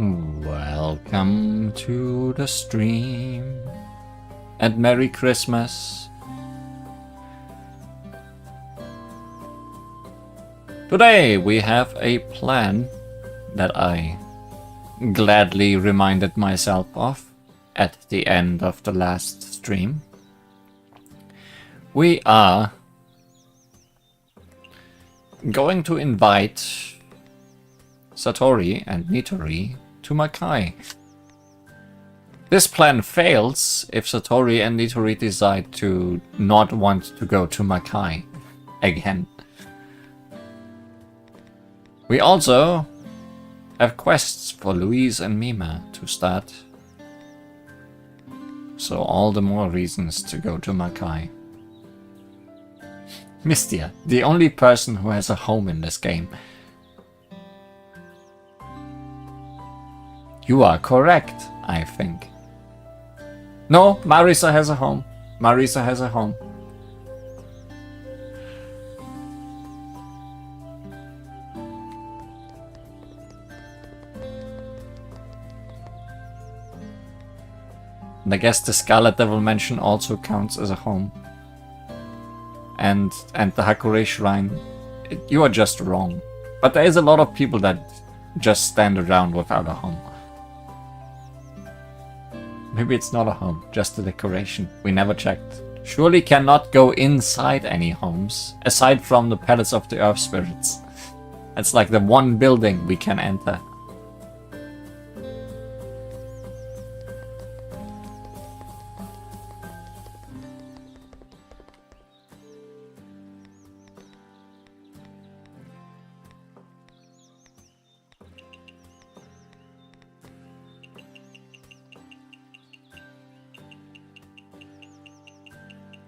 Welcome to the stream. And Merry Christmas. Today we have a plan that I gladly reminded myself of at the end of the last stream. We are going to invite Satori and Nitori to Makai. This plan fails if Satori and Nitori decide to not want to go to Makai again. We also have quests for Louise and Mima to start. So all the more reasons to go to Makai. Mystia, the only person who has a home in this game. You are correct, I think. No, Marisa has a home. Marisa has a home. And I guess the Scarlet Devil Mansion also counts as a home. And the Hakure Shrine, you are just wrong. But there is a lot of people that just stand around without a home. Maybe it's not a home, just a decoration. We never checked. Surely cannot go inside any homes, aside from the Palace of the Earth Spirits. It's like the one building we can enter.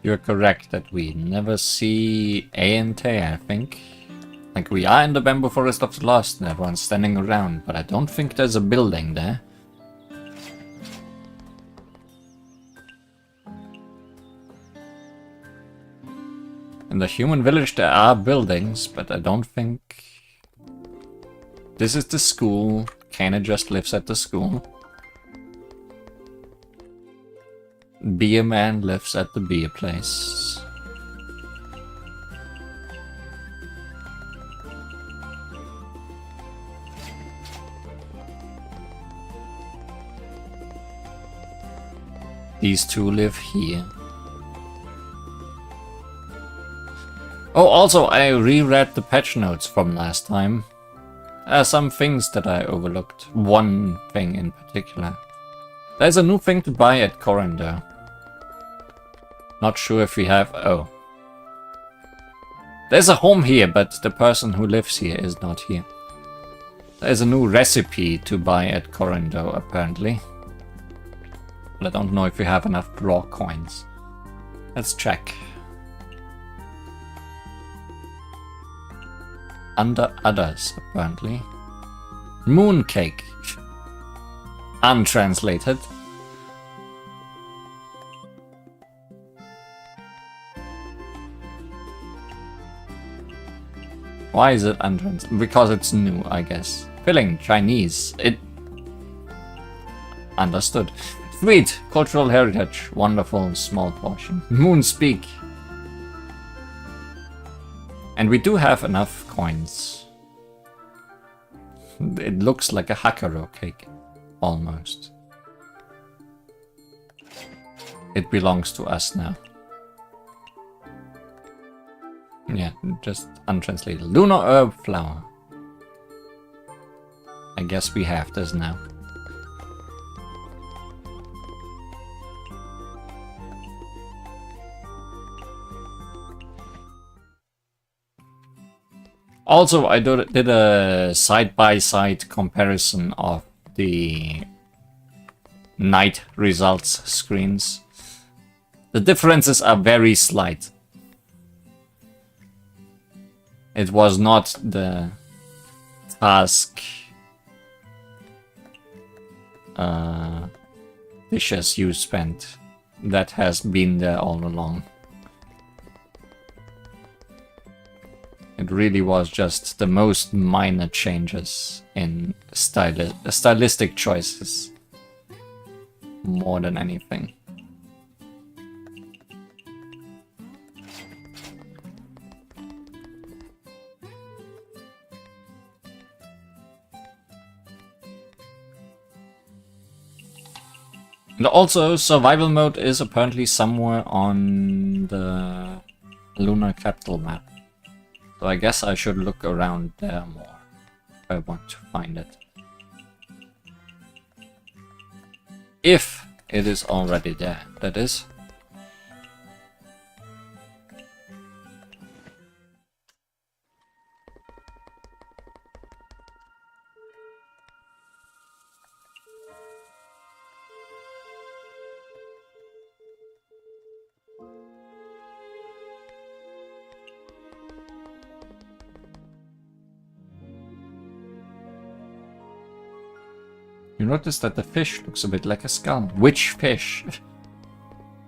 You're correct that we never see Aente, I think. Like, we are in the Bamboo Forest of the Lost and everyone's standing around, but I don't think there's a building there. In the human village there are buildings, but I don't think... This is the school. Kana just lives at the school. Beer Man lives at the beer place. These two live here. Oh, also I reread the patch notes from last time. There are some things that I overlooked. One thing in particular. There's a new thing to buy at Corridor. Not sure if we have... Oh. There's a home here, but the person who lives here is not here. There's a new recipe to buy at Corridor, apparently. But I don't know if we have enough draw coins. Let's check. Under others, apparently. Mooncake. Untranslated. Why is it untranslated? Because it's new, I guess. Filling, Chinese. It... Understood. Sweet. Cultural heritage. Wonderful. Small portion. Moonspeak. And we do have enough coins. It looks like a Hakaro cake. Almost. It belongs to us now. Yeah, just untranslated. Lunar herb flower. I guess we have this now. Also, I did a side-by-side comparison of the night results screens. The differences are very slight. It was not the task dishes you spent that has been there all along. It really was just the most minor changes in stylistic choices. More than anything. And also, survival mode is apparently somewhere on the lunar capital map. So I guess I should look around there more if I want to find it. If it is already there, that is. You notice that the fish looks a bit like a skull. Which fish?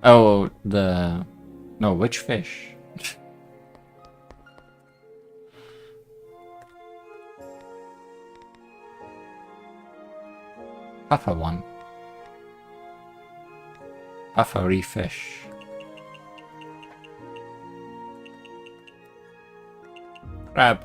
Oh, the... No, which fish? Puffer one. Puffery fish. Crab.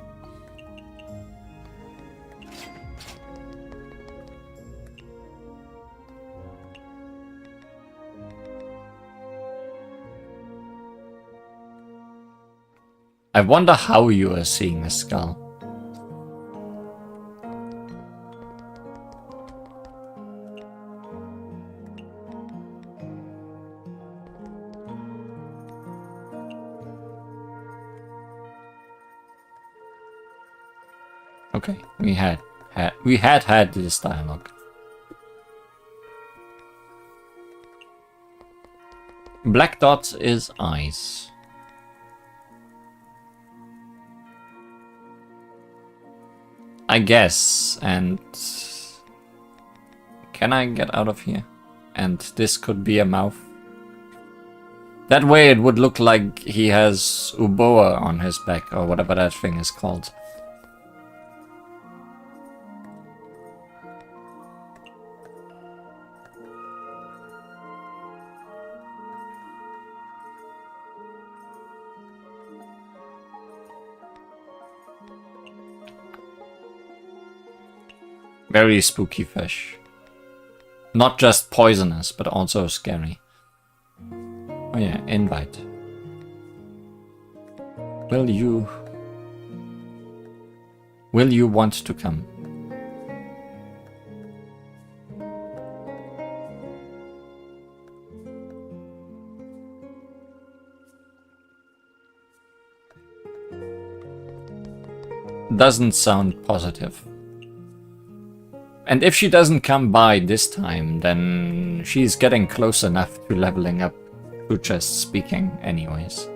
I wonder how you are seeing a skull. Okay, we had this dialogue. Black dots is eyes. I guess, and can I get out of here? And this could be a mouth. That way it would look like he has Uboa on his back, or whatever that thing is called. Very spooky fish. Not just poisonous, but also scary. Oh yeah, invite. Will you want to come? Doesn't sound positive. And if she doesn't come by this time, then she's getting close enough to leveling up to just speaking anyways.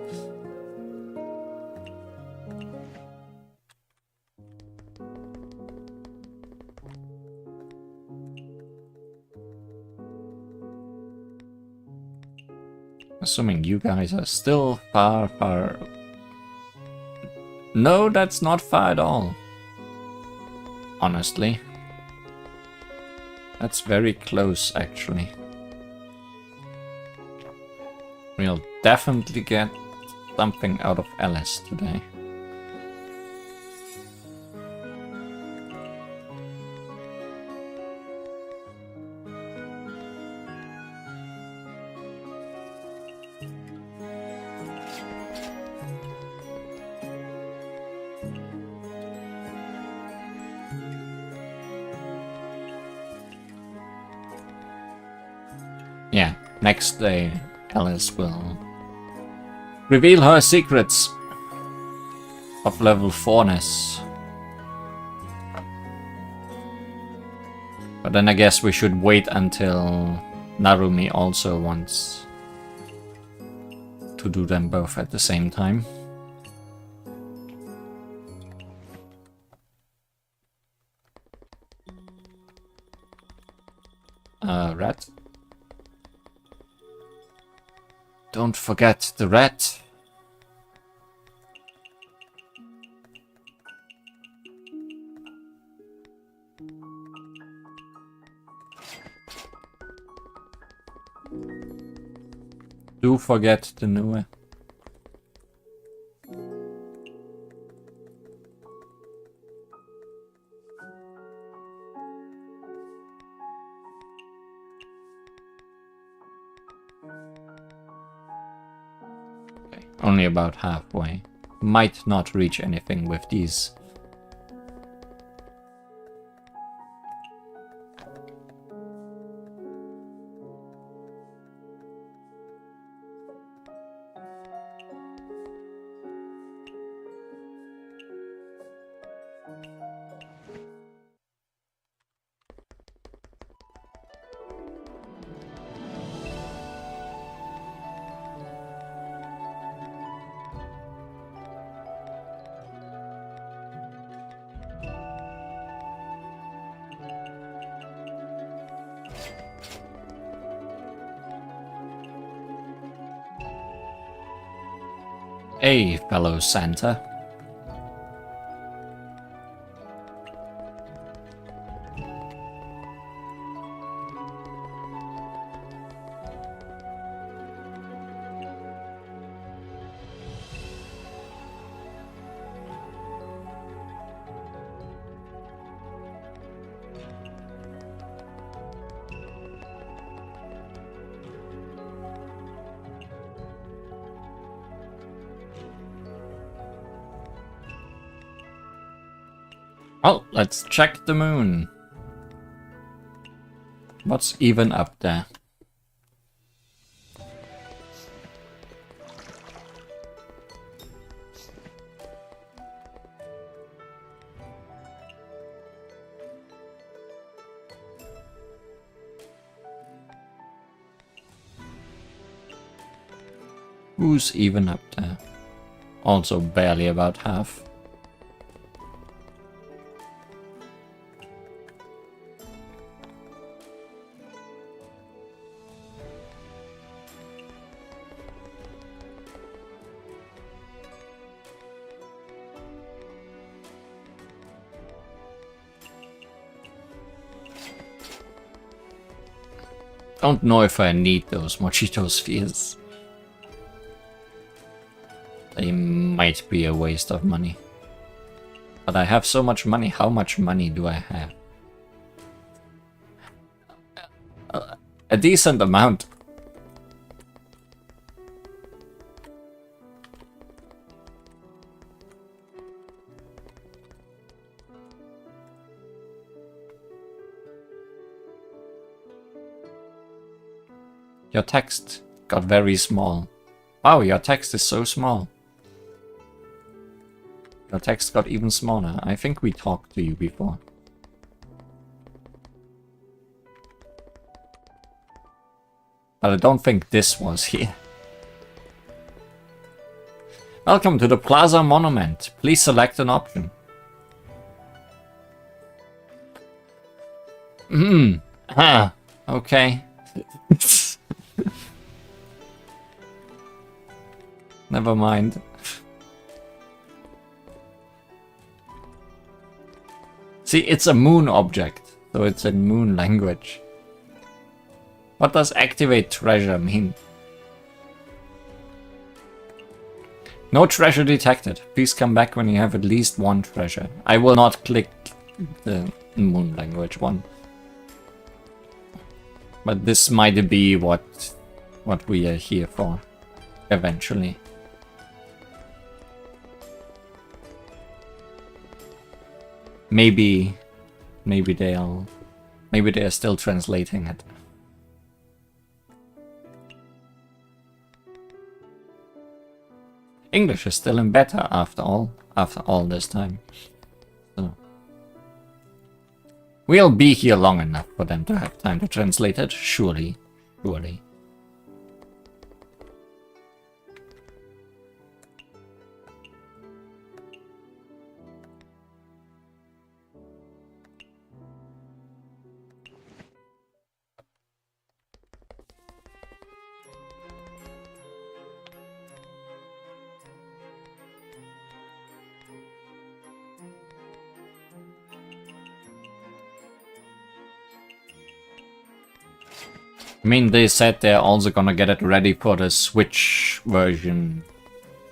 Assuming you guys are still far, far... No, that's not far at all. Honestly. That's very close, actually. We'll definitely get something out of Alice today. Yeah, next day Alice will reveal her secrets of level 4-ness. But then I guess we should wait until Narumi also wants to do them both at the same time. Rat. Don't forget the rat. do forget the Nue. Okay, only about halfway. Might not reach anything with these. Hey, fellow Santa. Well, let's check the moon. What's even up there? Who's even up there? Also barely about half. Don't know if I need those Mochito spheres. They might be a waste of money. But I have so much money. How much money do I have? A decent amount. Your text got very small. Wow, your text is so small. Your text got even smaller. I think we talked to you before. But I don't think this was here. Welcome to the Plaza Monument. Please select an option. Okay. Never mind. See, it's a moon object, so it's in moon language. What does activate treasure mean? No treasure detected. Please come back when you have at least one treasure. I will not click the moon language one. But this might be what we are here for, eventually. Maybe they are still translating it. English is still in beta after all this time. So we'll be here long enough for them to have time to translate it, surely. I mean, they said they're also gonna get it ready for the Switch version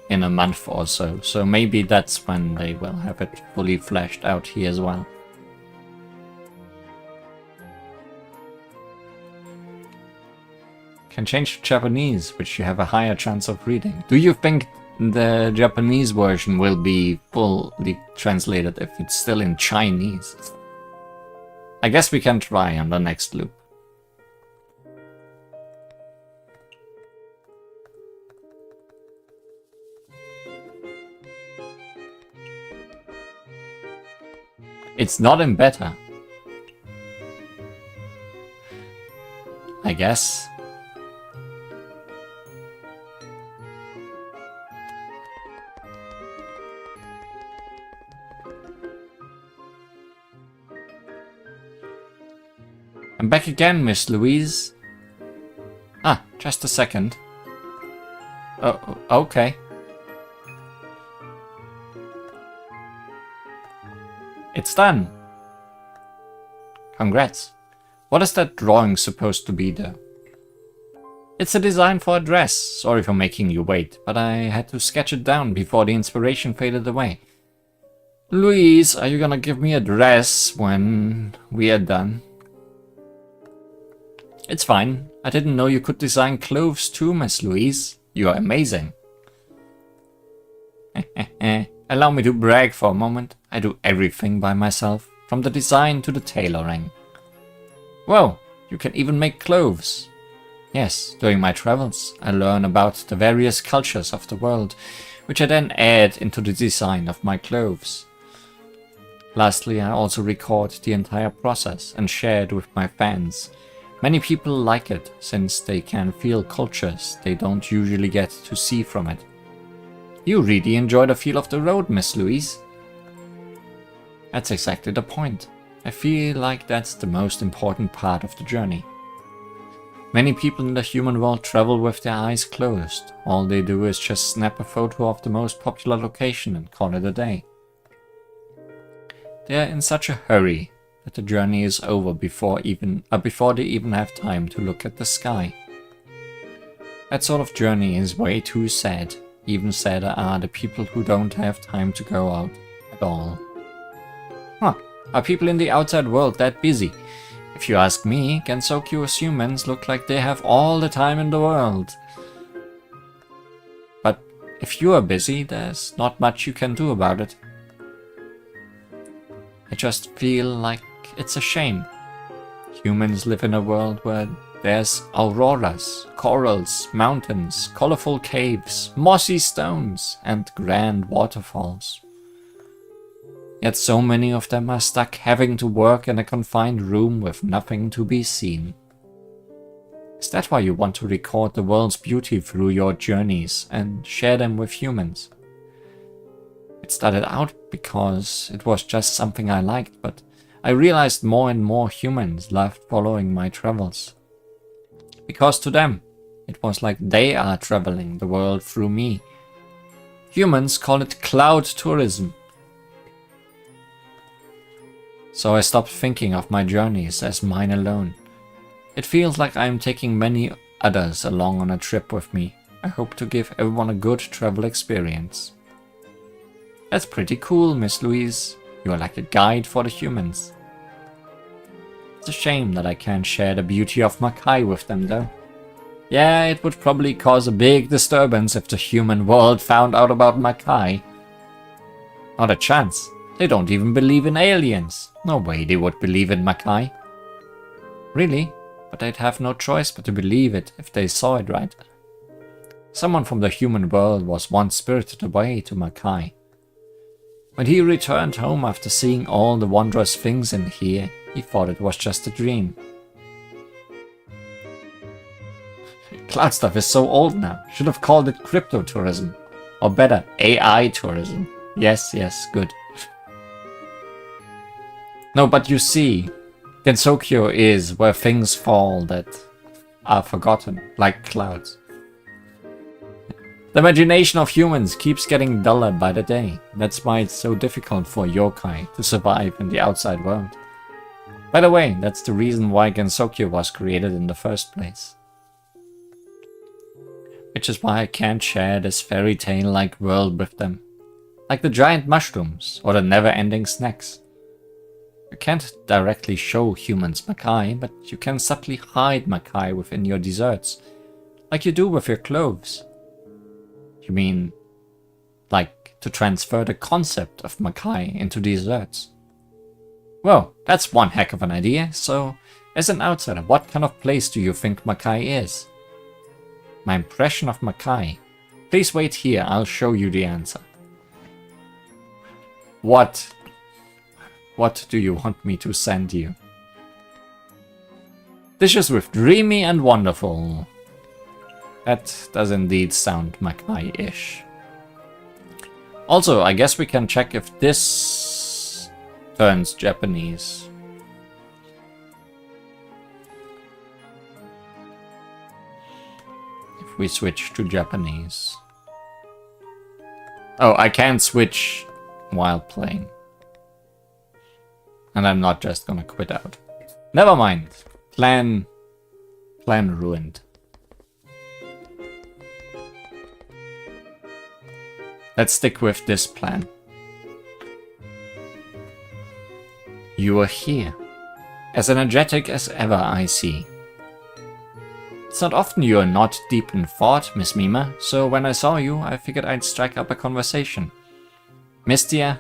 in a month or so. So maybe that's when they will have it fully fleshed out here as well. Can change to Japanese, which you have a higher chance of reading. Do you think the Japanese version will be fully translated if it's still in Chinese? I guess we can try on the next loop. It's not in beta. I guess. I'm back again, Miss Louise. Ah, just a second. Oh, okay. It's done. Congrats. What is that drawing supposed to be, though? It's a design for a dress. Sorry for making you wait, but I had to sketch it down before the inspiration faded away. Louise, are you gonna give me a dress when we are done? It's fine. I didn't know you could design clothes too, Miss Louise. You are amazing. Allow me to brag for a moment. I do everything by myself, from the design to the tailoring. Whoa, you can even make clothes. Yes, during my travels, I learn about the various cultures of the world, which I then add into the design of my clothes. Lastly, I also record the entire process and share it with my fans. Many people like it, since they can feel cultures they don't usually get to see from it. You really enjoy the feel of the road, Miss Louise. That's exactly the point. I feel like that's the most important part of the journey. Many people in the human world travel with their eyes closed. All they do is just snap a photo of the most popular location and call it a day. They are in such a hurry that the journey is over before they even have time to look at the sky. That sort of journey is way too sad. Even sadder are the people who don't have time to go out at all. Huh, are people in the outside world that busy? If you ask me, Gensokyo's humans look like they have all the time in the world. But if you are busy, there's not much you can do about it. I just feel like it's a shame. Humans live in a world where there's auroras, corals, mountains, colorful caves, mossy stones, and grand waterfalls. Yet so many of them are stuck having to work in a confined room with nothing to be seen. Is that why you want to record the world's beauty through your journeys and share them with humans? It started out because it was just something I liked, but I realized more and more humans loved following my travels. Because to them, it was like they are traveling the world through me. Humans call it cloud tourism. So I stopped thinking of my journeys as mine alone. It feels like I am taking many others along on a trip with me. I hope to give everyone a good travel experience. That's pretty cool, Miss Louise. You are like a guide for the humans. It's a shame that I can't share the beauty of Makai with them, though. Yeah, it would probably cause a big disturbance if the human world found out about Makai. Not a chance. They don't even believe in aliens. No way they would believe in Makai. Really? But they'd have no choice but to believe it if they saw it, right? Someone from the human world was once spirited away to Makai. When he returned home after seeing all the wondrous things in here, he thought it was just a dream. Cloud stuff is so old now. Should have called it crypto tourism. Or better, AI tourism. Yes, good. No, but you see, Gensokyo is where things fall that are forgotten, like clouds. The imagination of humans keeps getting duller by the day. That's why it's so difficult for yokai to survive in the outside world. By the way, that's the reason why Gensokyo was created in the first place. Which is why I can't share this fairy tale-like world with them. Like the giant mushrooms, or the never-ending snacks. You can't directly show humans Makai, but you can subtly hide Makai within your desserts. Like you do with your clothes. You mean, like, to transfer the concept of Makai into desserts? Well, that's one heck of an idea, so, as an outsider, what kind of place do you think Makai is? My impression of Makai. Please wait here, I'll show you the answer. What do you want me to send you? Dishes with dreamy and wonderful. That does indeed sound Makai-ish. Also, I guess we can check if this turns Japanese. If we switch to Japanese. Oh, I can't switch while playing. And I'm not just gonna quit out. Never mind. Plan ruined. Let's stick with this plan. You are here. As energetic as ever, I see. It's not often you are not deep in thought, Miss Mima, so when I saw you, I figured I'd strike up a conversation. Mystia,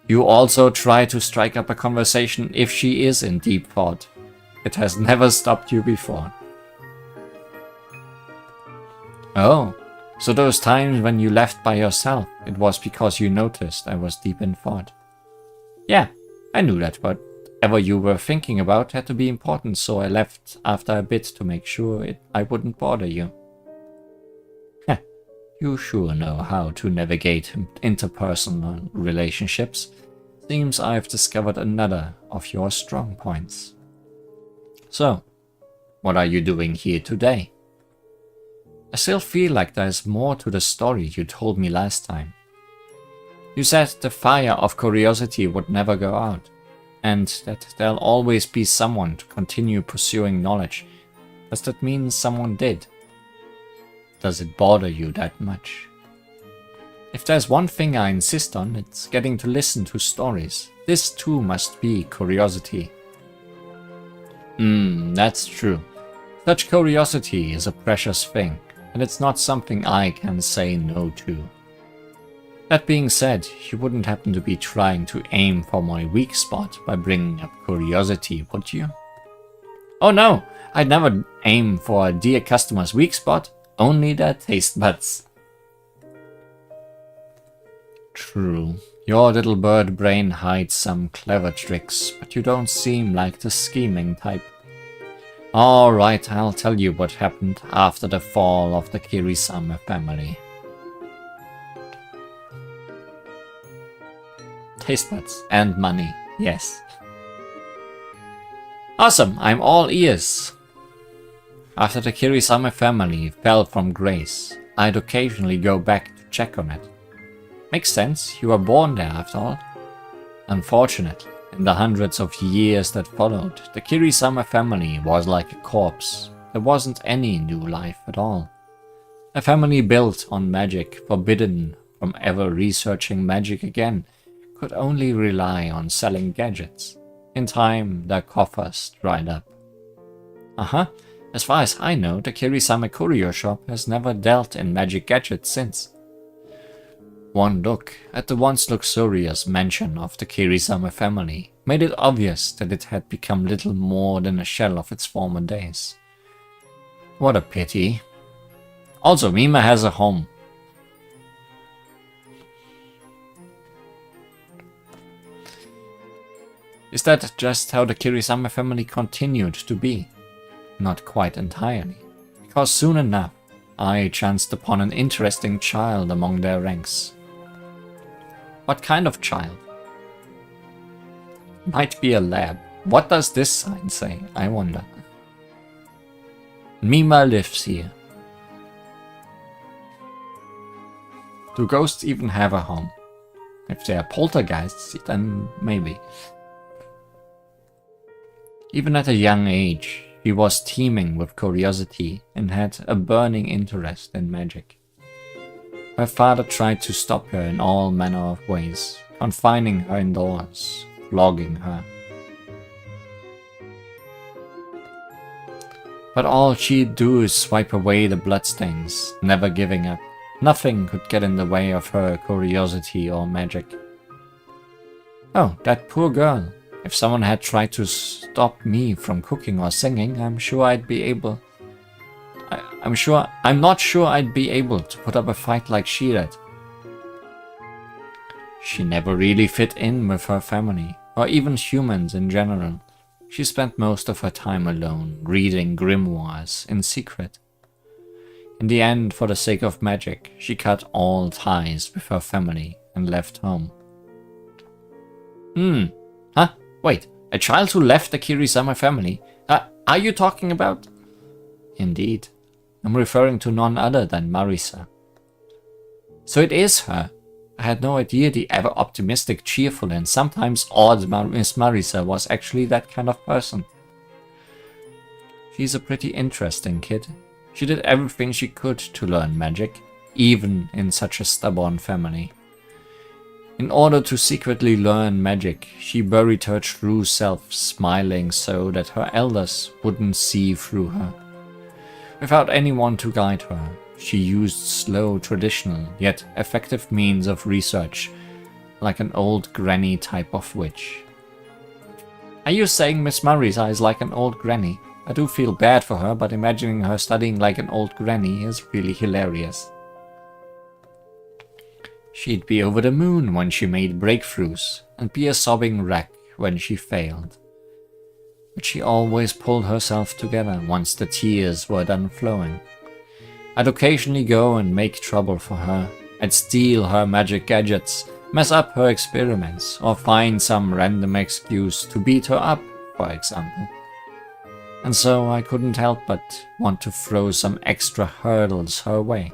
you also try to strike up a conversation if she is in deep thought. It has never stopped you before. Oh, so those times when you left by yourself, it was because you noticed I was deep in thought. Yeah, I knew that whatever you were thinking about had to be important, so I left after a bit to make sure I wouldn't bother you. Heh, you sure know how to navigate interpersonal relationships. Seems I've discovered another of your strong points. So, what are you doing here today? I still feel like there's more to the story you told me last time. You said the fire of curiosity would never go out, and that there'll always be someone to continue pursuing knowledge. Does that mean someone did? Does it bother you that much? If there's one thing I insist on, it's getting to listen to stories. This too must be curiosity. That's true. Such curiosity is a precious thing, and it's not something I can say no to. That being said, you wouldn't happen to be trying to aim for my weak spot by bringing up curiosity, would you? Oh no, I'd never aim for a dear customer's weak spot, only their taste buds. True, your little bird brain hides some clever tricks, but you don't seem like the scheming type. Alright, I'll tell you what happened after the fall of the Kirisame family. Taste buds and money, yes. Awesome, I'm all ears. After the Kirisame family fell from grace, I'd occasionally go back to check on it. Makes sense, you were born there after all. Unfortunately, in the hundreds of years that followed, the Kirisame family was like a corpse. There wasn't any new life at all. A family built on magic, forbidden from ever researching magic again, could only rely on selling gadgets. In time, their coffers dried up. As far as I know, the Kirisame Courier Shop has never dealt in magic gadgets since. One look at the once luxurious mansion of the Kirisame family made it obvious that it had become little more than a shell of its former days. What a pity. Also, Mima has a home. Is that just how the Kirisame family continued to be? Not quite entirely, because soon enough I chanced upon an interesting child among their ranks. What kind of child? Might be a lab. What does this sign say, I wonder? Mima lives here. Do ghosts even have a home? If they are poltergeists, then maybe. Even at a young age, she was teeming with curiosity and had a burning interest in magic. Her father tried to stop her in all manner of ways, confining her indoors, flogging her. But all she'd do is swipe away the bloodstains, never giving up. Nothing could get in the way of her curiosity or magic. Oh, that poor girl. If someone had tried to stop me from cooking or singing, I'm not sure I'd be able to put up a fight like she did. She never really fit in with her family, or even humans in general. She spent most of her time alone, reading grimoires in secret. In the end, for the sake of magic, she cut all ties with her family and left home. Huh? Wait, a child who left the Kirisama family? Are you talking about? Indeed. I'm referring to none other than Marisa. So it is her. I had no idea the ever optimistic, cheerful, and sometimes odd Miss Marisa was actually that kind of person. She's a pretty interesting kid. She did everything she could to learn magic, even in such a stubborn family. In order to secretly learn magic, she buried her true self, smiling so that her elders wouldn't see through her. Without anyone to guide her, she used slow, traditional, yet effective means of research, like an old granny type of witch. Are you saying Miss Marisa is like an old granny? I do feel bad for her, but imagining her studying like an old granny is really hilarious. She'd be over the moon when she made breakthroughs, and be a sobbing wreck when she failed. But she always pulled herself together once the tears were done flowing. I'd occasionally go and make trouble for her. I'd steal her magic gadgets, mess up her experiments, or find some random excuse to beat her up, for example. And so I couldn't help but want to throw some extra hurdles her way.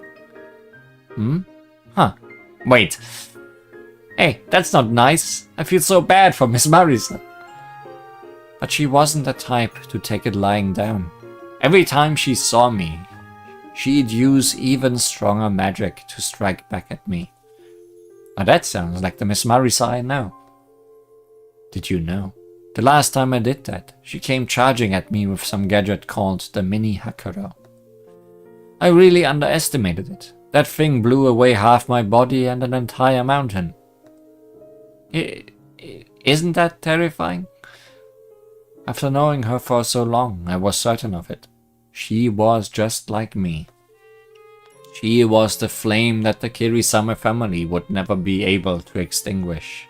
Huh. Wait. Hey, that's not nice. I feel so bad for Miss Marisa. But she wasn't the type to take it lying down. Every time she saw me, she'd use even stronger magic to strike back at me. Now that sounds like the Miss Marisa I know. Did you know? The last time I did that, she came charging at me with some gadget called the Mini Hakuro. I really underestimated it. That thing blew away half my body and an entire mountain. Isn't that terrifying? After knowing her for so long, I was certain of it. She was just like me. She was the flame that the Kirisama family would never be able to extinguish.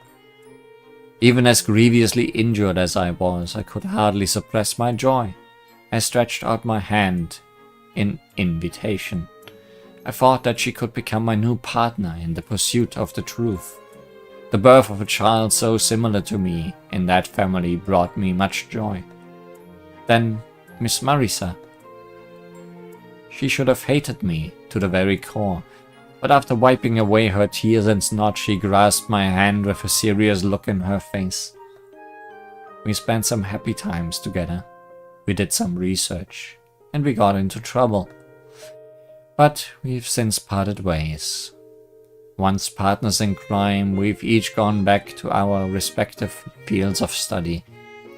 Even as grievously injured as I was, I could hardly suppress my joy. I stretched out my hand in invitation. I thought that she could become my new partner in the pursuit of the truth. The birth of a child so similar to me in that family brought me much joy. Then, Miss Marisa. She should have hated me to the very core, but after wiping away her tears and snot, she grasped my hand with a serious look in her face. We spent some happy times together. We did some research, and we got into trouble. But we've since parted ways. Once partners in crime, we've each gone back to our respective fields of study,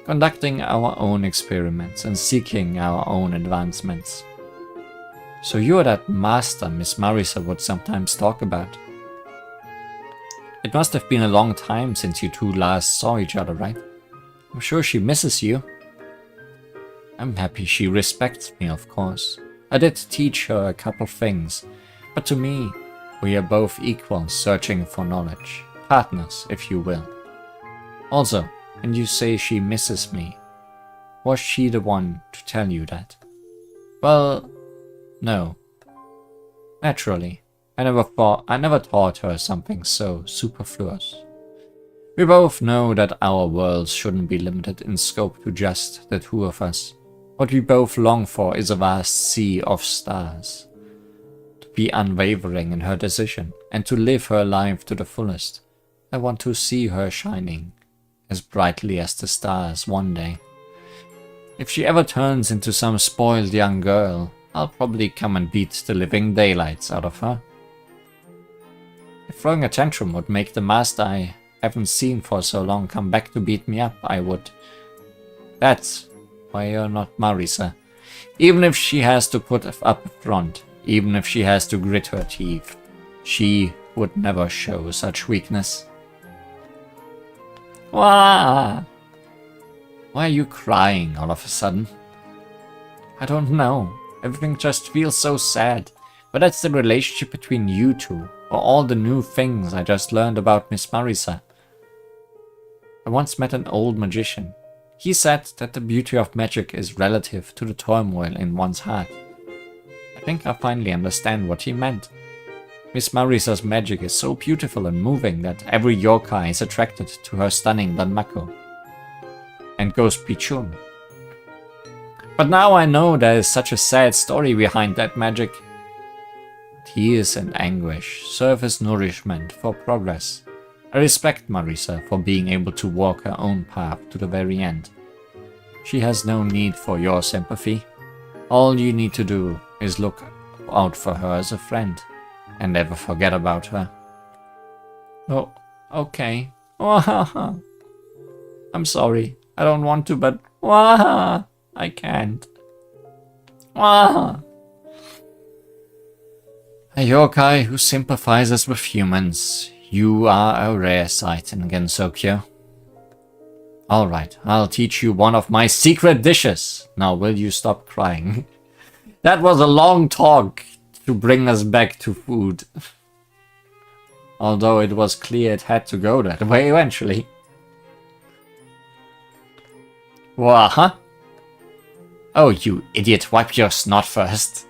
conducting our own experiments and seeking our own advancements. So you're that master Miss Marisa would sometimes talk about. It must have been a long time since you two last saw each other, right? I'm sure she misses you. I'm happy she respects me, of course. I did teach her a couple things, but to me, we are both equals searching for knowledge. Partners, if you will. Also, when you say she misses me, was she the one to tell you that? Well, no. Naturally, I never taught her something so superfluous. We both know that our worlds shouldn't be limited in scope to just the two of us. What we both long for is a vast sea of stars. To be unwavering in her decision and to live her life to the fullest. I want to see her shining as brightly as the stars one day. If she ever turns into some spoiled young girl, I'll probably come and beat the living daylights out of her. If throwing a tantrum would make the master I haven't seen for so long come back to beat me up, I would. That's why you're not Marisa. Even if she has to put up a front, even if she has to grit her teeth, she would never show such weakness. Wah! Why are you crying all of a sudden? I don't know. Everything just feels so sad. But that's the relationship between you two, or all the new things I just learned about Miss Marisa. I once met an old magician. He said that the beauty of magic is relative to the turmoil in one's heart. I think I finally understand what he meant. Miss Marisa's magic is so beautiful and moving that every yokai is attracted to her stunning danmaku. And Ghost Pichun. But now I know there is such a sad story behind that magic. Tears and anguish serve as nourishment for progress. I respect Marisa for being able to walk her own path to the very end. She has no need for your sympathy. All you need to do is look out for her as a friend, and never forget about her. Oh, okay. I'm sorry. I don't want to, but I can't. A yokai who sympathizes with humans. You are a rare sight in Gensokyo. Alright, I'll teach you one of my secret dishes. Now will you stop crying? That was a long talk to bring us back to food. Although it was clear it had to go that way eventually. Wah-huh? Oh, you idiot, wipe your snot first.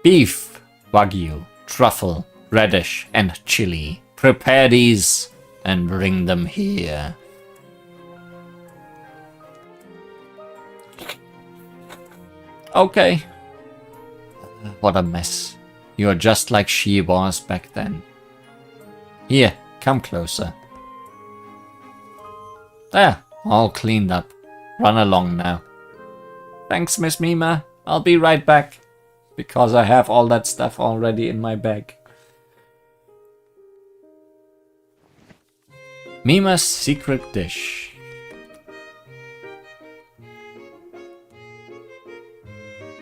Beef, wagyu, truffle, radish, and chili. Prepare these and bring them here. Okay. What a mess. You're just like she was back then. Here, come closer. There, all cleaned up. Run along now. Thanks, Miss Mima. I'll be right back. Because I have all that stuff already in my bag. Mima's secret dish.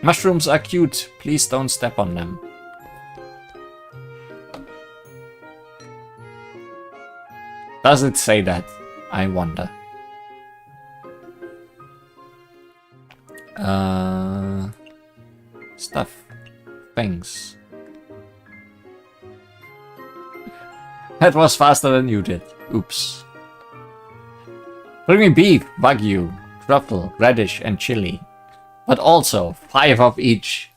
Mushrooms are cute. Please don't step on them. Does it say that? I wonder. Stuff. Things. That was faster than you did. Oops. Bring me beef, wagyu, truffle, radish, and chili. But also 5 of each.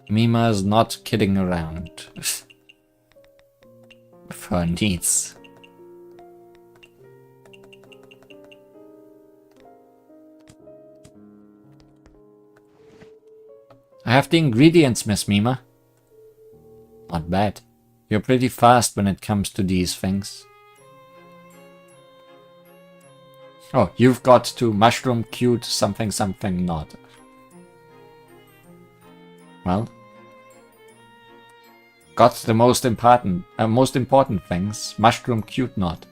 Mima's not kidding around. With her needs. I have the ingredients, Miss Mima. Not bad. You're pretty fast when it comes to these things. Oh, you've got to mushroom cute something something not. Well. Got the most important things. Mushroom cute not.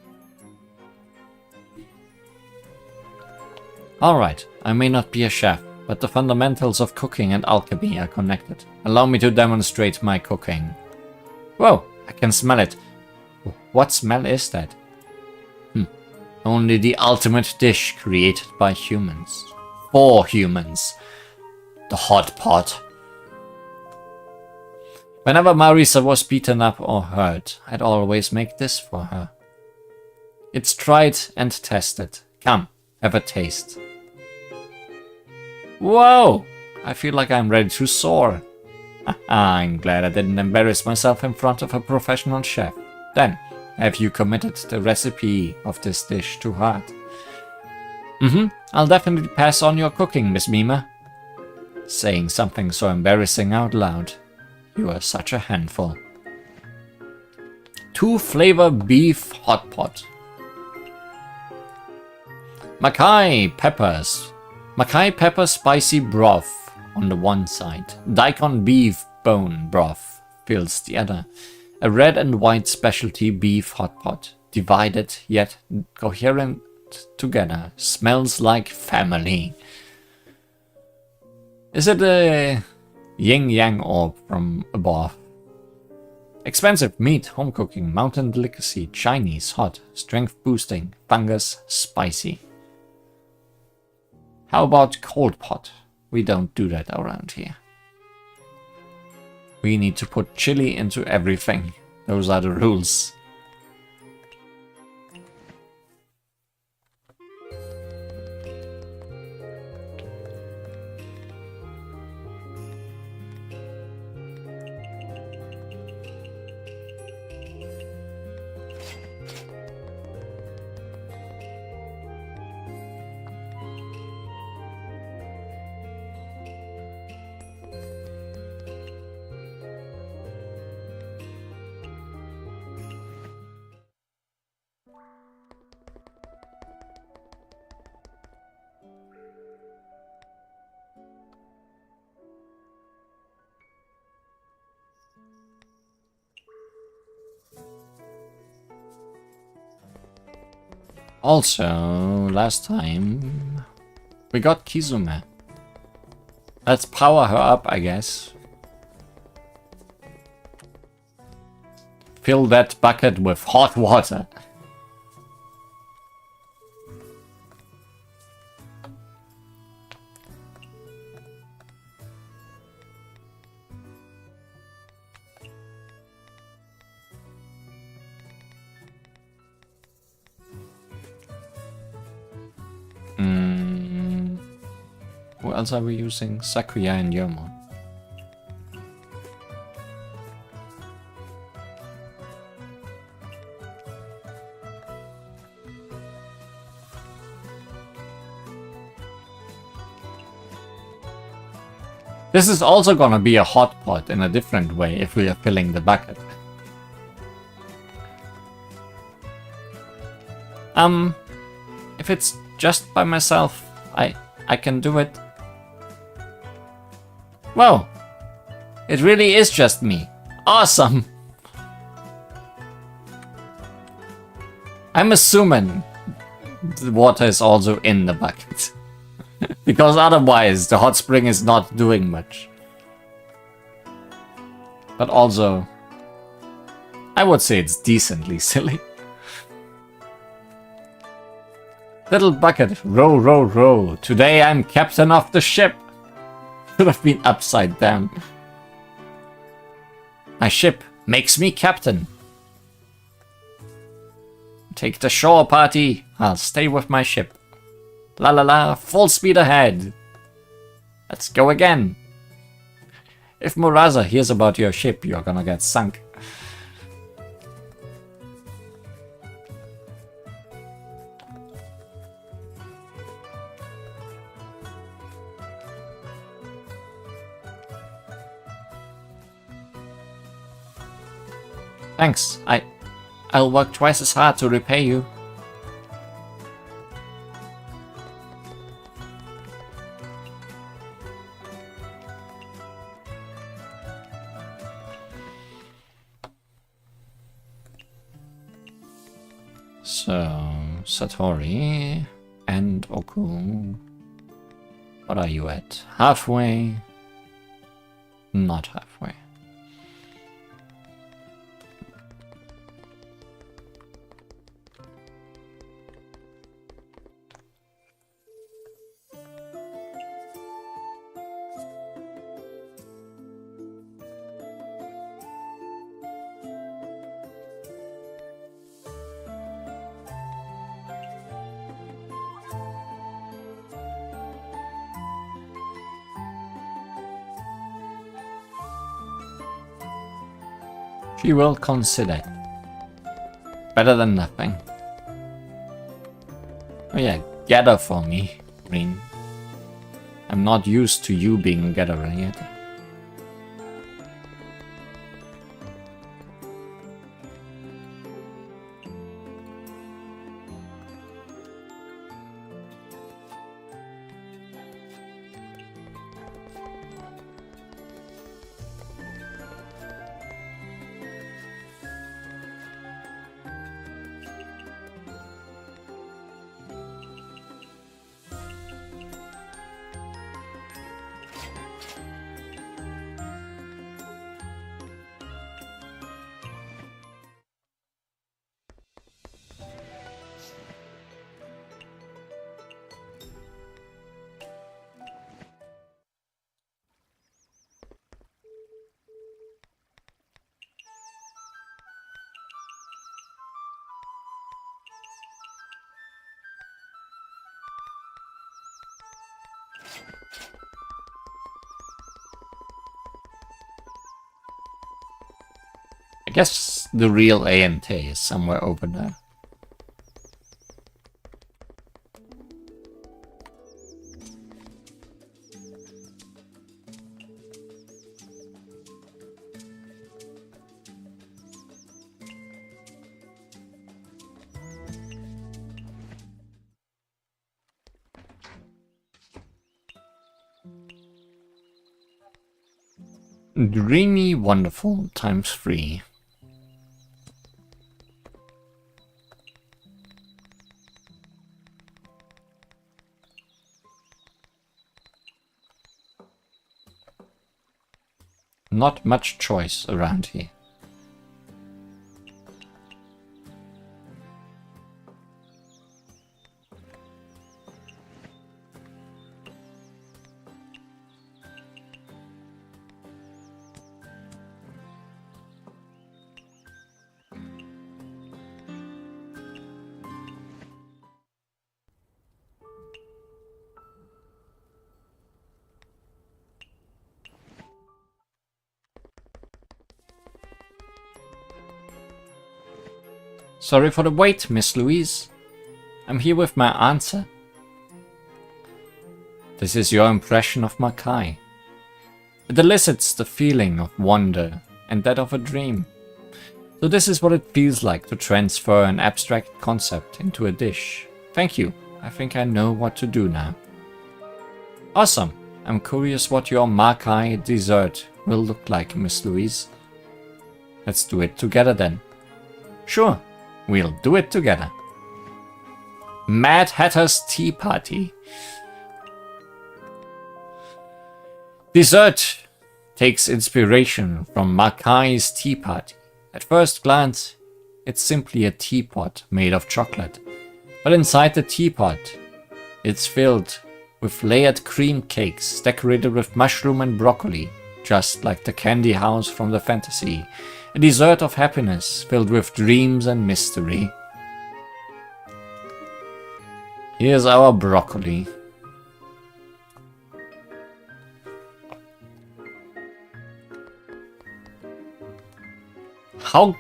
Alright, I may not be a chef, but the fundamentals of cooking and alchemy are connected. Allow me to demonstrate my cooking. Whoa, I can smell it. What smell is that? Only the ultimate dish created by humans. For humans. The hot pot. Whenever Marisa was beaten up or hurt, I'd always make this for her. It's tried and tested. Come, have a taste. Whoa! I feel like I'm ready to soar. I'm glad I didn't embarrass myself in front of a professional chef. Then, have you committed the recipe of this dish to heart? I'll definitely pass on your cooking, Miss Mima. Saying something so embarrassing out loud. You are such a handful. 2-flavor beef hot pot. Makai pepper spicy broth on the one side. Daikon beef bone broth fills the other. A red and white specialty beef hot pot. Divided yet coherent together. Smells like family. Is it a yin-yang orb from above? Expensive meat, home cooking, mountain delicacy, Chinese, hot, strength boosting, fungus, spicy. How about cold pot? We don't do that around here. We need to put chili into everything. Those are the rules. Also, last time we got Kizume. Let's power her up, I guess. Fill that bucket with hot water. What else are we using? Sakuya and Yomo. This is also gonna be a hot pot in a different way if we are filling the bucket. If it's just by myself, I can do it. Whoa! It really is just me. Awesome! I'm assuming the water is also in the bucket. Because otherwise the hot spring is not doing much. But also, I would say it's decently silly. Little bucket, row, row, row. Today I'm captain of the ship. Should have been upside down. My ship makes me captain. Take the shore party. I'll stay with my ship. La la la, full speed ahead. Let's go again. If Muraza hears about your ship, you're gonna get sunk. Thanks. I'll work twice as hard to repay you. So, Satori and Oku. What are you at? Halfway? Not halfway. She will consider. Better than nothing. Oh yeah, gather for me, Green. I'm not used to you being a gatherer yet. guess the real ANT is somewhere over there. Dreamy Wonderful times 3. Not much choice around here. Sorry for the wait, Miss Louise. I'm here with my answer. This is your impression of Makai. It elicits the feeling of wonder and that of a dream. So this is what it feels like to transfer an abstract concept into a dish. Thank you. I think I know what to do now. Awesome. I'm curious what your Makai dessert will look like, Miss Louise. Let's do it together then. Sure. We'll do it together. Mad Hatter's Tea Party. Dessert takes inspiration from Makai's Tea Party. At first glance, it's simply a teapot made of chocolate. But inside the teapot, it's filled with layered cream cakes decorated with mushroom and broccoli, just like the candy house from the fantasy. A dessert of happiness filled with dreams and mystery. Here's our broccoli. How?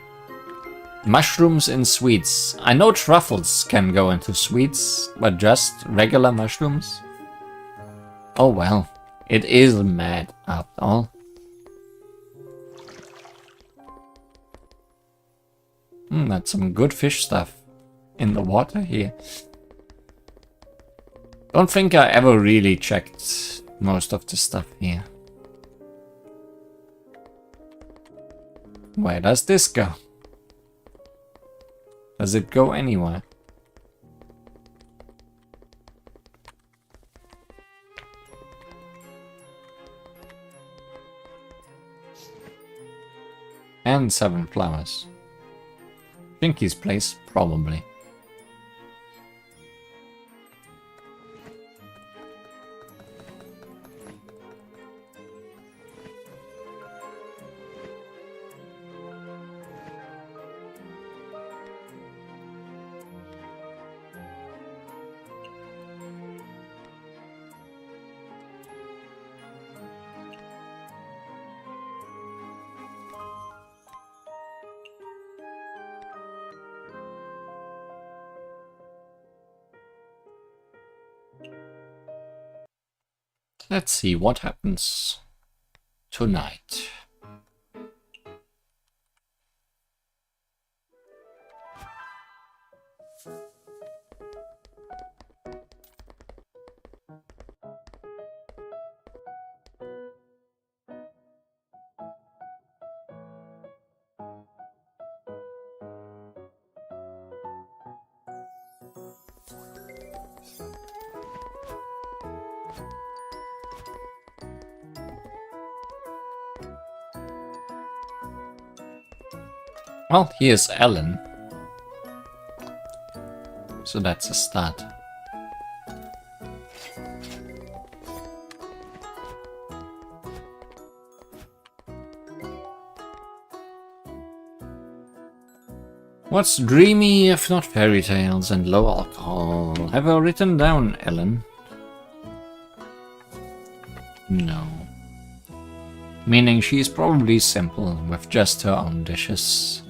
Mushrooms in sweets. I know truffles can go into sweets, but just regular mushrooms? Oh well, it is mad after all. That's some good fish stuff in the water here. Don't think I ever really checked most of the stuff here. Where does this go? Does it go anywhere? And 7 flowers. Pinky's place, probably. Let's see what happens tonight. Well, here's Ellen. So that's a start. What's dreamy if not fairy tales and low alcohol? Have I written down, Ellen? No. Meaning she's probably simple with just her own dishes.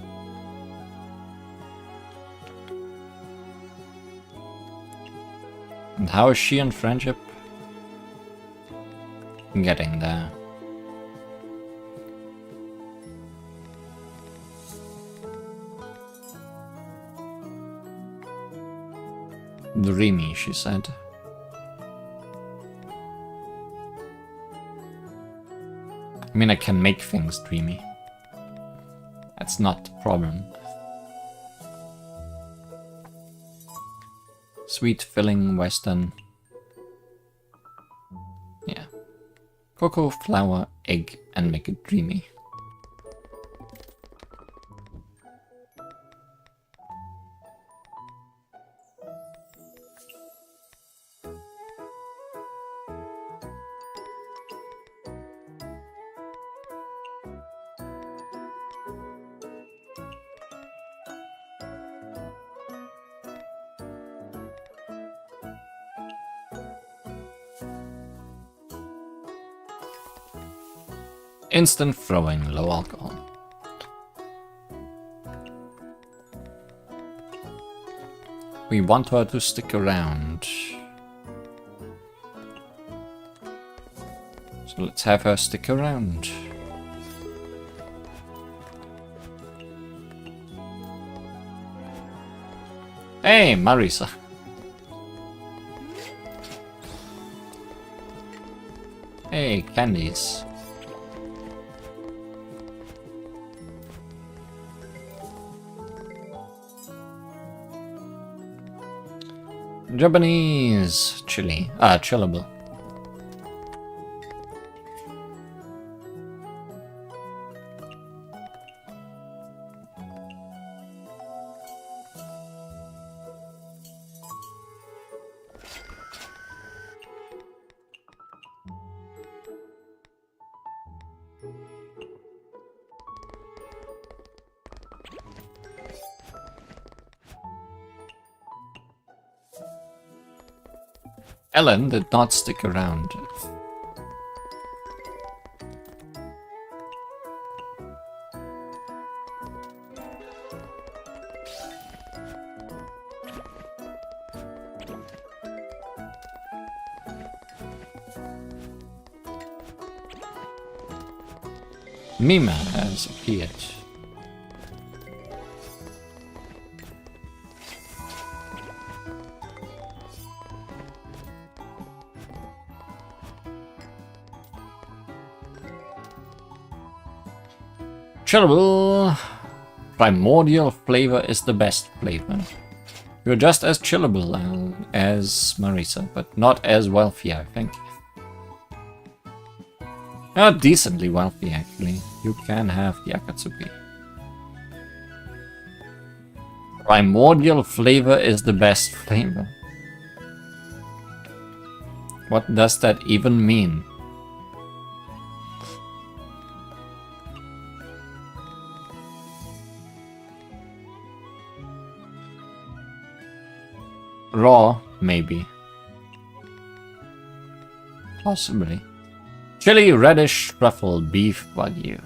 And how is she in friendship? Getting there. Dreamy, she said. I mean, I can make things dreamy. That's not the problem. Sweet, filling, western. Yeah. Cocoa, flour, egg, and make it dreamy. Instant throwing, low alcohol. We want her to stick around. So let's have her stick around. Hey, Marisa. Hey, candies. Japanese chili. Chillable. Ellen did not stick around. Mima has appeared. Chillable. Primordial flavor is the best flavor. You're just as chillable as Marisa, but not as wealthy, I think. Decently wealthy, actually. You can have the Akatsuki. Primordial flavor is the best flavor. What does that even mean? Raw, maybe. Possibly. Chili, radish, truffle, beef, wagyu.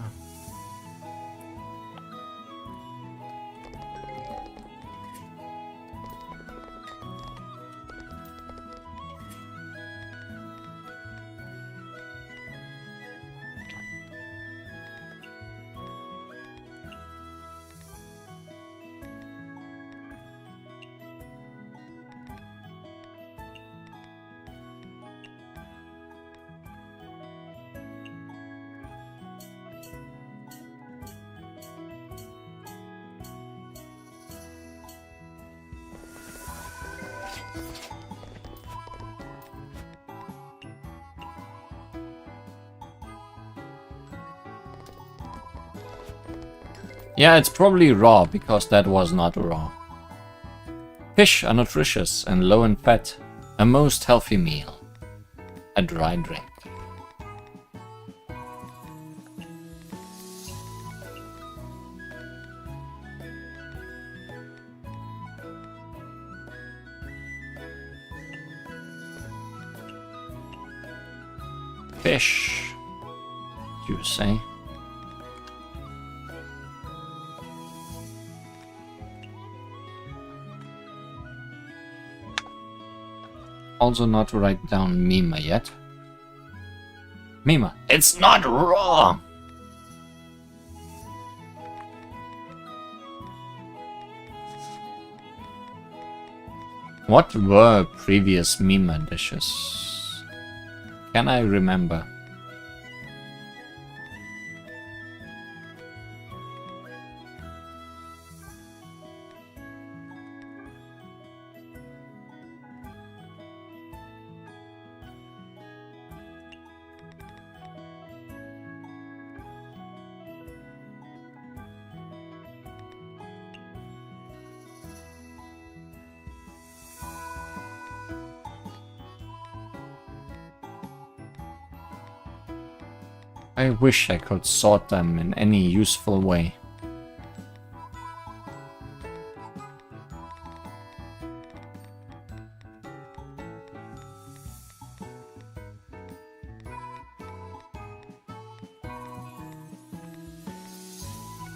Yeah, it's probably raw, because that was not raw. Fish are nutritious and low in fat, a most healthy meal. A dry drink. Fish. you say? Also not write down Mima yet. Mima, it's not wrong! What were previous Mima dishes? Can I remember? I wish I could sort them in any useful way.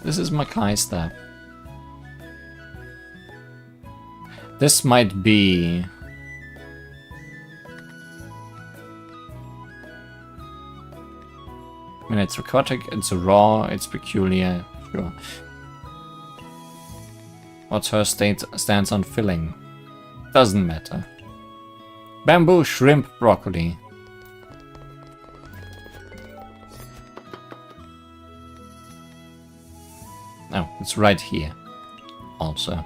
This is Makai staff. This might be... I mean, it's aquatic, it's raw, it's peculiar, sure. What's her stance on filling? Doesn't matter. Bamboo, shrimp, broccoli. Oh, it's right here. Also.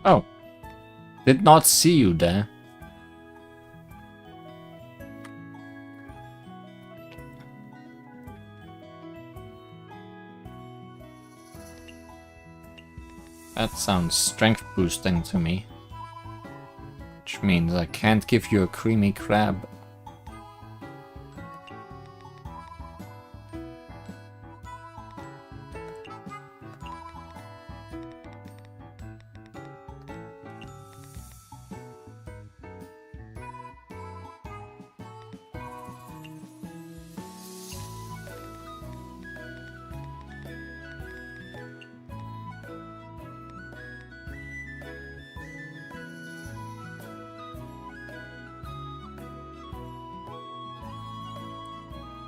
Oh, did not see you there. That sounds strength boosting to me. Which means I can't give you a creamy crab.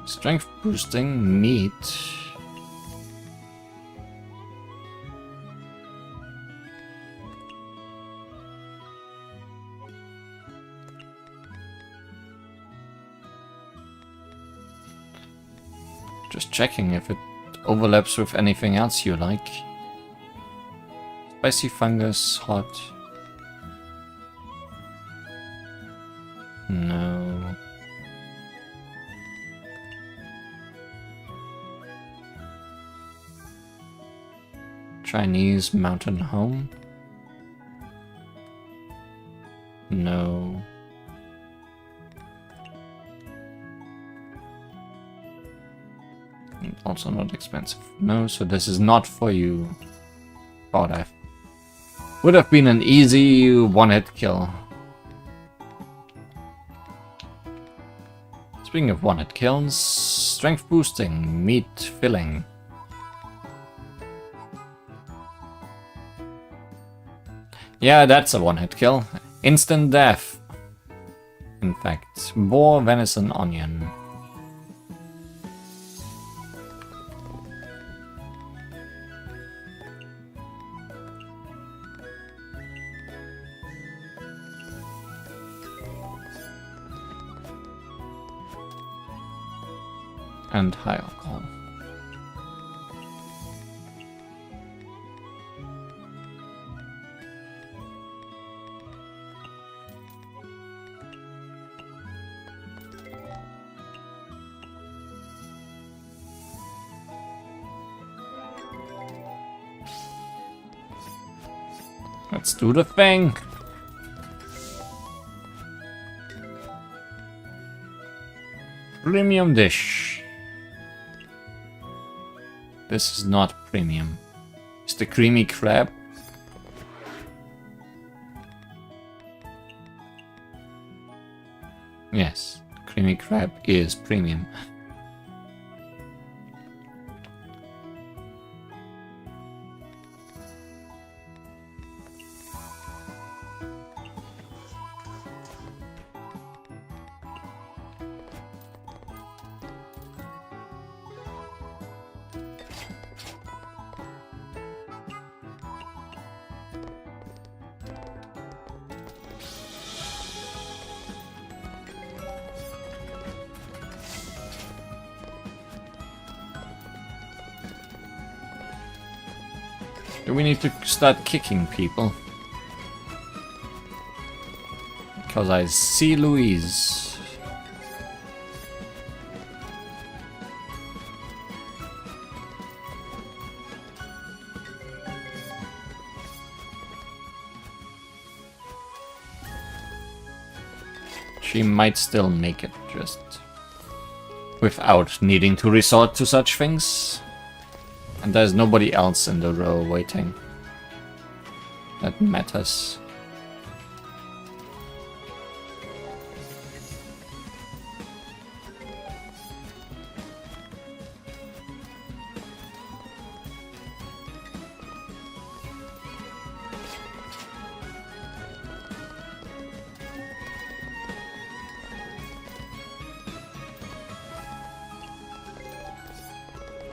Strength boosting meat. Just checking if it overlaps with anything else you like. Spicy fungus, hot. No. Chinese mountain home? No. Also not expensive. No, so this is not for you. Thought I would have been an easy one-hit kill. Speaking of one-hit kills, strength boosting, meat filling. Yeah, that's a one-hit kill. Instant death. In fact, boar, venison, onion. And high alcohol. Let's do the thing. Premium dish. This is not premium. It's the creamy crab. Yes, creamy crab is premium. Do we need to start kicking people? Because I see Louise. She might still make it, just without needing to resort to such things. And there's nobody else in the row waiting. That matters.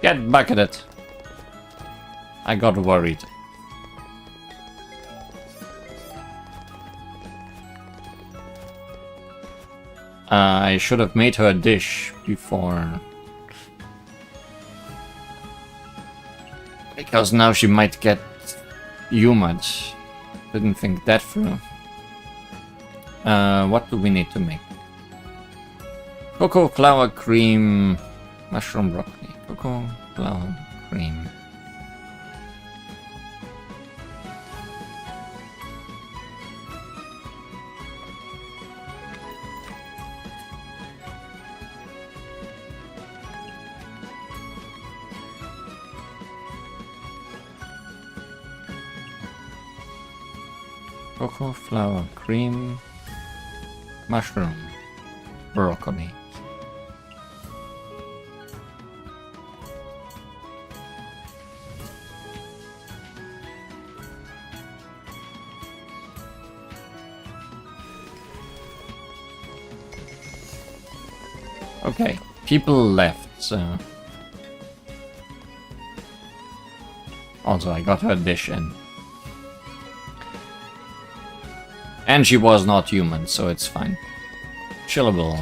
Get bucketed. I got worried. I should have made her a dish before. Because now she might get humid. Didn't think that through. What do we need to make? Cocoa, flour, cream, mushroom, broccoli. Cocoa, flour, cream. Cocoa, flour, cream, mushroom, broccoli. Okay, people left, so... Also, I got her dish in. And she was not human, so it's fine. Chillable.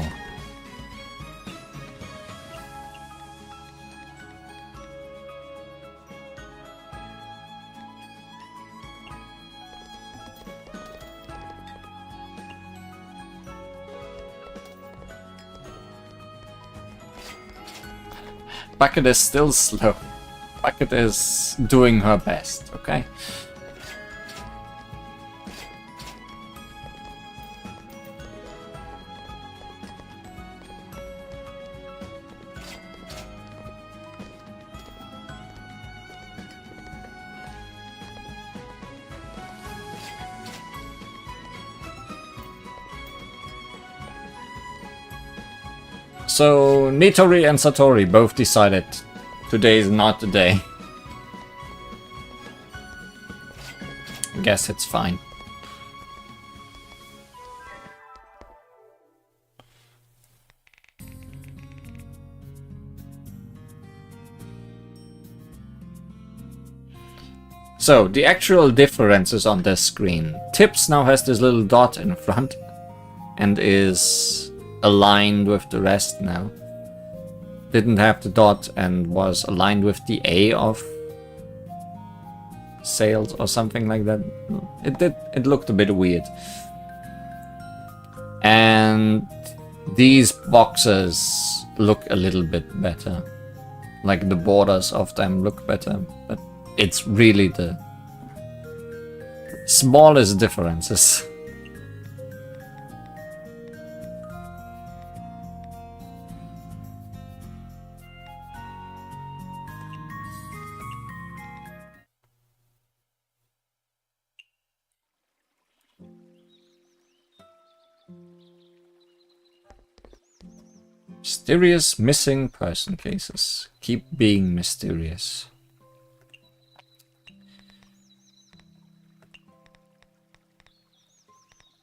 Bucket is still slow. Bucket is doing her best, okay? So, Nitori and Satori both decided today is not the day. Guess it's fine. So, the actual differences on this screen. Tips now has this little dot in front and is aligned with the rest now. Didn't have the dot and was aligned with the A of sales or something like that. It looked a bit weird. And these boxes look a little bit better. Like the borders of them look better, but it's really the smallest differences. Mysterious missing person cases. Keep being mysterious.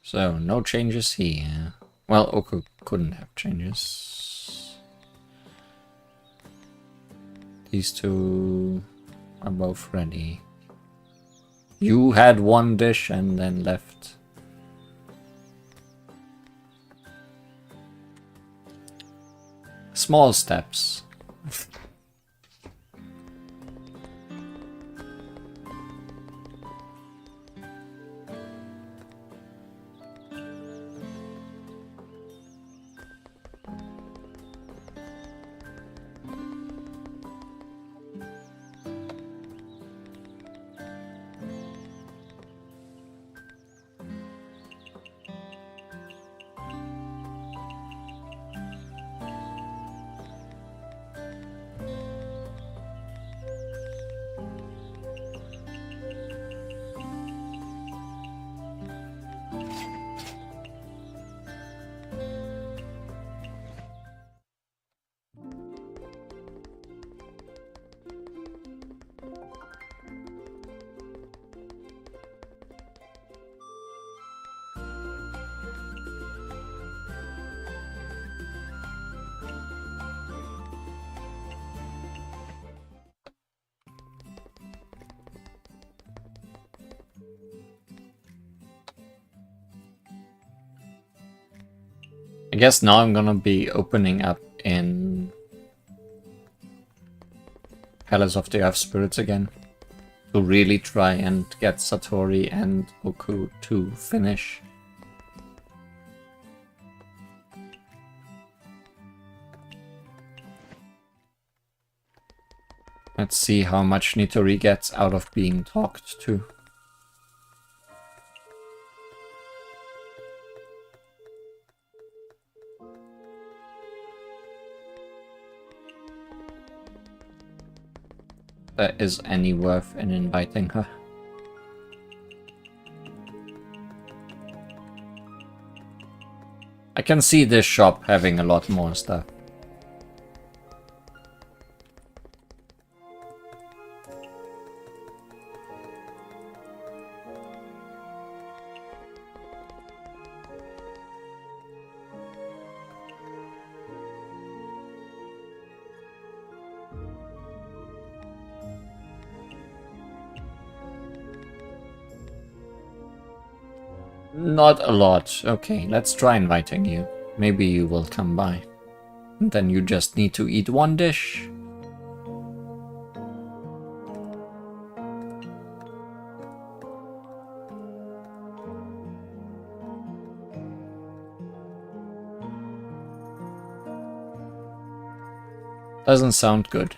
So, no changes here. Well, Oku couldn't have changes. These two are both ready. You had one dish and then left. Small steps. I guess now I'm gonna be opening up in Palace of the Earth Spirits again to really try and get Satori and Oku to finish. Let's see how much Nitori gets out of being talked to. There is any worth in inviting her. I can see this shop having a lot more stuff. Not a lot. Okay, let's try inviting you. Maybe you will come by. And then you just need to eat one dish. Doesn't sound good.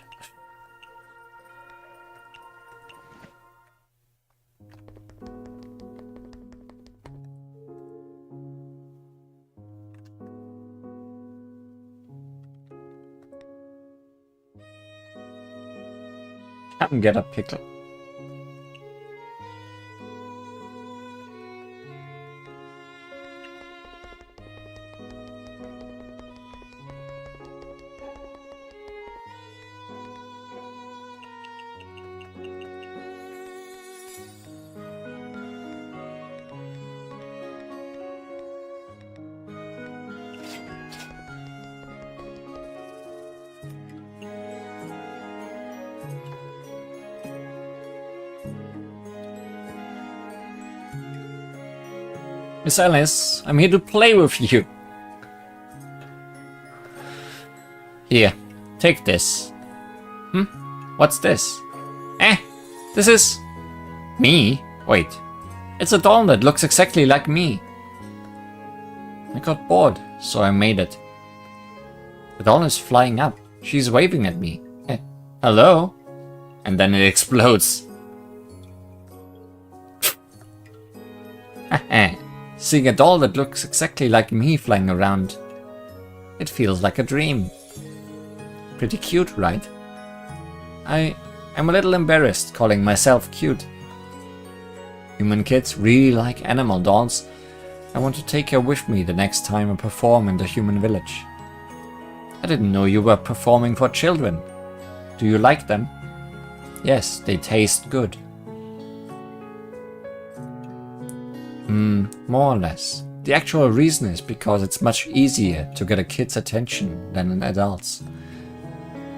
Come get a pickle. Miss Alice, I'm here to play with you. Here, take this. What's this? This is... me? Wait, it's a doll that looks exactly like me. I got bored, so I made it. The doll is flying up. She's waving at me. Hello? And then it explodes. Seeing a doll that looks exactly like me flying around. It feels like a dream. Pretty cute, right? I'm a little embarrassed calling myself cute. Human kids really like animal dolls. I want to take her with me the next time I perform in the human village. I didn't know you were performing for children. Do you like them? Yes, they taste good. More or less. The actual reason is because it's much easier to get a kid's attention than an adult's.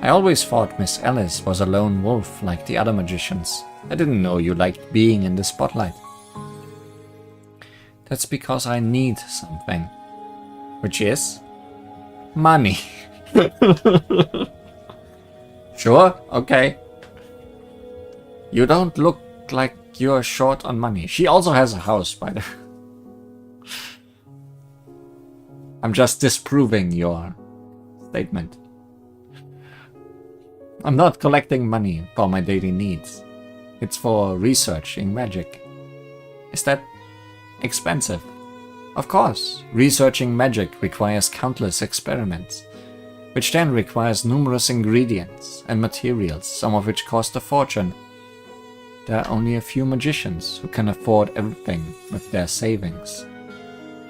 I always thought Miss Alice was a lone wolf like the other magicians. I didn't know you liked being in the spotlight. That's because I need something. Which is? Money. Sure, okay. You don't look like you're short on money. She also has a house, by the way. I'm just disproving your statement. I'm not collecting money for my daily needs. It's for researching magic. Is that expensive? Of course, researching magic requires countless experiments, which then requires numerous ingredients and materials, some of which cost a fortune. There are only a few magicians who can afford everything with their savings.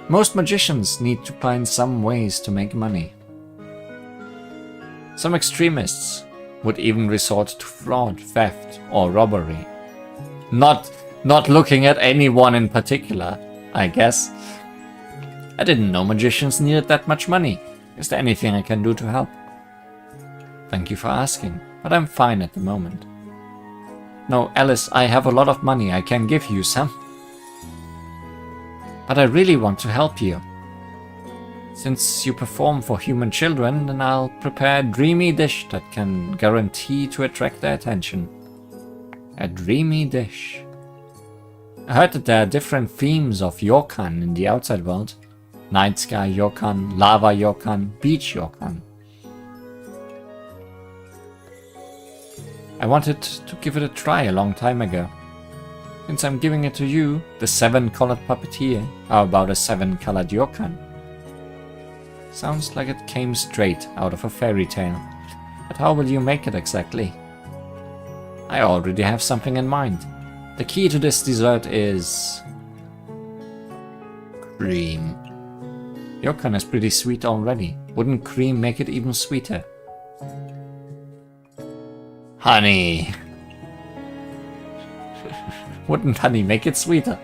Most magicians need to find some ways to make money. Some extremists would even resort to fraud, theft, or robbery. Not looking at anyone in particular, I guess. I didn't know magicians needed that much money. Is there anything I can do to help? Thank you for asking, but I'm fine at the moment. No, Alice, I have a lot of money. I can give you some. But I really want to help you. Since you perform for human children, then I'll prepare a dreamy dish that can guarantee to attract their attention. A dreamy dish. I heard that there are different themes of Yokan in the outside world. Night sky Yokan, lava Yokan, beach Yokan. I wanted to give it a try a long time ago. Since I'm giving it to you, the 7-colored puppeteer, how about a 7-colored Yokan? Sounds like it came straight out of a fairy tale. But how will you make it exactly? I already have something in mind. The key to this dessert is... cream. Yokan is pretty sweet already. Wouldn't cream make it even sweeter? Honey. Wouldn't honey make it sweeter?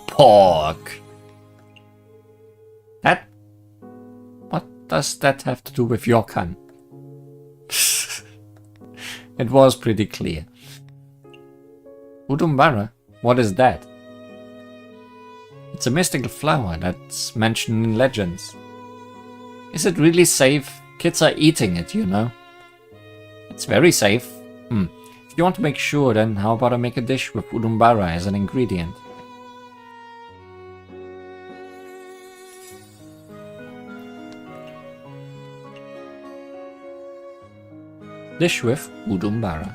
Pork. That? What does that have to do with Yokan? It was pretty clear. Udumbara? What is that? It's a mystical flower that's mentioned in legends. Is it really safe? Kids are eating it, you know. It's very safe. If you want to make sure, then how about I make a dish with Udumbara as an ingredient? Dish with Udumbara.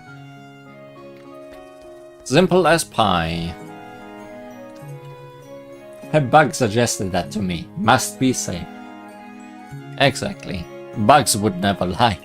Simple as pie. A bug suggested that to me. Must be safe. Exactly. Bugs would never lie.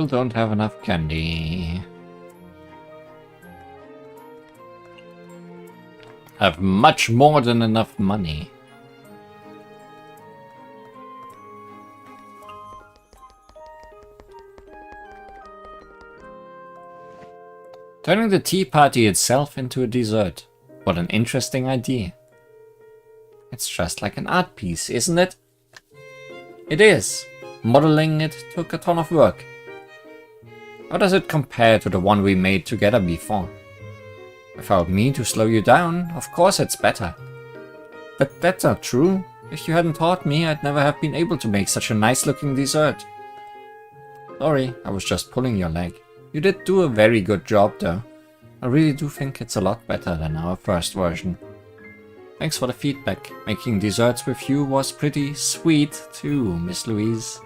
Still don't have enough candy. Have much more than enough money. Turning the tea party itself into a dessert. What an interesting idea. It's just like an art piece, isn't it? It is. Modeling it took a ton of work. How does it compare to the one we made together before? Without me to slow you down, of course it's better. But that's not true. If you hadn't taught me, I'd never have been able to make such a nice looking dessert. Sorry, I was just pulling your leg. You did do a very good job though. I really do think it's a lot better than our first version. Thanks for the feedback. Making desserts with you was pretty sweet too, Miss Louise.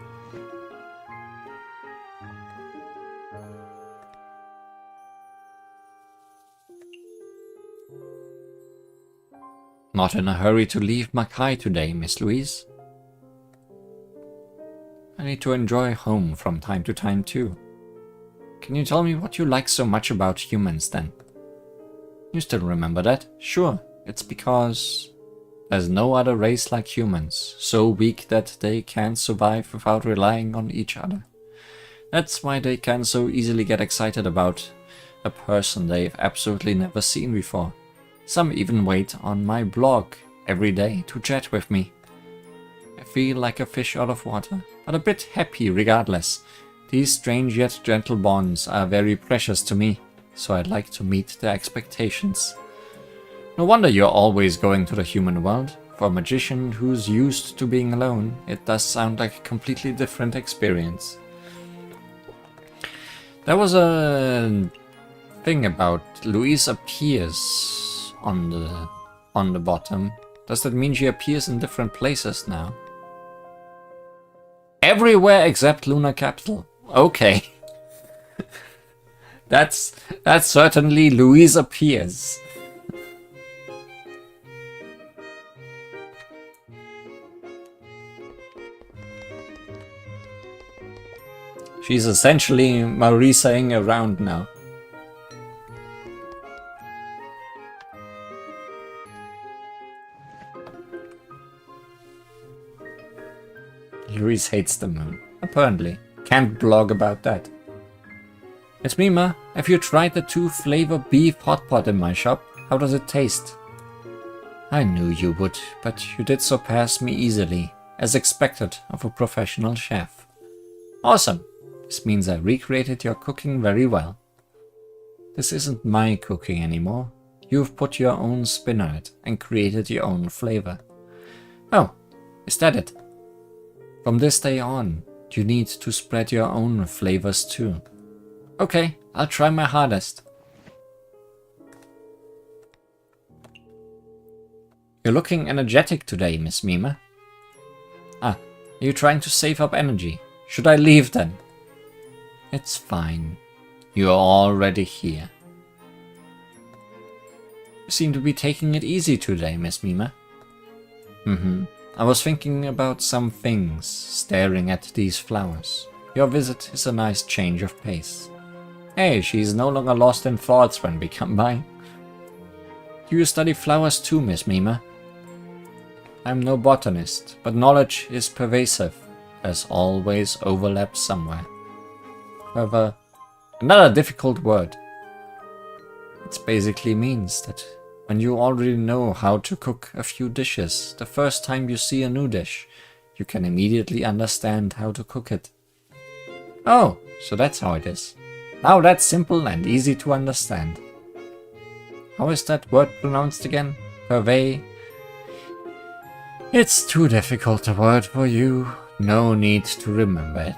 Not in a hurry to leave Makai today, Miss Louise. I need to enjoy home from time to time too. Can you tell me what you like so much about humans then? You still remember that? Sure, it's because there's no other race like humans, so weak that they can't survive without relying on each other. That's why they can so easily get excited about a person they've absolutely never seen before. Some even wait on my blog every day to chat with me. I feel like a fish out of water, but a bit happy regardless. These strange yet gentle bonds are very precious to me, so I'd like to meet their expectations. No wonder you're always going to the human world. For a magician who's used to being alone, it does sound like a completely different experience. There was a thing about Louise appears on the bottom. Does that mean she appears in different places now? Everywhere except Lunar Capital. Okay. That's certainly Louise appears. She's essentially Marisa-ing around now. Louise hates the moon, apparently. Can't blog about that. It's Mima. Have you tried the 2-flavor beef hot pot in my shop? How does it taste? I knew you would, but you did surpass me easily, as expected of a professional chef. Awesome. This means I recreated your cooking very well. This isn't my cooking anymore. You've put your own spin on it and created your own flavor. Oh, is that it? From this day on, you need to spread your own flavors too. Okay, I'll try my hardest. You're looking energetic today, Miss Mima. Ah, are you trying to save up energy? Should I leave then? It's fine. You're already here. You seem to be taking it easy today, Miss Mima. I was thinking about some things, staring at these flowers. Your visit is a nice change of pace. Hey, she's no longer lost in thoughts when we come by. Do you study flowers too, Miss Mima? I'm no botanist, but knowledge is pervasive. There's always overlap somewhere. However, another difficult word. It basically means that when you already know how to cook a few dishes, the first time you see a new dish, you can immediately understand how to cook it. Oh, so that's how it is. Now that's simple and easy to understand. How is that word pronounced again? Purvey? It's too difficult a word for you. No need to remember it.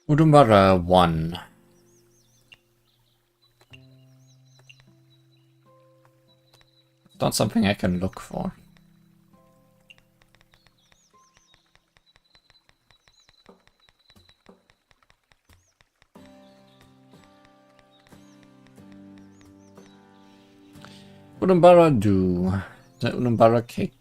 Udumbara 1. Not something I can look for. Udumbara do. The Udumbara cake.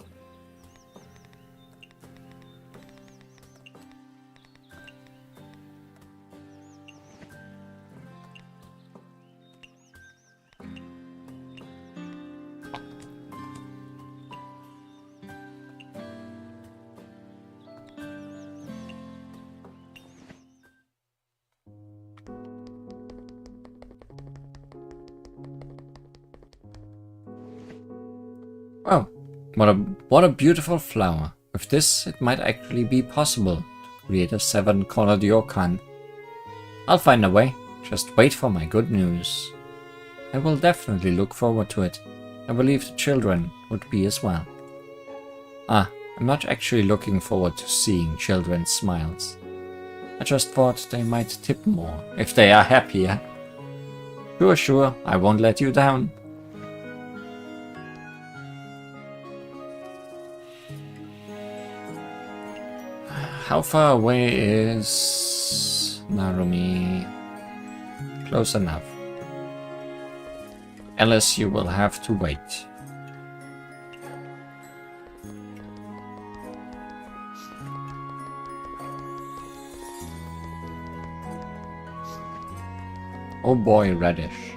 Oh, what a beautiful flower. With this, it might actually be possible to create a 7-colored yokan. I'll find a way. Just wait for my good news. I will definitely look forward to it. I believe the children would be as well. I'm not actually looking forward to seeing children's smiles. I just thought they might tip more if they are happier. Sure, I won't let you down. How far away is Narumi? Close enough. Alice, you will have to wait. Oh boy, Radish.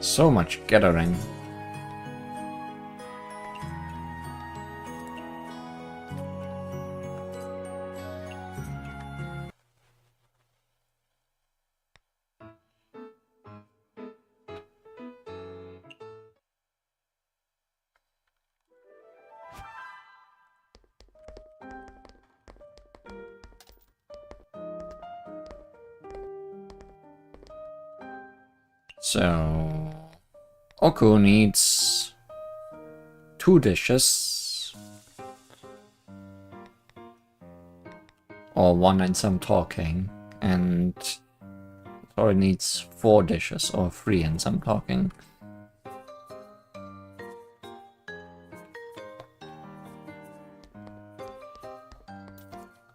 So much gathering. So Oku needs 2 dishes. Or 1 and some talking. And Tori needs 4 dishes or 3 and some talking.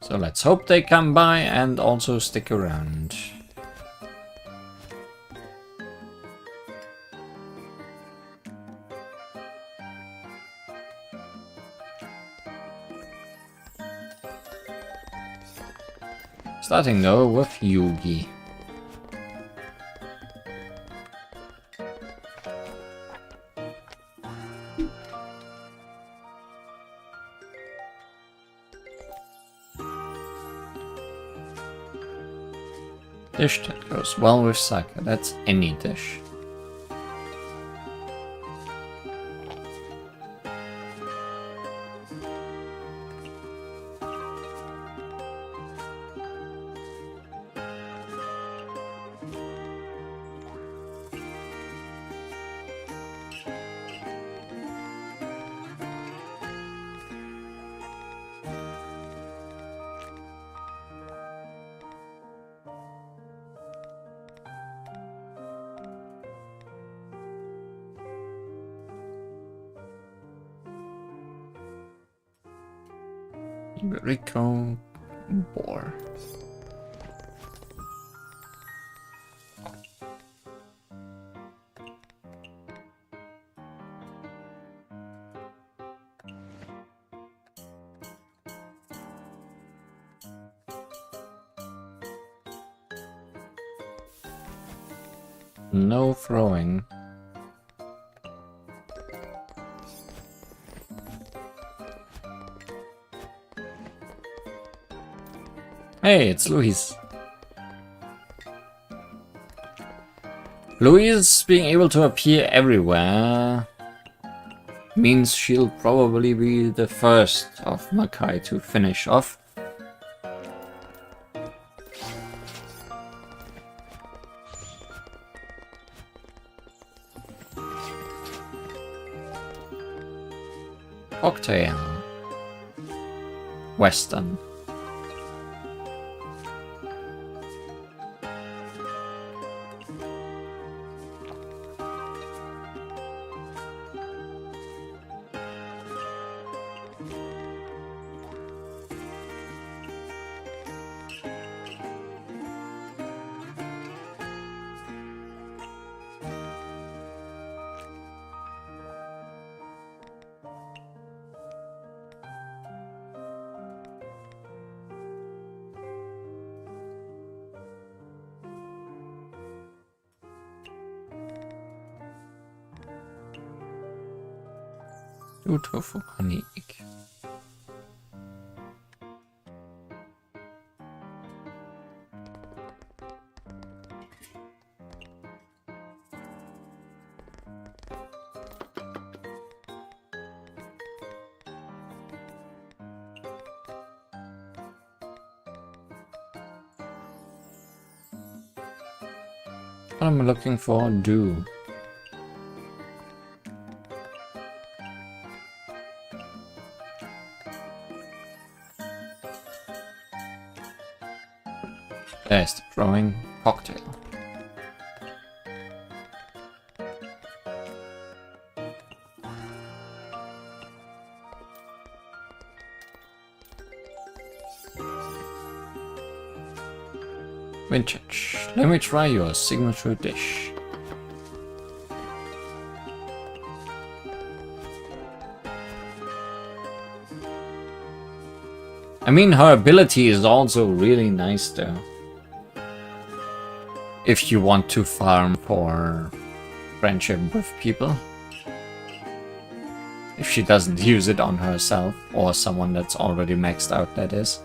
So let's hope they come by and also stick around. Starting though with Yugi. Dish that goes well with sake. That's any dish. Rico Boar. No throwing. Hey, it's Louise. Louise being able to appear everywhere means she'll probably be the first of Makai to finish off. Cocktail. Western. Du tofu honey egg. What am I looking for? Do. There's the throwing cocktail. Vintage. Let me try your signature dish. I mean, her ability is also really nice though. If you want to farm for friendship with people. If she doesn't use it on herself, or someone that's already maxed out, that is.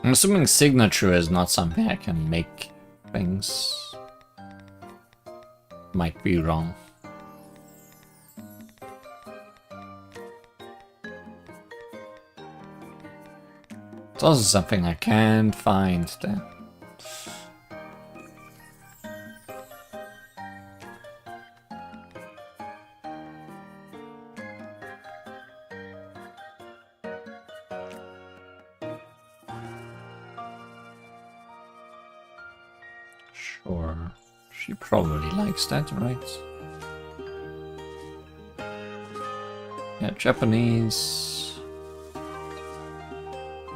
I'm assuming signature is not something I can make things. Might be wrong. It's also something I can't find there. Sure, she probably likes that, right? Yeah, Japanese.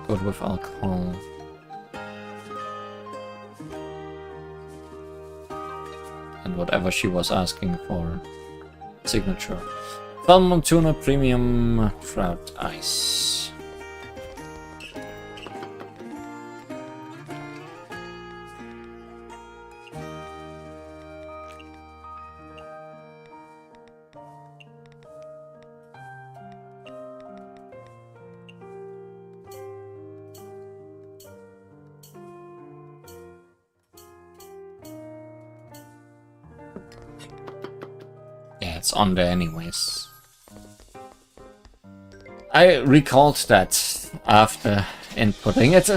Good with alcohol. And whatever she was asking for. Signature. Salmon tuna premium trout ice. It's on there anyways. I recalled that after inputting it.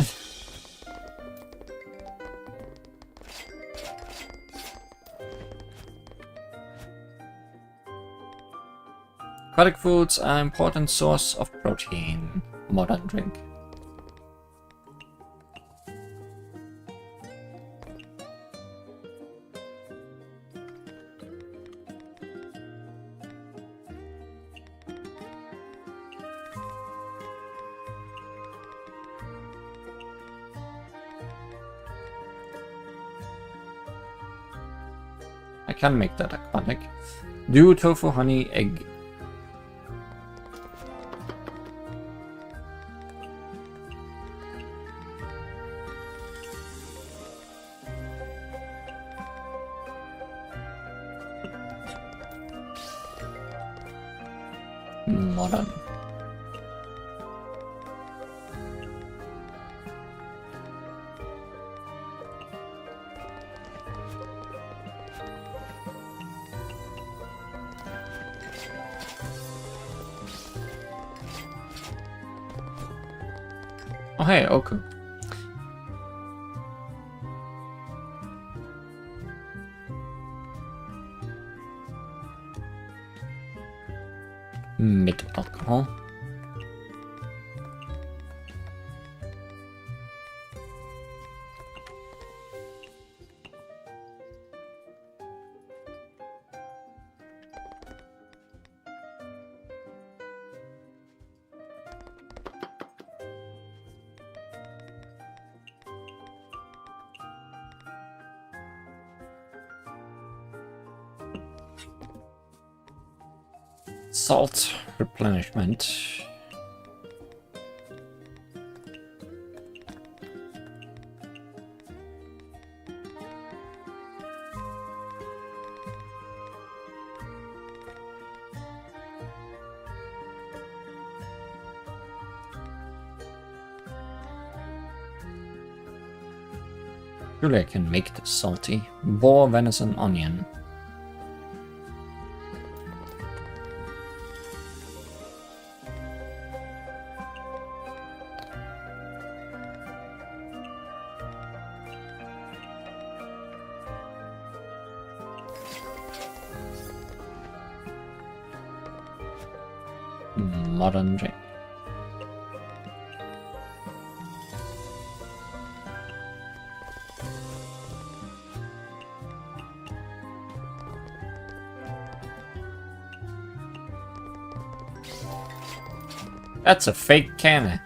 Aquatic foods are an important source of protein. Modern drink. can make that aquatic. Do tofu, honey, egg. Modern. Oh hey, Oku. Mit alcohol. Salt replenishment. Surely I can make this salty. Boar, venison, onion. Modern drink. That's a fake cannon.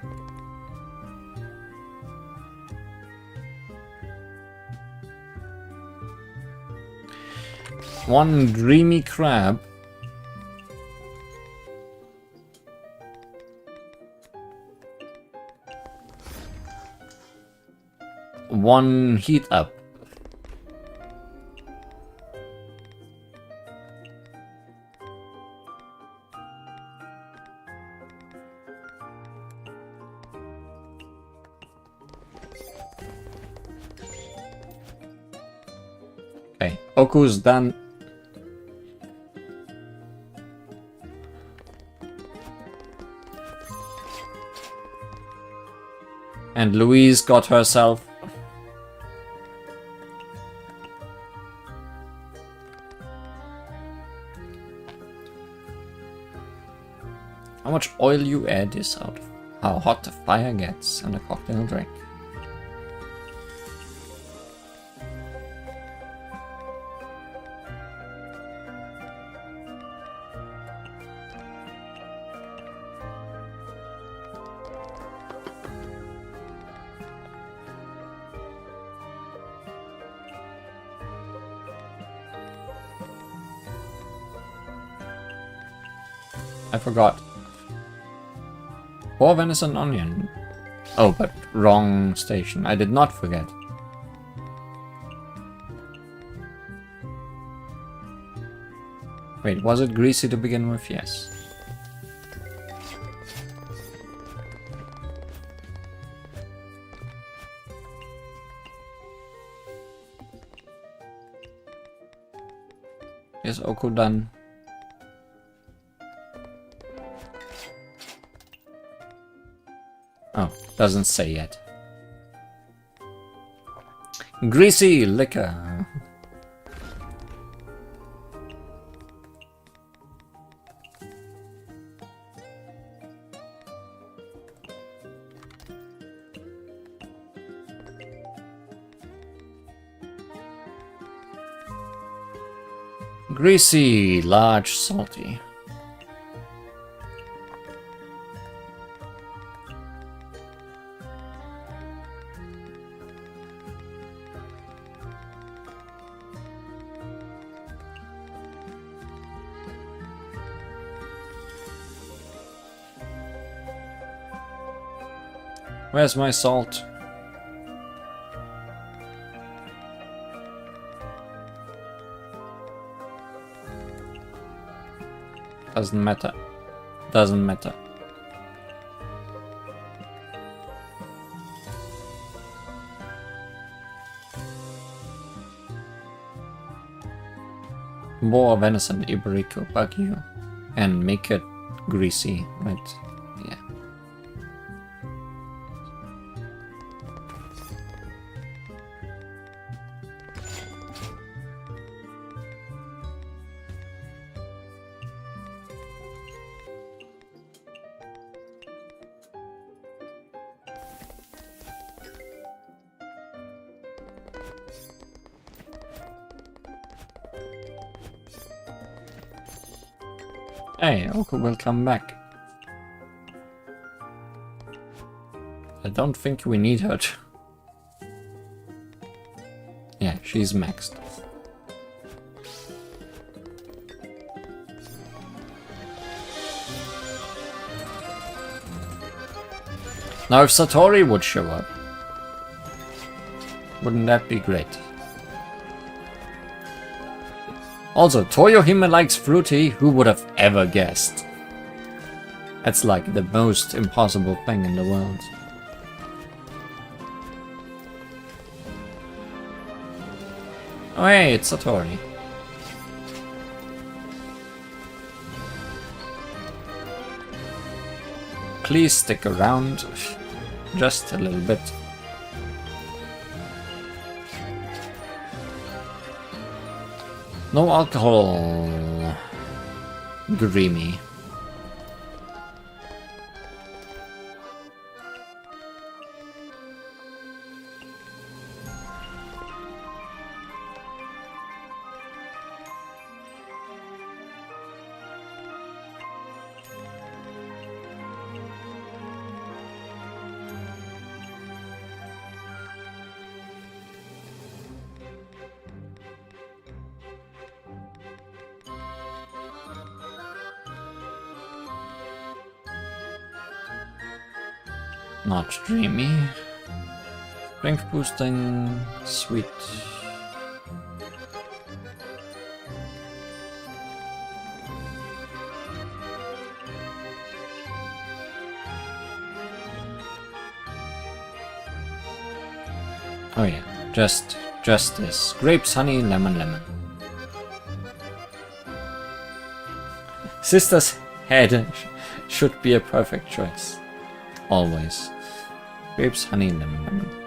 One dreamy crab. One heat up. Okay, Oku's done. And Louise got herself. How much oil you add is out of how hot the fire gets and a cocktail drink. I forgot. Boar, venison, onion. Oh, but wrong station. I did not forget. Wait, was it greasy to begin with? Yes. Is Oku done? Oh, doesn't say yet. Greasy liquor. Greasy, large, salty. Where's my salt? Doesn't matter. Doesn't matter. More venison, Iberico, Baguio, and make it greasy, right? Yeah. Hey, Oko will come back. I don't think we need her to. Yeah, she's maxed. Now if Satori would show up, wouldn't that be great? Also, Toyohime likes fruity, who would have ever guessed? That's like the most impossible thing in the world. Oh hey, it's Satori. Please stick around, just a little bit. No alcohol. Dreamy. Not dreamy. Strength boosting, sweet. Oh yeah, just this. Grapes, honey, lemon, lemon. Sister's head should be a perfect choice. Always. Grapes, honey, lemon, lemon.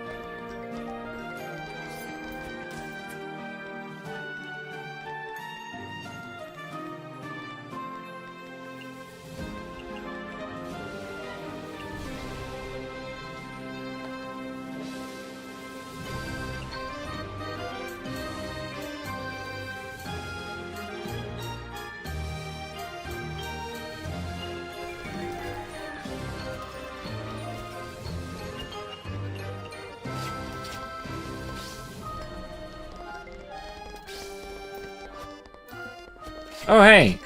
Oh hey,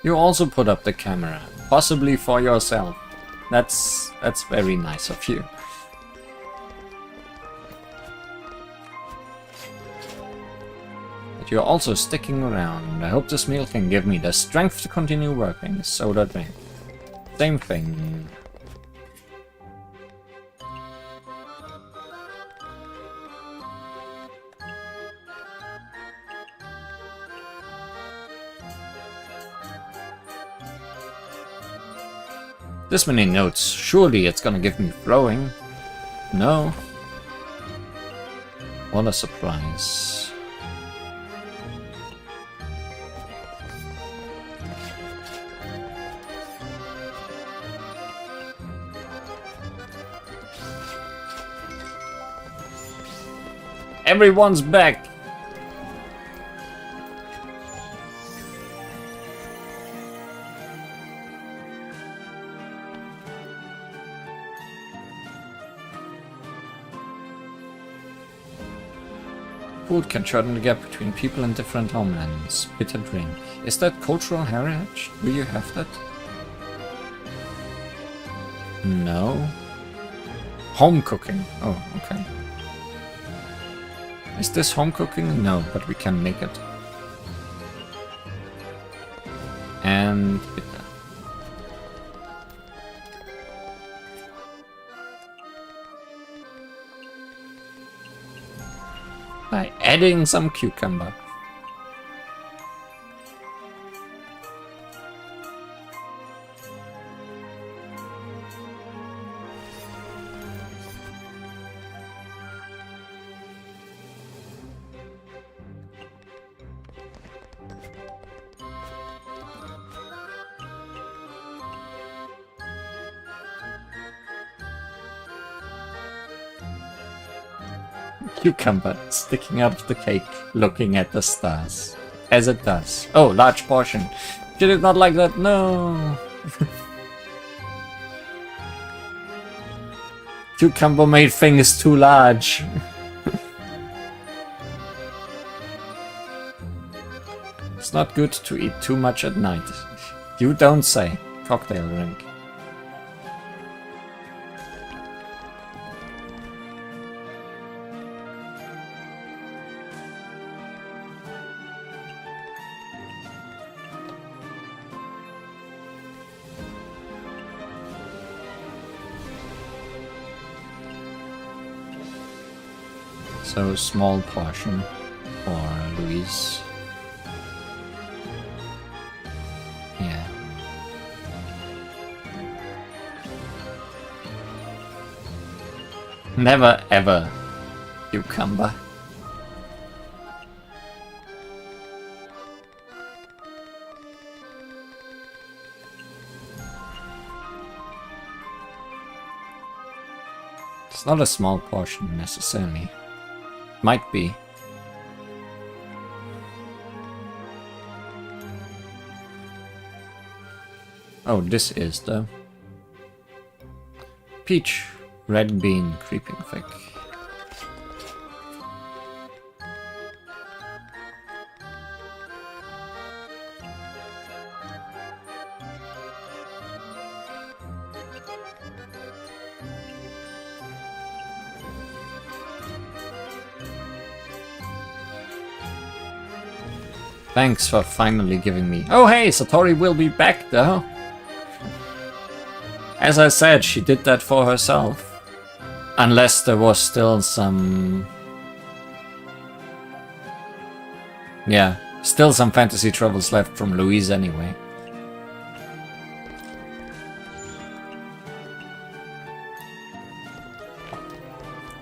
you also put up the camera, possibly for yourself. That's very nice of you. But you're also sticking around. I hope this meal can give me the strength to continue working. Soda drink. Same thing. This many notes, surely it's gonna give me flowing. No. What a surprise. Everyone's back! Food can shorten the gap between people in different homelands. Bitter drink. Is that cultural heritage? Do you have that? No. Home cooking. Oh, okay. Is this home cooking? No, but we can make it. And bitter. By adding some cucumber. Cucumber sticking out of the cake, looking at the stars. As it does. Oh, large portion. She did not like that. No. Cucumber made thing is too large. It's not good to eat too much at night. You don't say. Cocktail drink. So small portion for Louise. Yeah. Never ever cucumber. It's not a small portion necessarily. Might be. Oh, this is the peach, red bean, creeping fig. Thanks for finally giving me... Oh hey, Satori will be back though. As I said, she did that for herself. Unless there was still some... Yeah, still some fantasy troubles left from Louise anyway.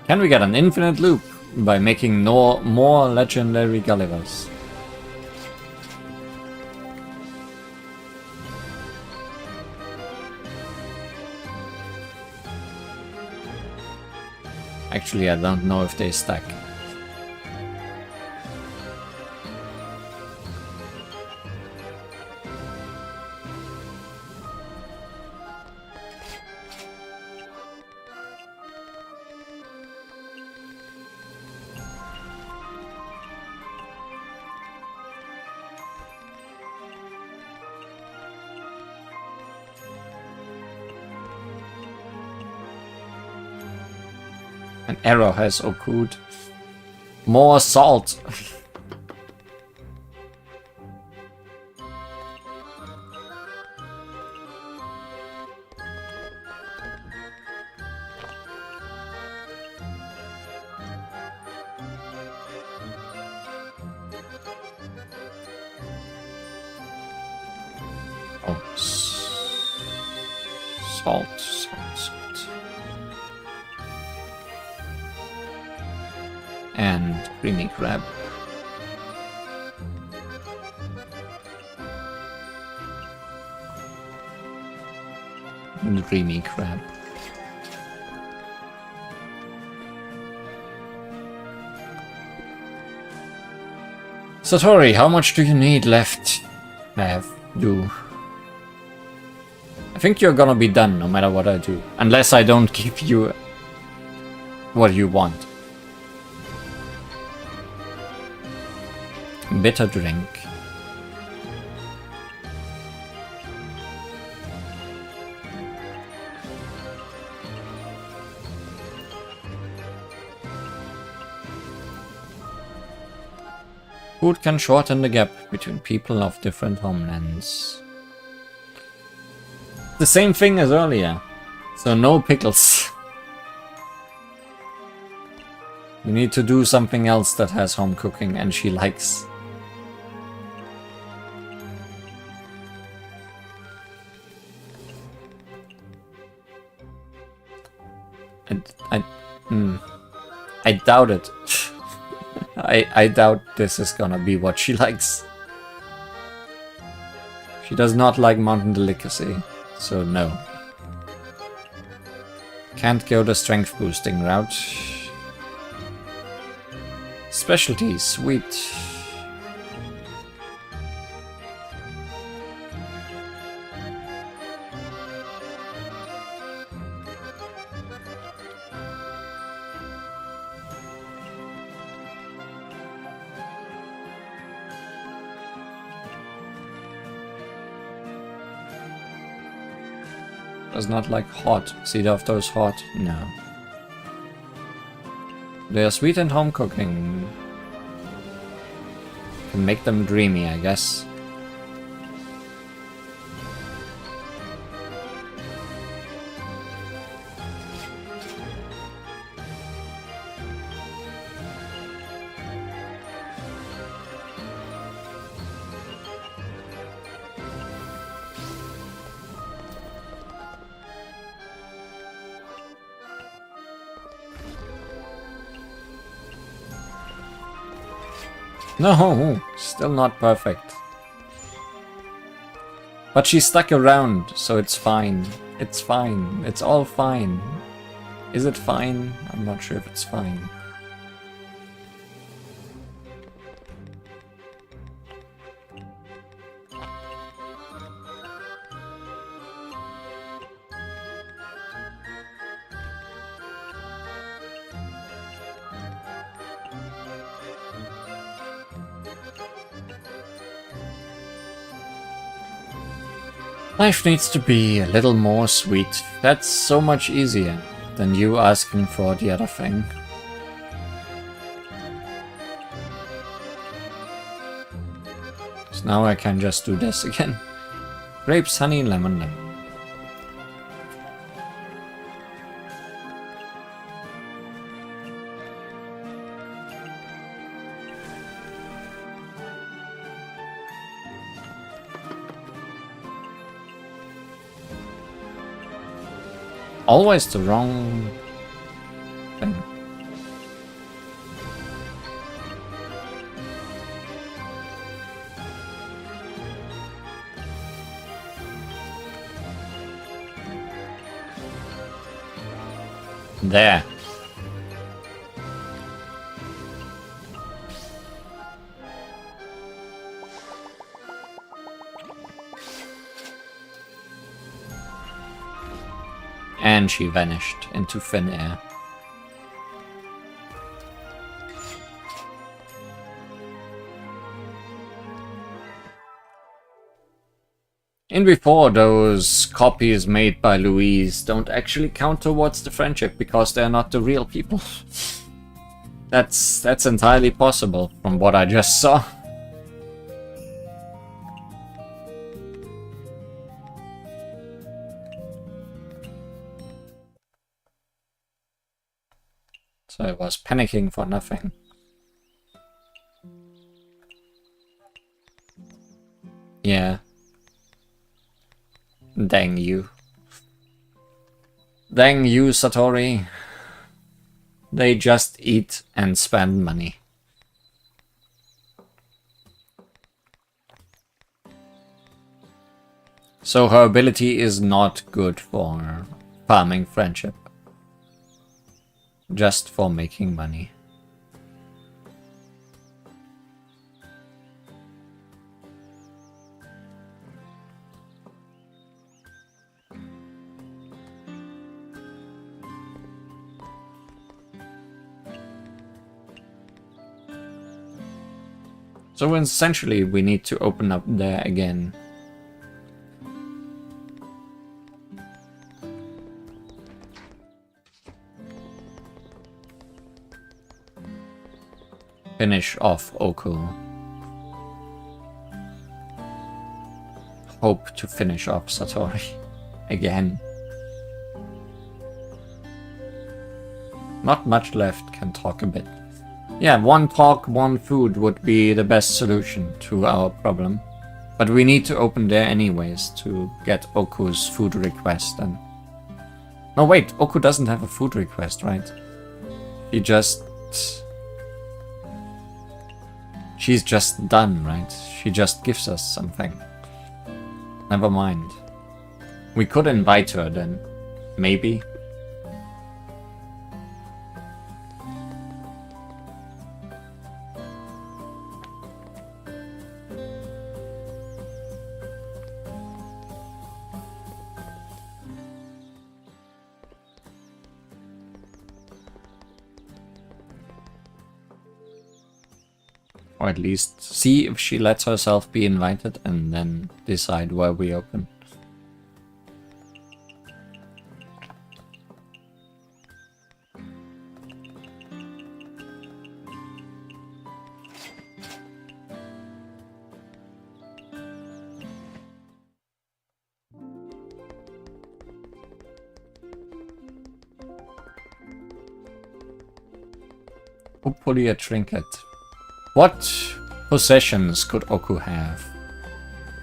Can we get an infinite loop by making more legendary Gullivers? Actually, I don't know if they stack. An error has occurred. More salt. Oh, salt. And creamy crab. And creamy crab. Satori, how much do you need left? I think you're gonna be done no matter what I do. Unless I don't give you what you want. Bitter drink. Food can shorten the gap between people of different homelands. The same thing as earlier. So no pickles. We need to do something else that has home cooking and she likes. I doubt it. I doubt this is gonna be what she likes. She does not like mountain delicacy, so no. Can't go the strength boosting route. Specialty, sweet. Does not like hot. Is either of those hot? No. They are sweet and home cooking. Can make them dreamy, I guess. No, still not perfect. But she stuck around, so it's fine. It's fine. It's all fine. Is it fine? I'm not sure if it's fine. Life needs to be a little more sweet. That's so much easier than you asking for the other thing. So now I can just do this again. Grapes, honey, lemon, lemon. Always the wrong thing. There. And she vanished into thin air. In before, those copies made by Louise don't actually count towards the friendship because they're not the real people. That's entirely possible from what I just saw. So I was panicking for nothing. Yeah. Dang you. Dang you, Satori. They just eat and spend money. So her ability is not good for farming friendship. Just for making money. So essentially we need to open up there again. Finish off Oku. hope to finish off Satori again. Not much left, can talk a bit. Yeah, one talk, one food would be the best solution to our problem. But we need to open there anyways to get Oku's food request. And no, wait, Oku doesn't have a food request, right? She's just done, right? She just gives us something. Never mind. We could invite her then. Maybe. Or at least see if she lets herself be invited and then decide where we open. Hopefully a trinket. What possessions could Oku have?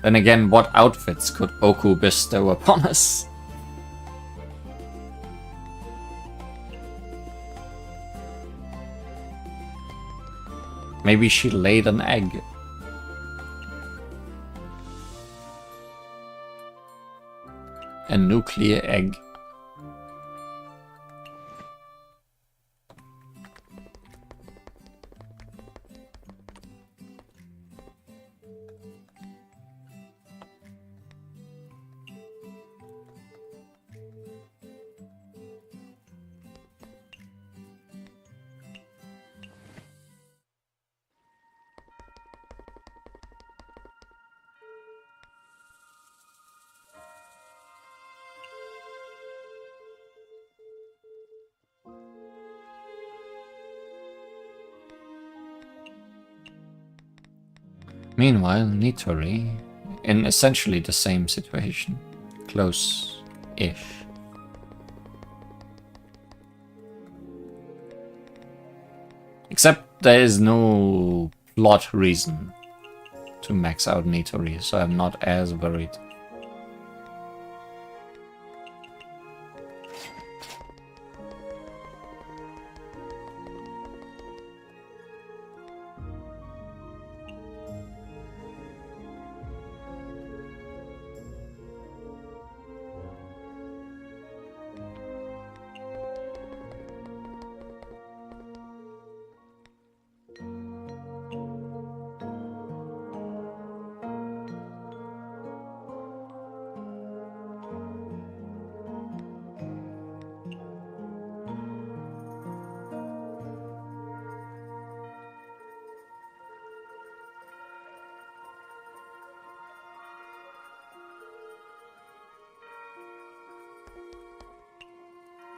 Then again, what outfits could Oku bestow upon us? Maybe she laid an egg. A nuclear egg. Meanwhile, Nitori, in essentially the same situation, close-ish. Except there is no plot reason to max out Nitori, so I'm not as worried.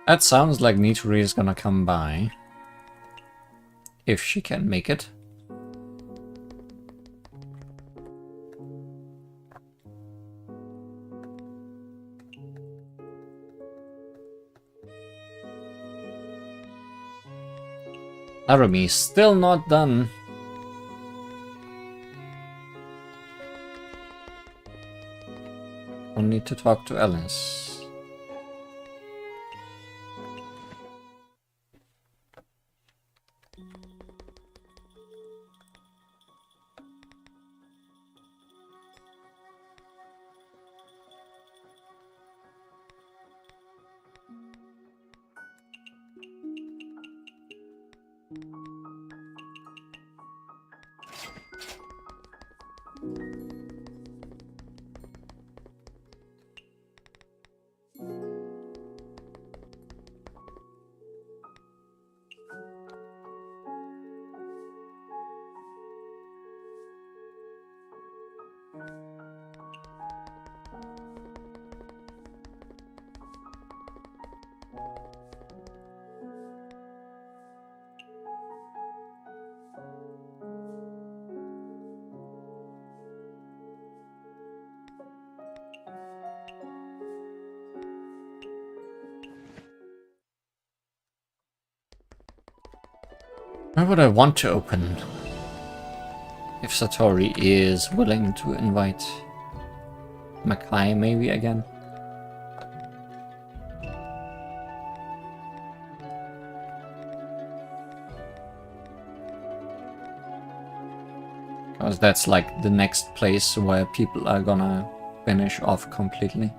That sounds like Nitori is gonna come by. If she can make it. Narumi still not done. We'll need to talk to Alice. Where would I want to open? If Satori is willing to invite Makai maybe again. Because that's like the next place where people are gonna finish off completely.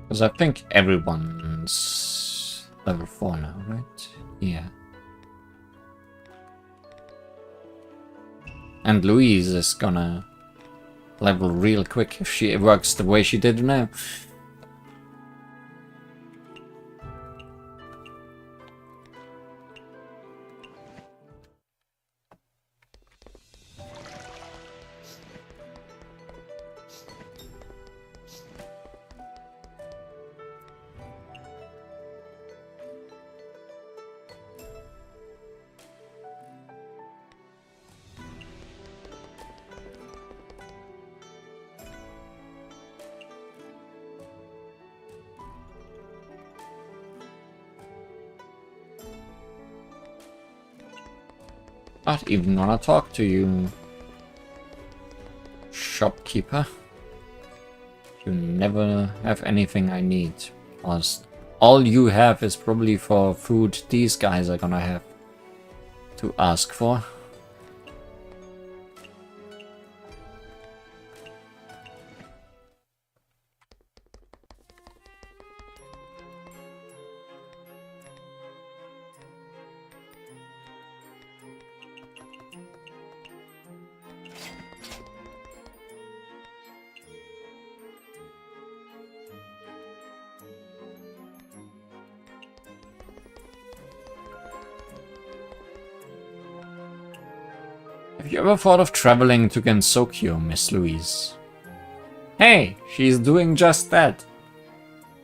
Because I think everyone's level 4 now, right? Yeah. And Louise is gonna level real quick if she works the way she did now. Not even wanna talk to you, shopkeeper. You never have anything I need. Because all you have is probably for food these guys are gonna have to ask for. Have you ever thought of traveling to Gensokyo, Miss Louise? Hey, she's doing just that.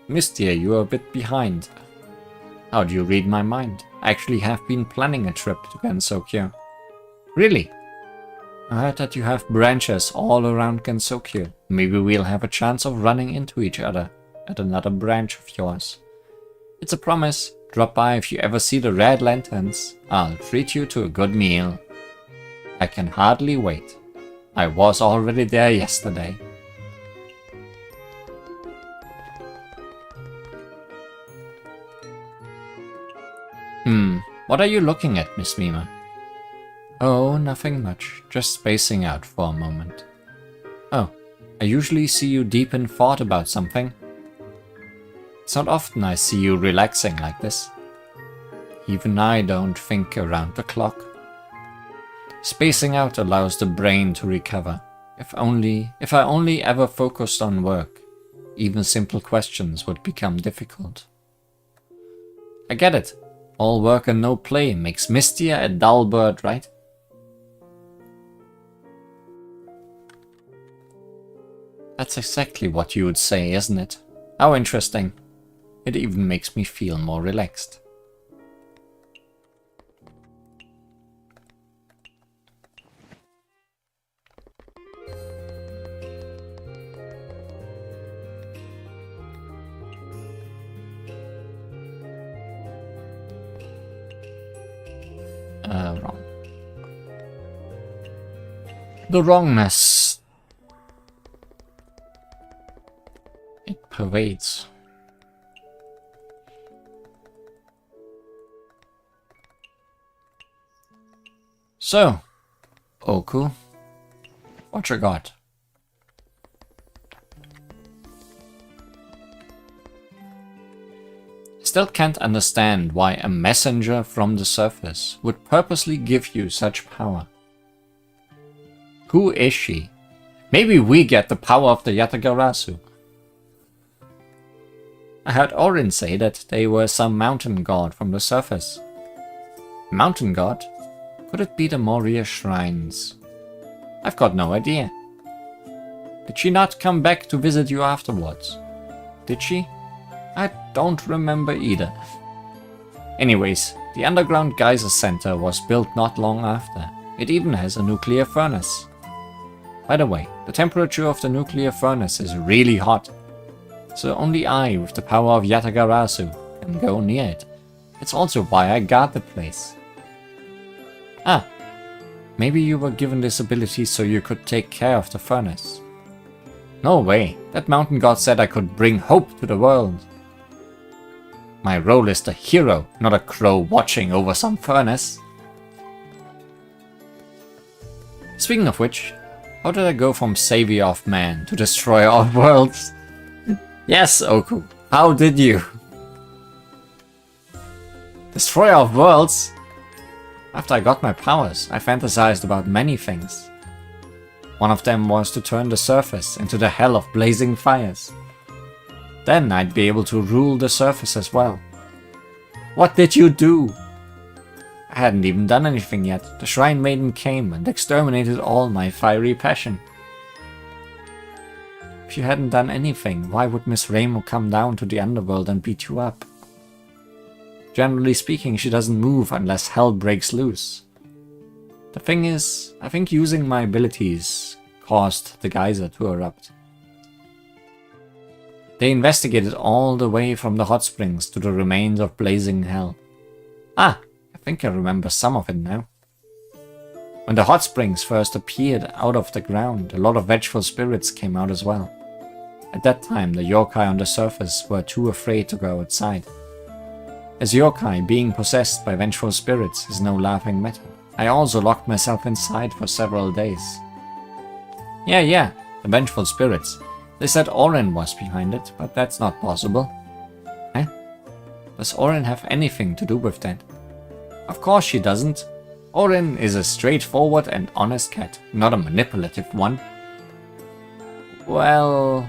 Mystia, you're a bit behind. How do you read my mind? I actually have been planning a trip to Gensokyo. Really? I heard that you have branches all around Gensokyo. Maybe we'll have a chance of running into each other at another branch of yours. It's a promise. Drop by if you ever see the red lanterns. I'll treat you to a good meal. I can hardly wait. I was already there yesterday. What are you looking at, Miss Mima? Oh, nothing much. Just spacing out for a moment. Oh, I usually see you deep in thought about something. It's not often I see you relaxing like this. Even I don't think around the clock. Spacing out allows the brain to recover. If I only ever focused on work, even simple questions would become difficult. I get it. All work and no play makes Mystia a dull bird, right? That's exactly what you would say, isn't it? How interesting. It even makes me feel more relaxed. Wrong. The wrongness. It pervades. So, Oku, what you got? Still can't understand why a messenger from the surface would purposely give you such power. Who is she? Maybe we get the power of the Yatagarasu. I heard Orin say that they were some mountain god from the surface. Mountain god? Could it be the Moria shrines? I've got no idea. Did she not come back to visit you afterwards? Did she? I don't remember either. Anyways, the underground geyser center was built not long after. It even has a nuclear furnace. By the way, the temperature of the nuclear furnace is really hot. So only I, with the power of Yatagarasu, can go near it. It's also why I guard the place. Ah, maybe you were given this ability so you could take care of the furnace. No way, that mountain god said I could bring hope to the world. My role is the hero, not a crow watching over some furnace. Speaking of which, how did I go from savior of man to destroyer of worlds? Yes, Oku, how did you? Destroyer of worlds? After I got my powers, I fantasized about many things. One of them was to turn the surface into the hell of blazing fires. Then I'd be able to rule the surface as well. What did you do? I hadn't even done anything yet. The Shrine Maiden came and exterminated all my fiery passion. If you hadn't done anything, why would Miss Reimu come down to the underworld and beat you up? Generally speaking, she doesn't move unless hell breaks loose. The thing is, I think using my abilities caused the geyser to erupt. They investigated all the way from the hot springs to the remains of blazing hell. Ah, I think I remember some of it now. When the hot springs first appeared out of the ground, a lot of vengeful spirits came out as well. At that time, the yokai on the surface were too afraid to go outside. As yokai, being possessed by vengeful spirits is no laughing matter. I also locked myself inside for several days. Yeah, the vengeful spirits. They said Orin was behind it, but that's not possible. Eh? Does Orin have anything to do with that? Of course she doesn't. Orin is a straightforward and honest cat, not a manipulative one. Well...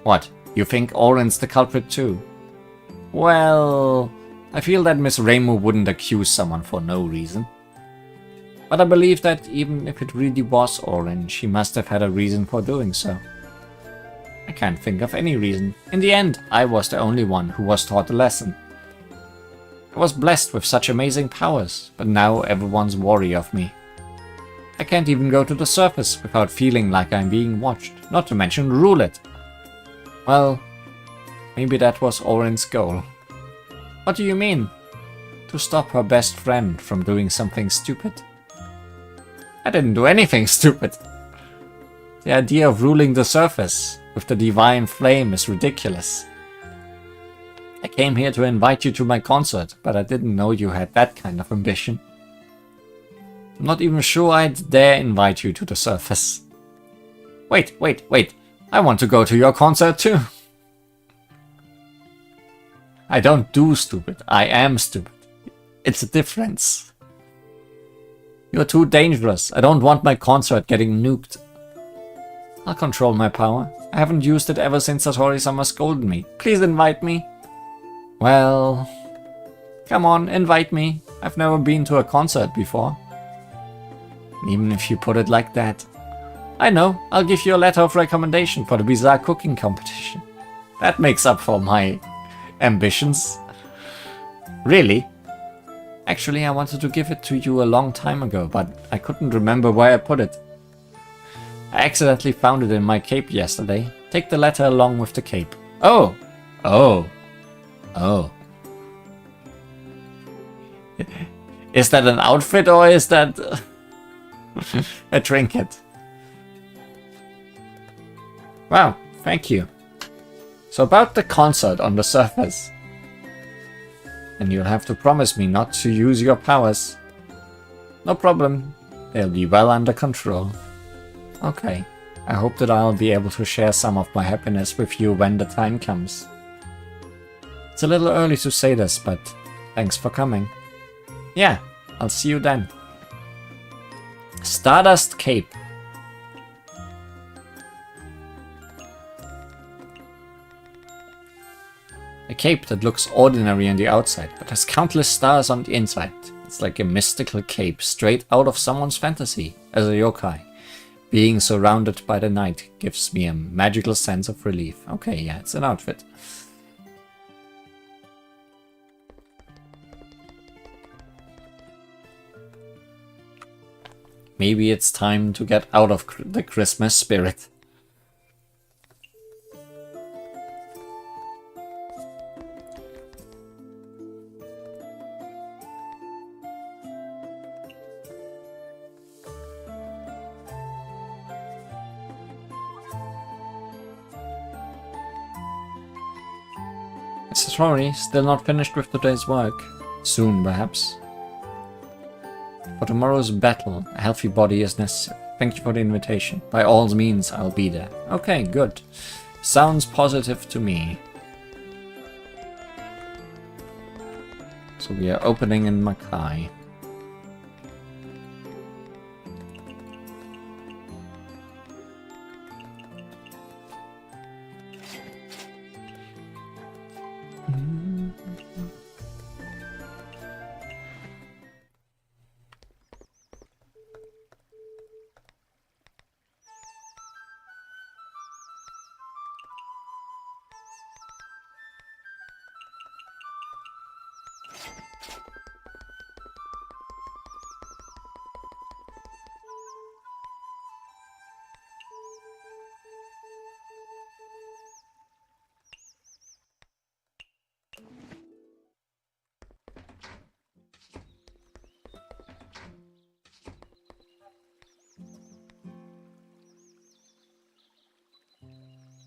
What, you think Orin's the culprit too? Well... I feel that Miss Reimu wouldn't accuse someone for no reason. But I believe that even if it really was Orin, she must have had a reason for doing so. I can't think of any reason. In the end, I was the only one who was taught a lesson. I was blessed with such amazing powers, but now everyone's wary of me. I can't even go to the surface without feeling like I'm being watched, not to mention rule it. Well, maybe that was Orin's goal. What do you mean? To stop her best friend from doing something stupid. I didn't do anything stupid. The idea of ruling the surface with the divine flame is ridiculous. I came here to invite you to my concert, but I didn't know you had that kind of ambition. I'm not even sure I'd dare invite you to the surface. Wait. I want to go to your concert too. I don't do stupid. I am stupid. It's a difference. You're too dangerous. I don't want my concert getting nuked. I'll control my power. I haven't used it ever since Satori-sama scolded me. Please invite me. Well... Come on, invite me. I've never been to a concert before. Even if you put it like that. I know, I'll give you a letter of recommendation for the bizarre cooking competition. That makes up for my ambitions. Really? Actually, I wanted to give it to you a long time ago, but I couldn't remember where I put it. I accidentally found it in my cape yesterday. Take the letter along with the cape. Oh! Is that an outfit or is that a trinket? Wow, thank you. So about the concert on the surface. And you'll have to promise me not to use your powers. No problem. They'll be well under control. Okay. I hope that I'll be able to share some of my happiness with you when the time comes. It's a little early to say this, but thanks for coming. Yeah, I'll see you then. Stardust Cape. cape that looks ordinary on the outside, but has countless stars on the inside. It's like a mystical cape straight out of someone's fantasy as a yokai. Being surrounded by the night gives me a magical sense of relief. Okay, yeah, it's an outfit. Maybe it's time to get out of the Christmas spirit. Mrs. Rory, still not finished with today's work. Soon, perhaps. For tomorrow's battle, a healthy body is necessary. Thank you for the invitation. By all means, I'll be there. Okay, good. Sounds positive to me. So we are opening in Makai.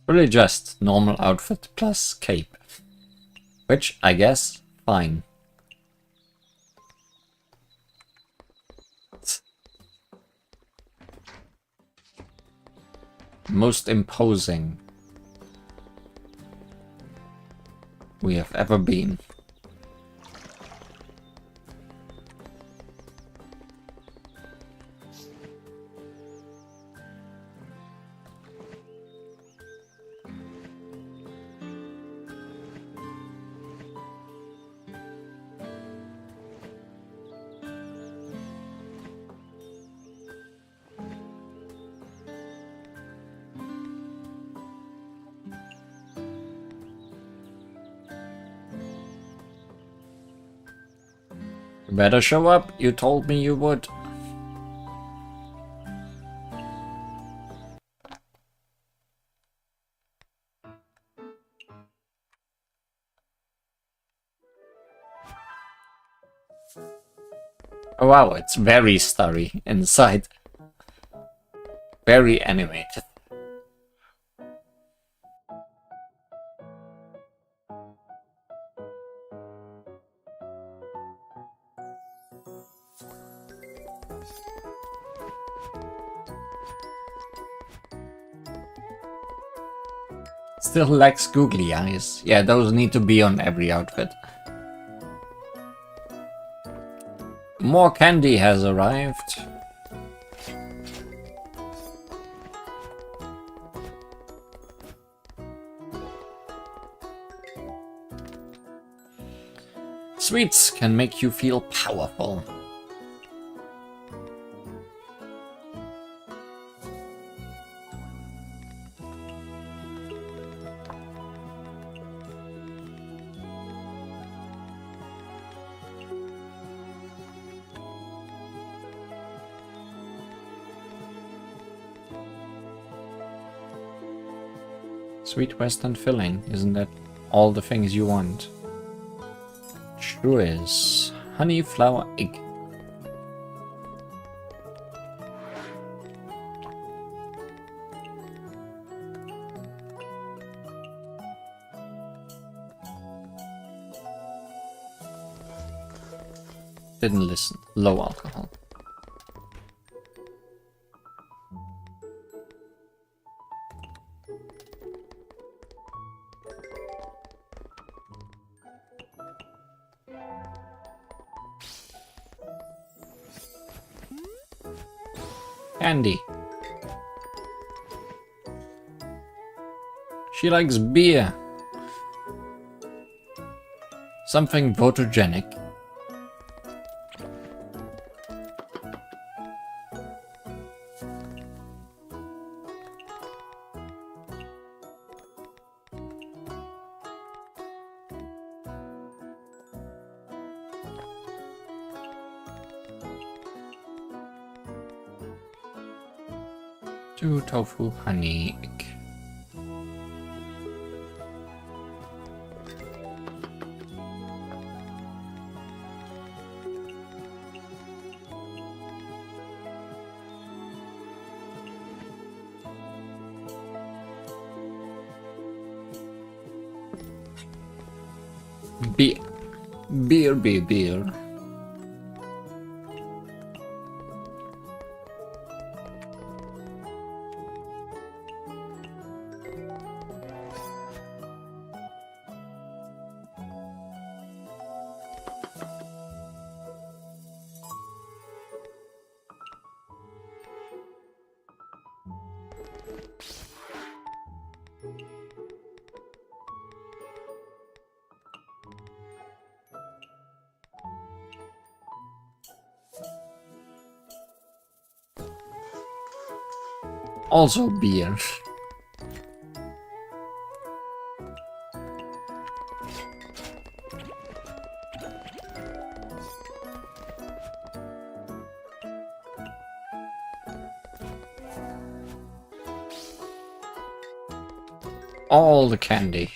Really just normal outfit plus cape. Which, I guess, fine. Most imposing we have ever been. You better show up, you told me you would. Oh wow, it's very starry inside. Very animated. Still lacks googly eyes. Yeah, those need to be on every outfit. More candy has arrived. Sweets can make you feel powerful. Sweet Western filling, isn't that all the things you want? Sure is. Honey flower egg. Didn't listen. Low alcohol. Candy. She likes beer. Something photogenic. Two tofu honey egg. Beer. Also beer. All the candy.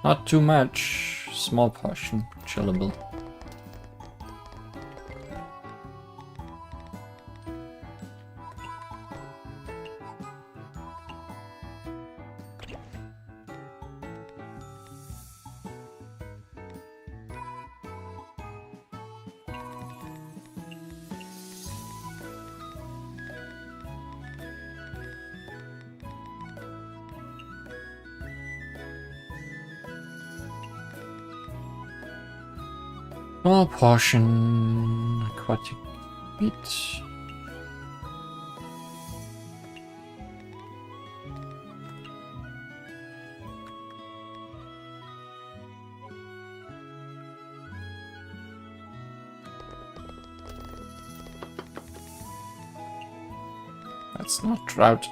Not too much. Small portion. Chillable. Small portion aquatic meat. That's not trout.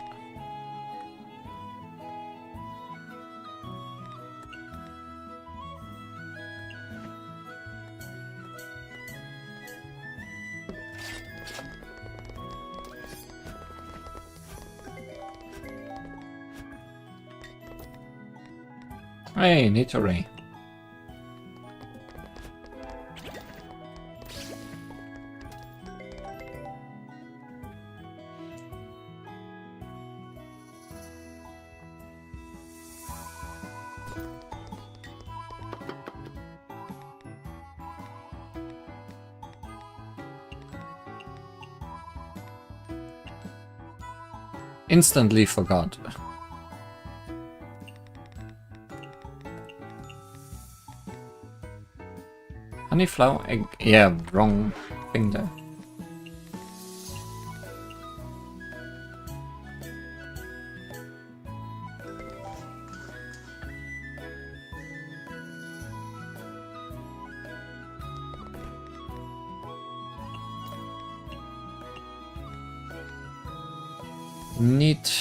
Hey, Nitori. Instantly forgot. Honeyflower egg. Yeah, wrong thing there. Neat.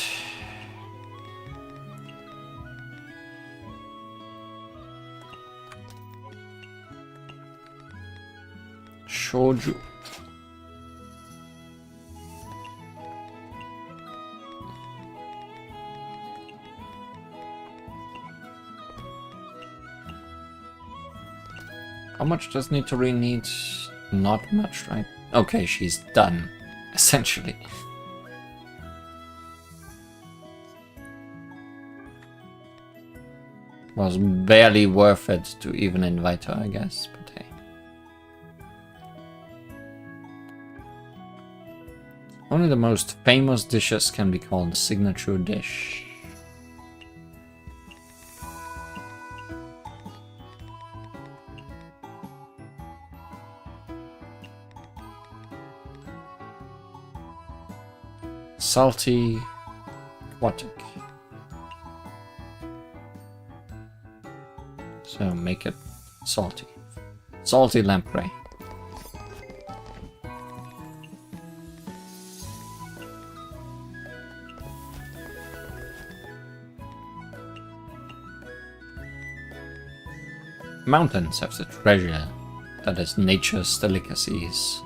Shoju. How much does Nitori need? Not much, right? Okay, she's done, essentially. Was barely worth it to even invite her, I guess, but hey. Only the most famous dishes can be called a signature dish. Salty, aquatic. So make it salty. Salty lamprey. Mountains have the treasure that is nature's delicacies.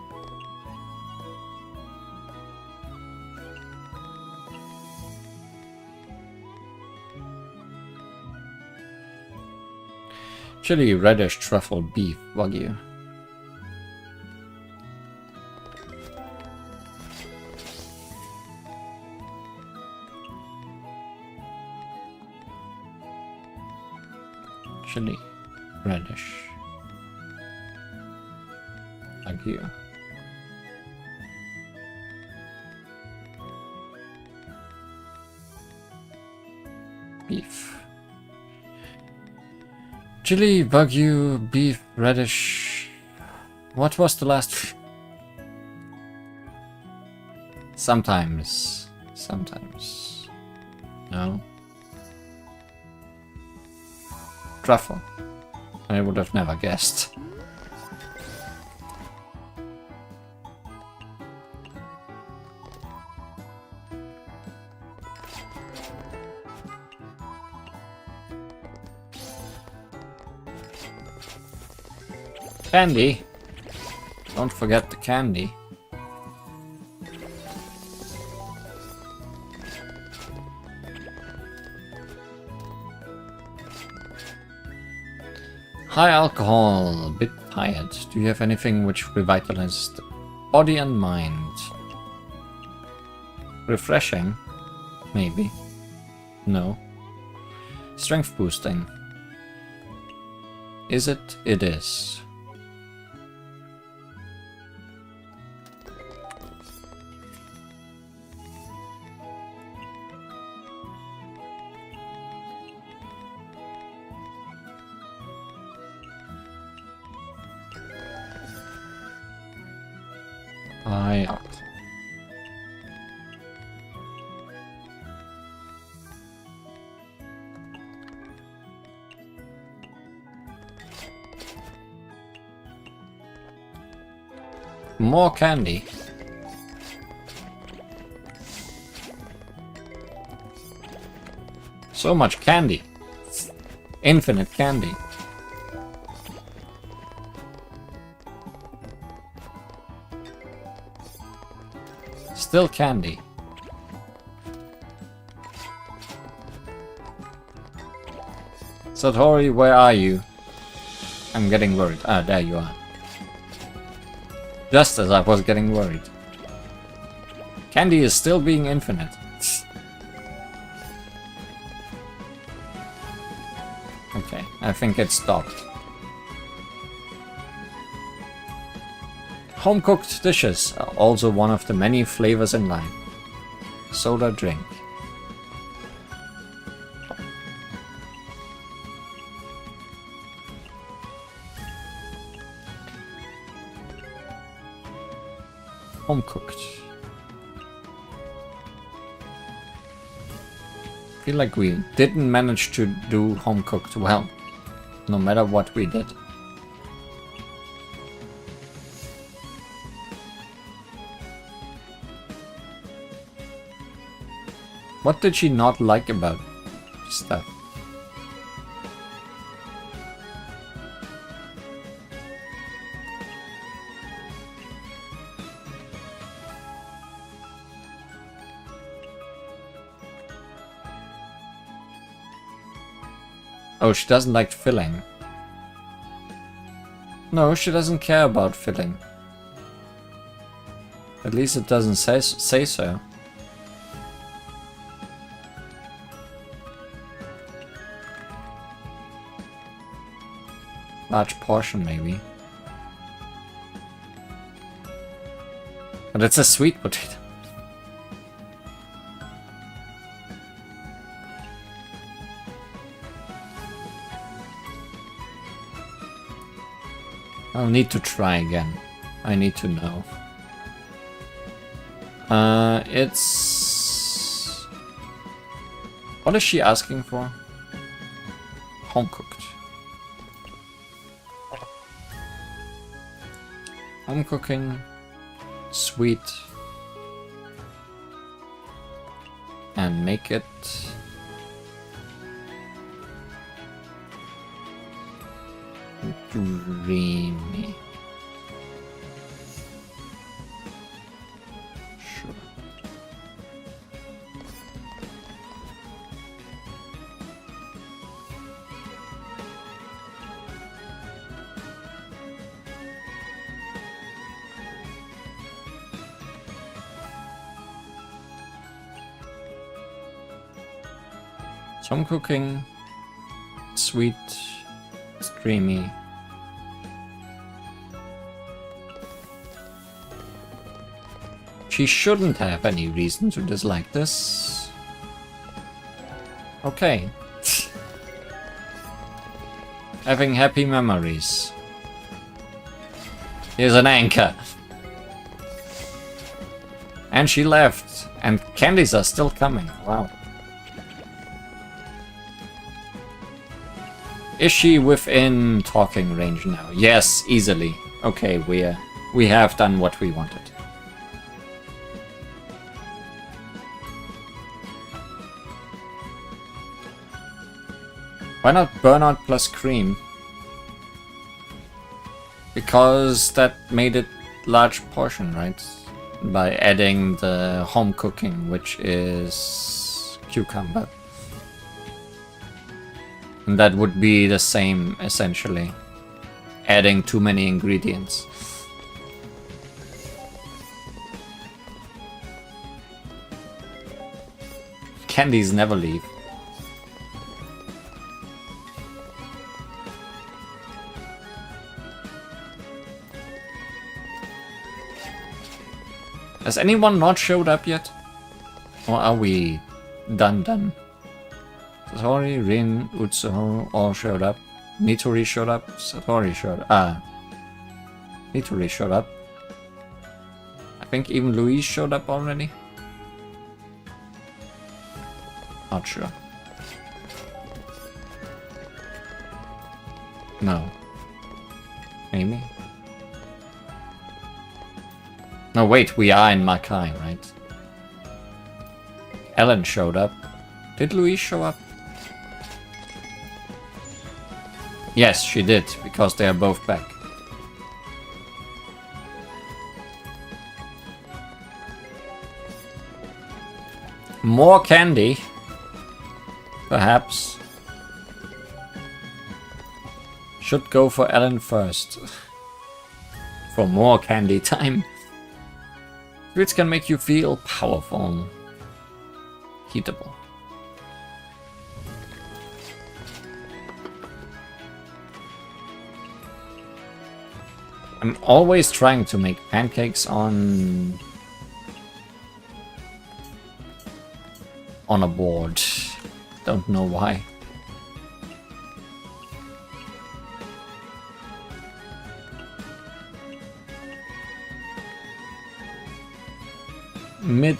Chili reddish truffle beef wagyu. Chili reddish wagyu. Beef. Chili, wagyu, beef, radish. What was the last? Sometimes. No. Truffle. I would have never guessed. Candy. Don't forget the candy. High alcohol, a bit tired. Do you have anything which revitalizes the body and mind? Refreshing? Maybe. No. Strength boosting. Is it? It is. Out. More candy. So much candy. Infinite candy. Still candy. Satori, where are you? I'm getting worried. Ah, there you are. Just as I was getting worried. Candy is still being infinite. Okay, I think it stopped. Home-cooked dishes are also one of the many flavors in life. Soda drink. Home-cooked. I feel like we didn't manage to do home-cooked well, no matter what we did. What did she not like about stuff? Oh, she doesn't like filling. No, she doesn't care about filling. At least it doesn't say so. Large portion, maybe. But it's a sweet potato. I'll need to try again. I need to know. What is she asking for? Home cooked. Home cooking, sweet, and make it dreamy. Sure. Some cooking, sweet, dreamy. She shouldn't have any reason to dislike this. Okay. Having happy memories. Here's an anchor. And she left. And candies are still coming. Wow. Is she within talking range now? Yes, easily. Okay, we have done what we wanted. Why not burnout plus cream? Because that made it large portion, right? By adding the home cooking, which is cucumber. And that would be the same, essentially. Adding too many ingredients. Candies never leave. Has anyone not showed up yet? Or are we done? Satori, Rin, Utsuho all showed up. Nitori showed up. Satori showed up. Nitori showed up. I think even Louise showed up already. Not sure. No. Maybe? No, wait, we are in Makai, right? Ellen showed up. Did Louise show up? Yes, she did, because they are both back. More candy. Perhaps. Should go for Ellen first. For more candy time. Sweets can make you feel powerful. Heatable. I'm always trying to make pancakes on a board. Don't know why. Mid.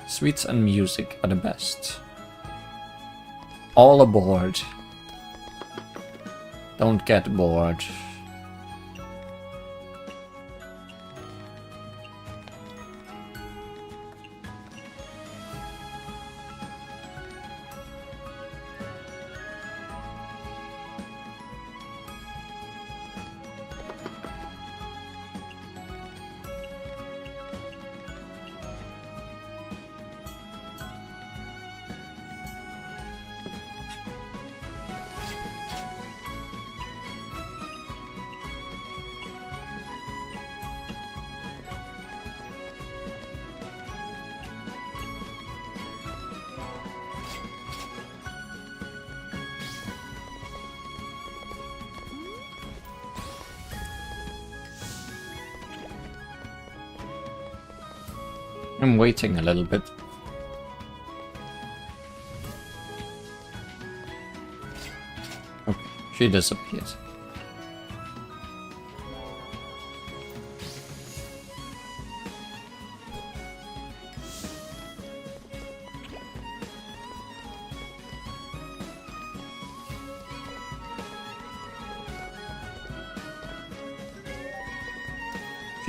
Sweets and music are the best. All aboard. Don't get bored. I'm waiting a little bit. Okay, she disappeared.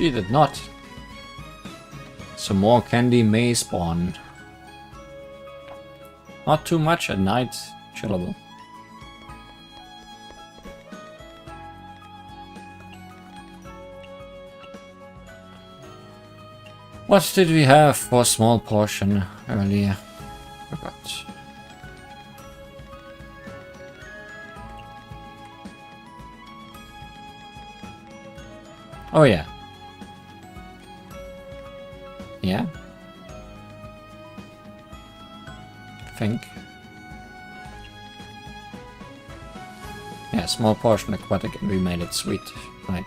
She did not. Some more candy may spawn. Not too much at night, chillable. What did we have for a small portion earlier? Forgot. Oh yeah. Yeah. I think. Yeah, small portion aquatic and we made it sweet. Right.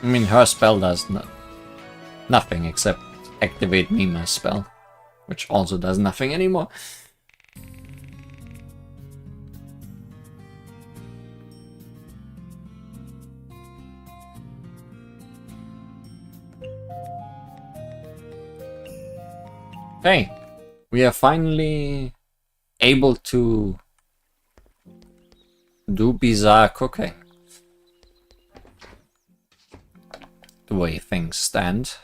I mean, her spell does nothing except activate Mima's spell, which also does nothing anymore. Hey, we are finally able to do bizarre cooking. The way things stand.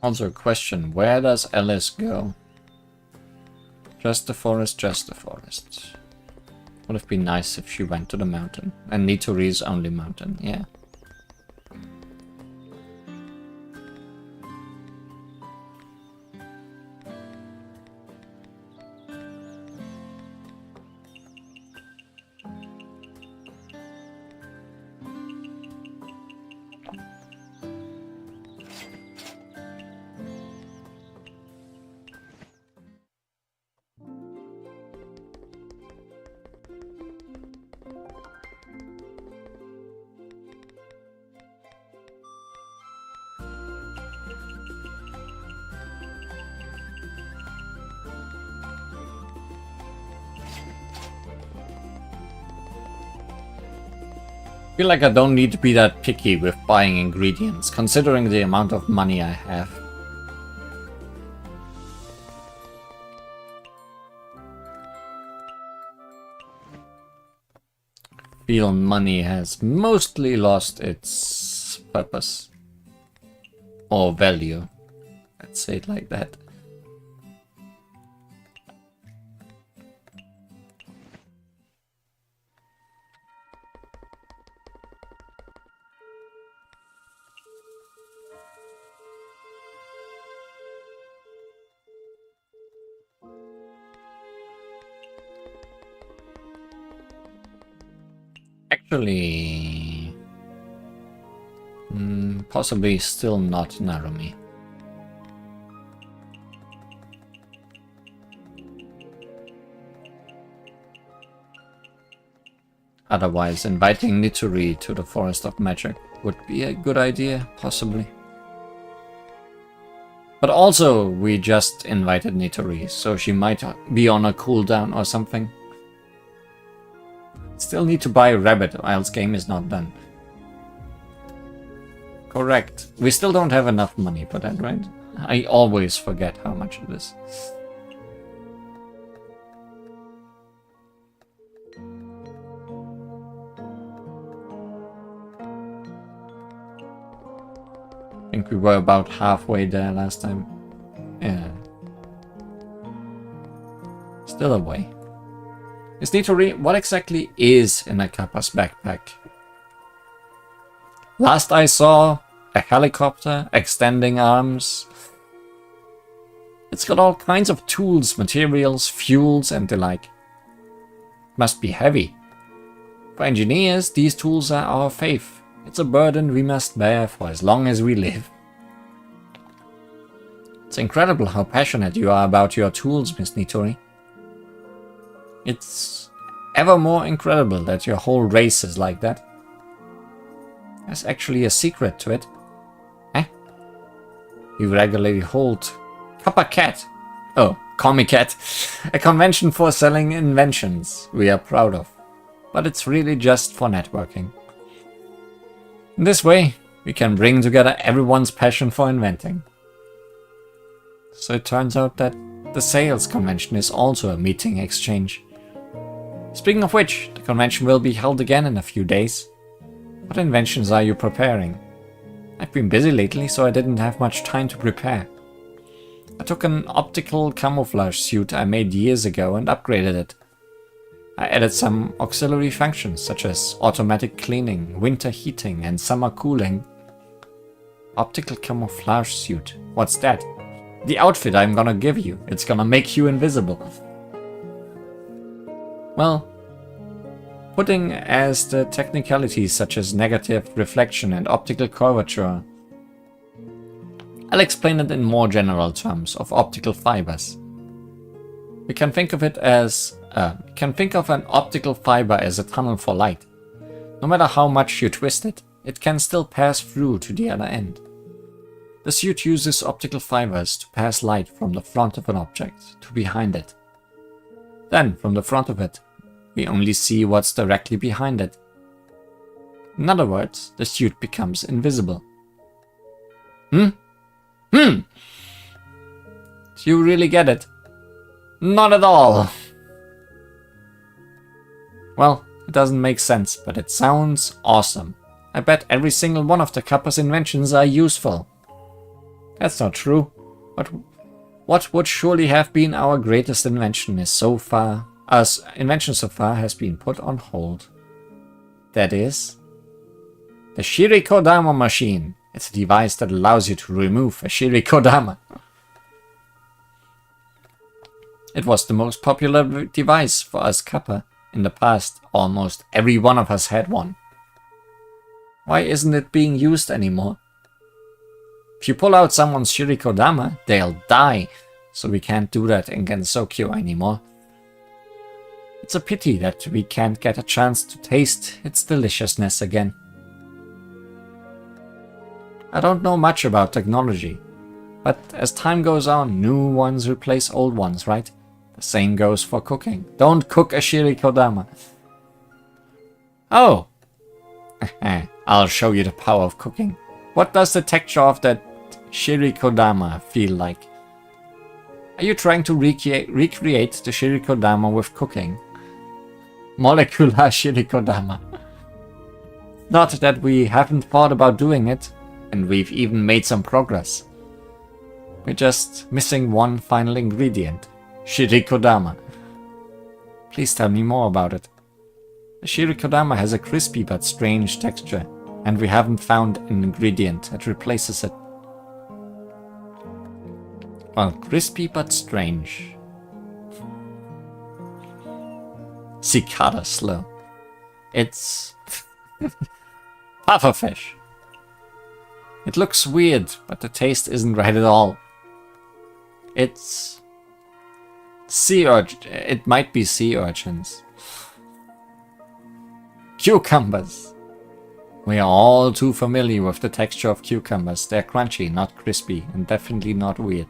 Also a question, where does Alice go? Just the forest, just the forest. Would have been nice if she went to the mountain. And Nitori's only mountain, yeah. I feel like I don't need to be that picky with buying ingredients, considering the amount of money I have. Feel money has mostly lost its purpose. Or value. Let's say it like that. Actually, possibly still not Narumi. Otherwise, inviting Nitori to the Forest of Magic would be a good idea, possibly. But also, we just invited Nitori, so she might be on a cooldown or something. Still need to buy a rabbit, or else game is not done. Correct. We still don't have enough money for that, right? I always forget how much it is. I think we were about halfway there last time. Yeah. Still a way. Is Nitori, what exactly is in a Kappa's backpack? Last I saw, a helicopter, extending arms. It's got all kinds of tools, materials, fuels, and the like. Must be heavy. For engineers, these tools are our faith. It's a burden we must bear for as long as we live. It's incredible how passionate you are about your tools, Miss Nitori. It's ever more incredible that your whole race is like that. There's actually a secret to it. Eh? You regularly hold Kappa Cat. Oh, Comic Cat. A convention for selling inventions we are proud of. But it's really just for networking. In this way, we can bring together everyone's passion for inventing. So it turns out that the sales convention is also a meeting exchange. Speaking of which, the convention will be held again in a few days. What inventions are you preparing? I've been busy lately, so I didn't have much time to prepare. I took an optical camouflage suit I made years ago and upgraded it. I added some auxiliary functions such as automatic cleaning, winter heating and summer cooling. Optical camouflage suit. What's that? The outfit I'm gonna give you. It's gonna make you invisible. Well, putting as the technicalities such as negative reflection and optical curvature. I'll explain it in more general terms of optical fibers. We can think of an optical fiber as a tunnel for light. No matter how much you twist it, it can still pass through to the other end. The suit uses optical fibers to pass light from the front of an object to behind it. Then, from the front of it, we only see what's directly behind it. In other words, the suit becomes invisible. Do you really get it? Not at all! Well, it doesn't make sense, but it sounds awesome. I bet every single one of the Kappa's inventions are useful. That's not true, but what would surely have been our greatest invention so far has been put on hold. That is, the Shirikodama machine. It's a device that allows you to remove a Shirikodama. It was the most popular device for us Kappa. In the past, almost every one of us had one. Why isn't it being used anymore? If you pull out someone's Shirikodama, they'll die, so we can't do that in Gensokyo anymore. It's a pity that we can't get a chance to taste its deliciousness again. I don't know much about technology, but as time goes on, new ones replace old ones, right? The same goes for cooking. Don't cook a Shirikodama. Oh! I'll show you the power of cooking. What does the texture of that Shirikodama feel like? Are you trying to recreate the Shirikodama with cooking? Molecular Shirikodama. Not that we haven't thought about doing it, and we've even made some progress. We're just missing one final ingredient. Shirikodama. Please tell me more about it. The Shirikodama has a crispy but strange texture, and we haven't found an ingredient that replaces it. Well, crispy but strange. Cicada slow. It's pufferfish. It looks weird, but the taste isn't right at all. It's sea urchin. It might be sea urchins. Cucumbers. We are all too familiar with the texture of cucumbers. They're crunchy, not crispy, and definitely not weird.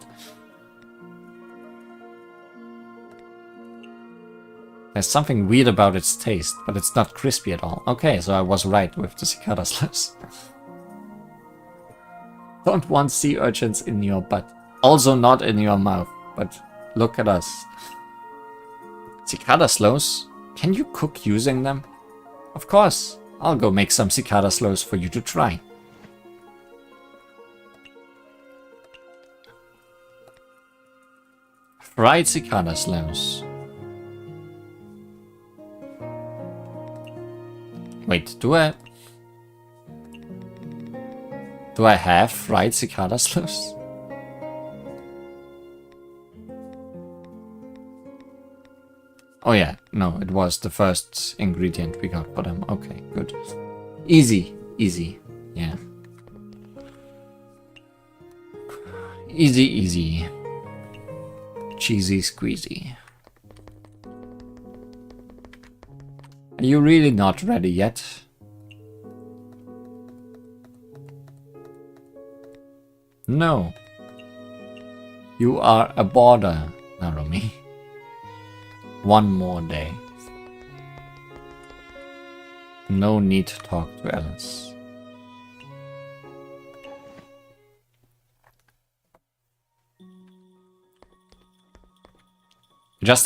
There's something weird about its taste, but it's not crispy at all. Okay, so I was right with the cicada slugs. Don't want sea urchins in your butt. Also not in your mouth, but look at us. Cicada slows? Can you cook using them? Of course. I'll go make some cicada slows for you to try. Fried cicada slows. Wait, do I have fried cicada slows? Oh yeah, no, it was the first ingredient we got for them. Okay, good. Easy Easy, yeah. Easy, easy. Cheesy squeezy. Are you really not ready yet? No. You are a border, Narumi. One more day. No need to talk to Alice.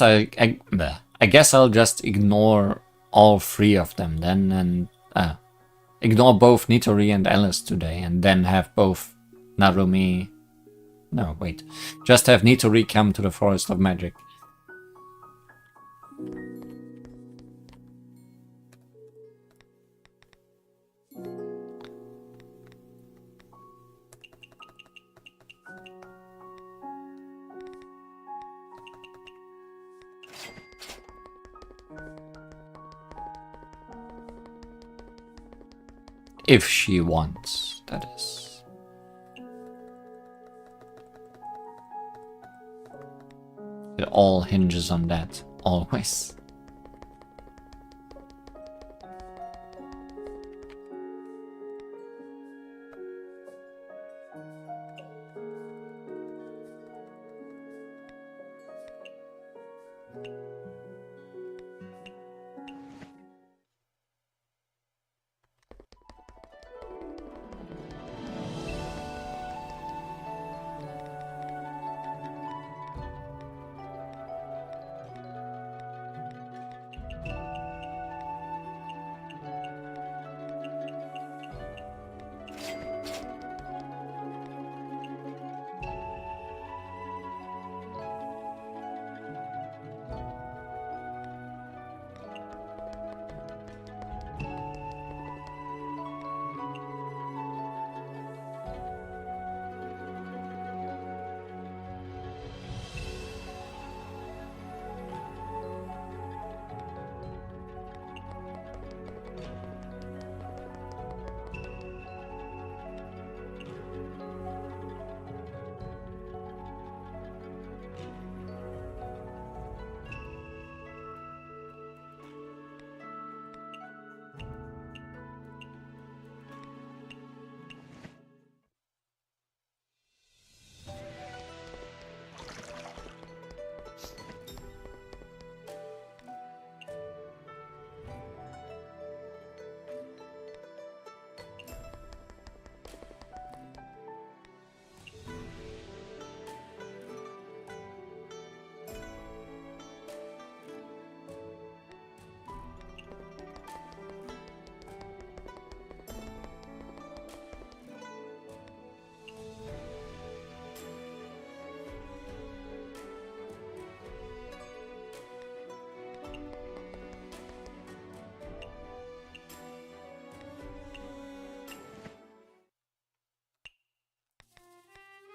I guess I'll just ignore all three of them then, and ignore both Nitori and Alice today, and then have both Narumi... No, wait. Just have Nitori come to the Forest of Magic. If she wants, that is. It all hinges on that, always.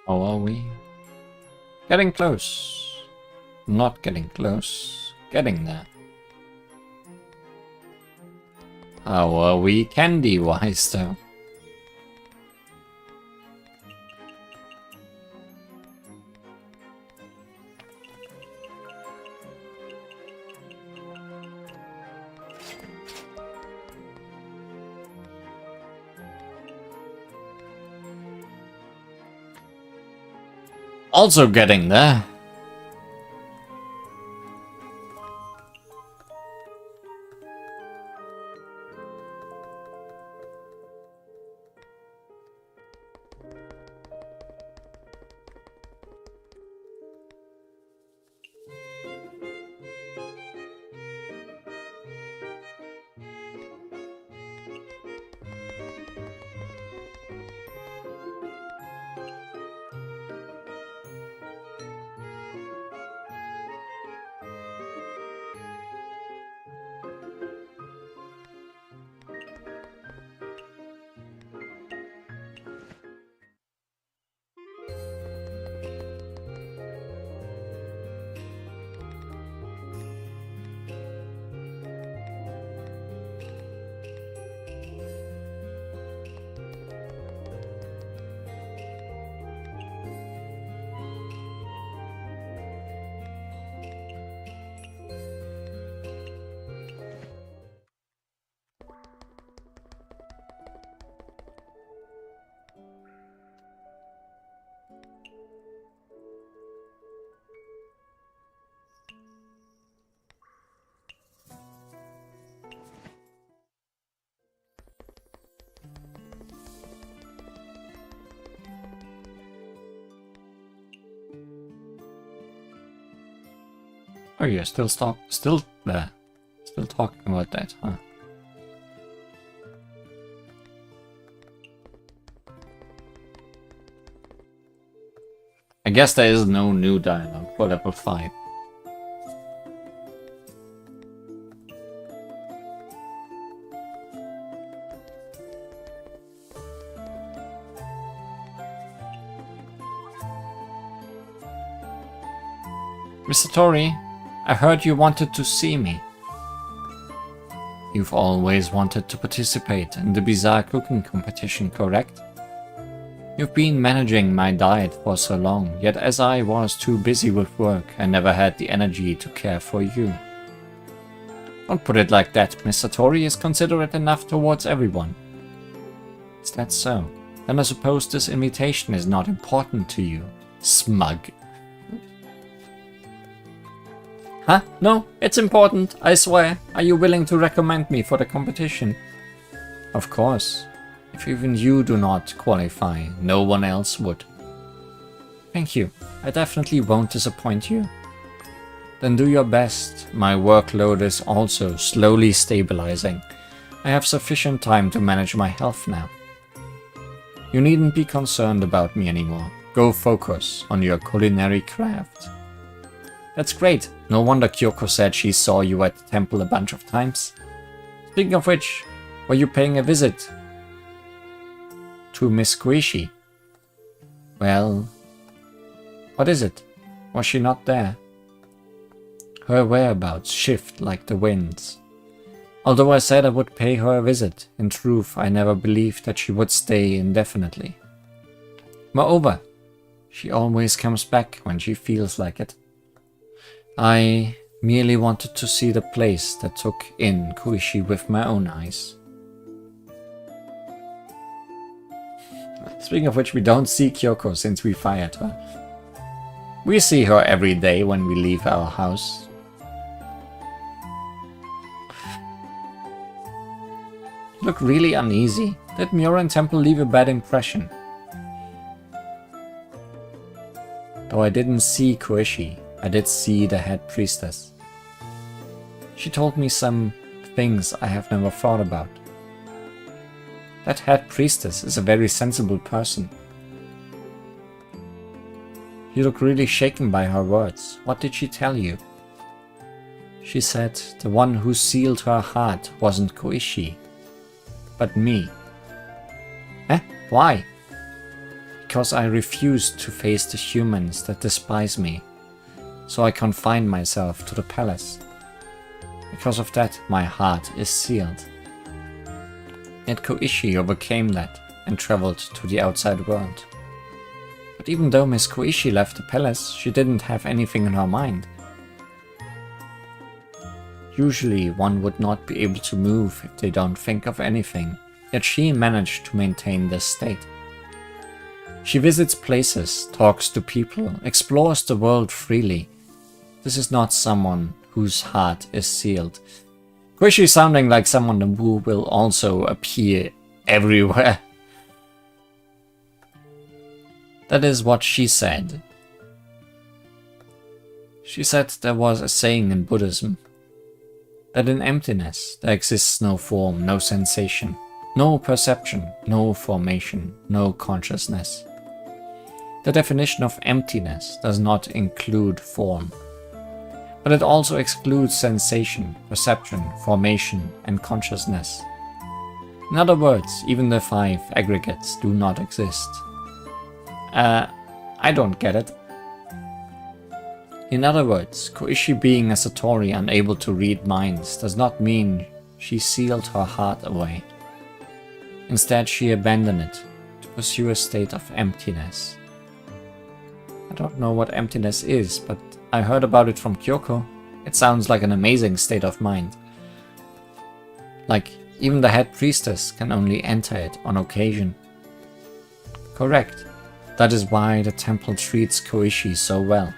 How are we? Getting close. Not getting close. Getting there. How are we candy-wise though? Also getting there. Oh, you're still talking about that, huh? I guess there is no new dialogue for level 5. Mr. Tori, I heard you wanted to see me. You've always wanted to participate in the bizarre cooking competition, correct? You've been managing my diet for so long, yet as I was too busy with work, I never had the energy to care for you. Don't put it like that. Mr. Tori is considerate enough towards everyone. Is that so? Then I suppose this invitation is not important to you. Smug. Huh? No, it's important, I swear. Are you willing to recommend me for the competition? Of course. If even you do not qualify, no one else would. Thank you. I definitely won't disappoint you. Then do your best. My workload is also slowly stabilizing. I have sufficient time to manage my health now. You needn't be concerned about me anymore. Go focus on your culinary craft. That's great. No wonder Kyoko said she saw you at the temple a bunch of times. Speaking of which, were you paying a visit to Miss Koishi? Well, what is it? Was she not there? Her whereabouts shift like the winds. Although I said I would pay her a visit, in truth I never believed that she would stay indefinitely. Moreover, she always comes back when she feels like it. I merely wanted to see the place that took in Koishi with my own eyes. Speaking of which, we don't see Kyoko since we fired her. We see her every day when we leave our house. You look really uneasy. Did Myoran Temple leave a bad impression? Though I didn't see Koishi, I did see the head priestess. She told me some things I have never thought about. That head priestess is a very sensible person. You look really shaken by her words. What did she tell you? She said the one who sealed her heart wasn't Koishi, but me. Eh? Why? Because I refused to face the humans that despise me. So I confined myself to the palace. Because of that, my heart is sealed. Yet Koishi overcame that and traveled to the outside world. But even though Miss Koishi left the palace, she didn't have anything in her mind. Usually one would not be able to move if they don't think of anything, yet she managed to maintain this state. She visits places, talks to people, explores the world freely. This is not someone whose heart is sealed. Koishi is sounding like someone who will also appear everywhere. That is what she said. She said there was a saying in Buddhism, that in emptiness there exists no form, no sensation, no perception, no formation, no consciousness. The definition of emptiness does not include form, but it also excludes sensation, perception, formation, and consciousness. In other words, even the 5 aggregates do not exist. I don't get it. In other words, Koishi being a Satori unable to read minds does not mean she sealed her heart away. Instead, she abandoned it to pursue a state of emptiness. I don't know what emptiness is, but I heard about it from Kyoko. It sounds like an amazing state of mind. Like, even the head priestess can only enter it on occasion. Correct. That is why the temple treats Koishi so well.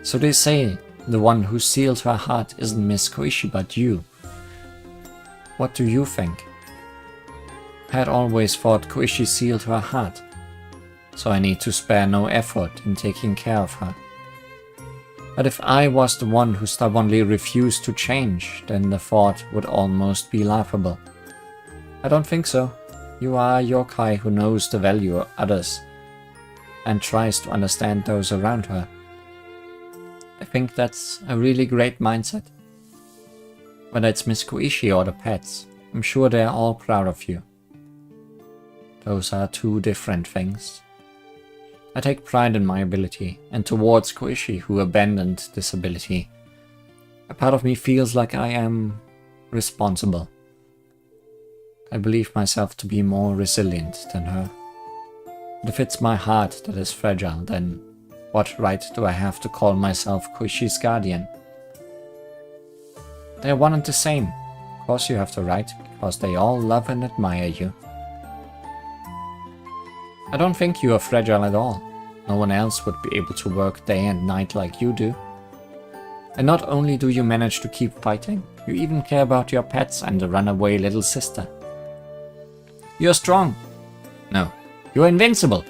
So they say the one who sealed her heart isn't Miss Koishi but you. What do you think? I had always thought Koishi sealed her heart, so I need to spare no effort in taking care of her. But if I was the one who stubbornly refused to change, then the thought would almost be laughable. I don't think so. You are a yokai who knows the value of others and tries to understand those around her. I think that's a really great mindset. Whether it's Miss Koishi or the pets, I'm sure they're all proud of you. Those are two different things. I take pride in my ability, and towards Koishi, who abandoned this ability, a part of me feels like I am responsible. I believe myself to be more resilient than her. But if it's my heart that is fragile, then what right do I have to call myself Koishi's guardian? They are one and the same. Of course you have the right, because they all love and admire you. I don't think you are fragile at all. No one else would be able to work day and night like you do. And not only do you manage to keep fighting, you even care about your pets and the runaway little sister. You're strong. No, you're invincible.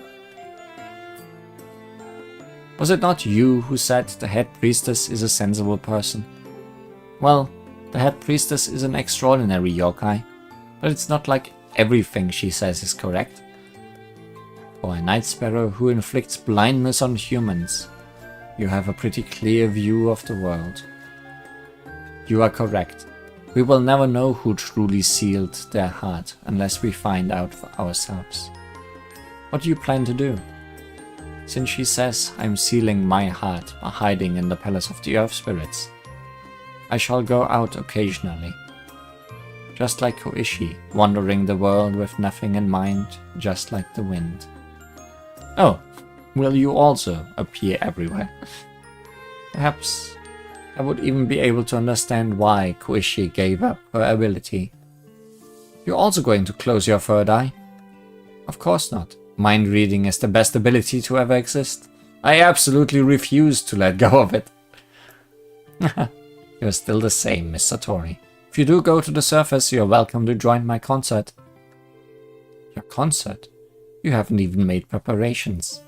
Was it not you who said the head priestess is a sensible person? Well, the head priestess is an extraordinary yokai, but it's not like everything she says is correct. For a night sparrow who inflicts blindness on humans, you have a pretty clear view of the world. You are correct. We will never know who truly sealed their heart unless we find out for ourselves. What do you plan to do? Since she says I'm sealing my heart by hiding in the palace of the earth spirits, I shall go out occasionally. Just like Koishi, wandering the world with nothing in mind, just like the wind. Oh, will you also appear everywhere? Perhaps I would even be able to understand why Koishi gave up her ability. You're also going to close your third eye? Of course not. Mind reading is the best ability to ever exist. I absolutely refuse to let go of it. You're still the same, Miss Satori. If you do go to the surface, you're welcome to join my concert. Your concert? You haven't even made preparations.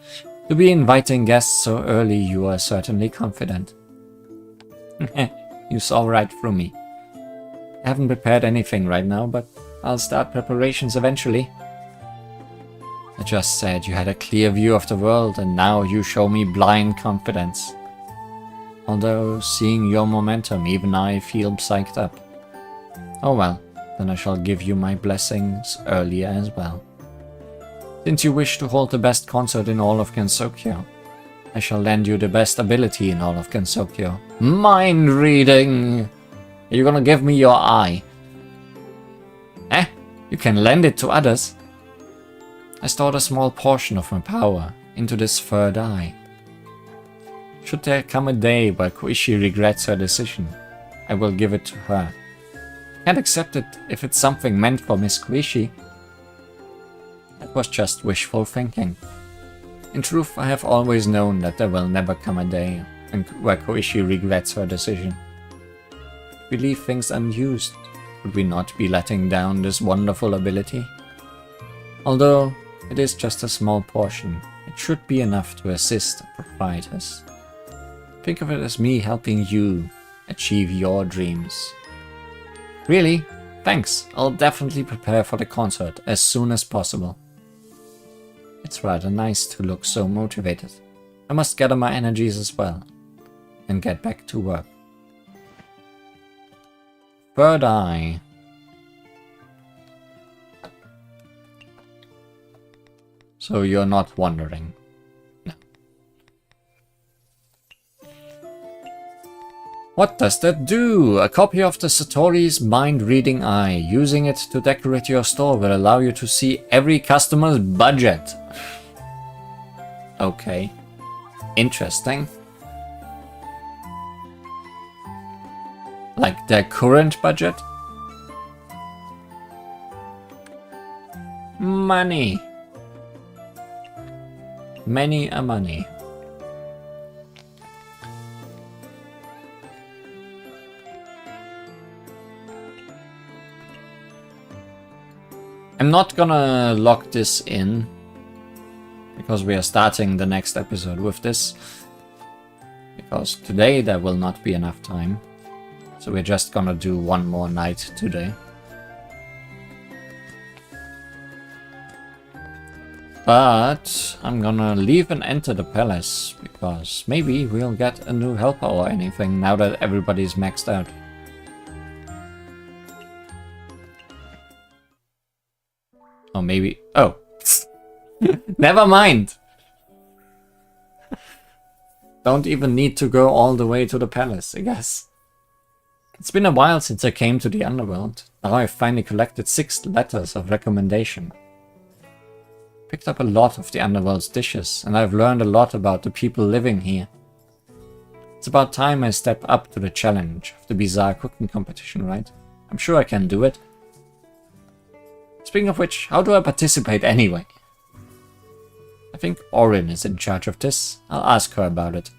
To be inviting guests so early, you are certainly confident. You saw right through me. I haven't prepared anything right now, but I'll start preparations eventually. I just said you had a clear view of the world, and now you show me blind confidence. Although, seeing your momentum, even I feel psyched up. Oh well, then I shall give you my blessings earlier as well. Since you wish to hold the best concert in all of Gensokyo, I shall lend you the best ability in all of Gensokyo. Mind reading! Are you gonna give me your eye? You can lend it to others. I stored a small portion of my power into this third eye. Should there come a day where Koishi regrets her decision, I will give it to her. Can't accept it if it's something meant for Miss Koishi. That was just wishful thinking. In truth, I have always known that there will never come a day where Koishi regrets her decision. If we leave things unused, would we not be letting down this wonderful ability? Although it is just a small portion, it should be enough to assist the proprietors. Think of it as me helping you achieve your dreams. Really? Thanks. I'll definitely prepare for the concert as soon as possible. It's rather nice to look so motivated. I must gather my energies as well and get back to work. Third eye. So you're not wondering. No. What does that do? A copy of the Satori's Mind Reading Eye. Using it to decorate your store will allow you to see every customer's budget. Okay. Interesting. Like their current budget? Money. Many a money. I'm not gonna lock this in, because we are starting the next episode with this. because today there will not be enough time. So we're just gonna do one more night today. But I'm gonna leave and enter the palace, because maybe we'll get a new helper or anything now that everybody's maxed out. Or maybe... oh. Never mind! Don't even need to go all the way to the palace, I guess. It's been a while since I came to the underworld. Now I've finally collected 6 letters of recommendation. Picked up a lot of the underworld's dishes, and I've learned a lot about the people living here. It's about time I step up to the challenge of the bizarre cooking competition, right? I'm sure I can do it. Speaking of which, how do I participate anyway? I think Orin is in charge of this. I'll ask her about it.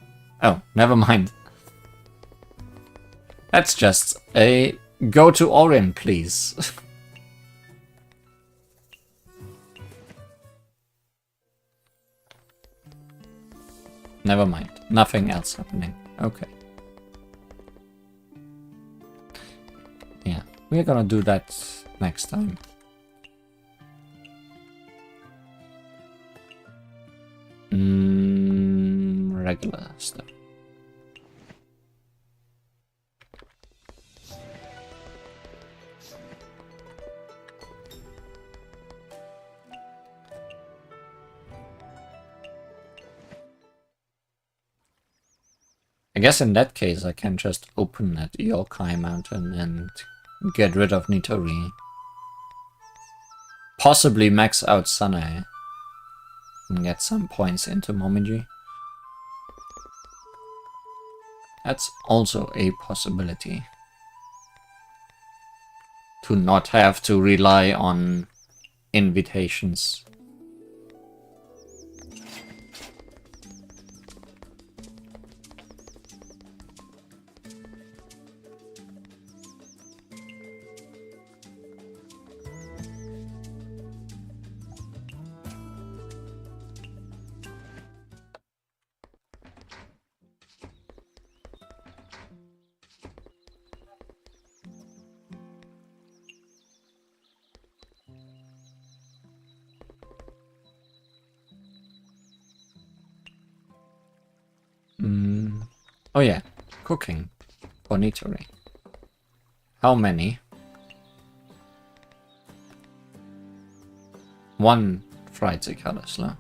Oh, never mind. That's just a go to Orin, please. Never mind. Nothing else happening. Okay. Yeah, we're gonna do that next time. Regular stuff. I guess in that case I can just open that Yokai mountain and get rid of Nitori. Possibly max out Sanae and get some points into Momiji. That's also a possibility. To not have to rely on invitations. Oh yeah, cooking for Nitori. How many? 1 fried cicada slaw.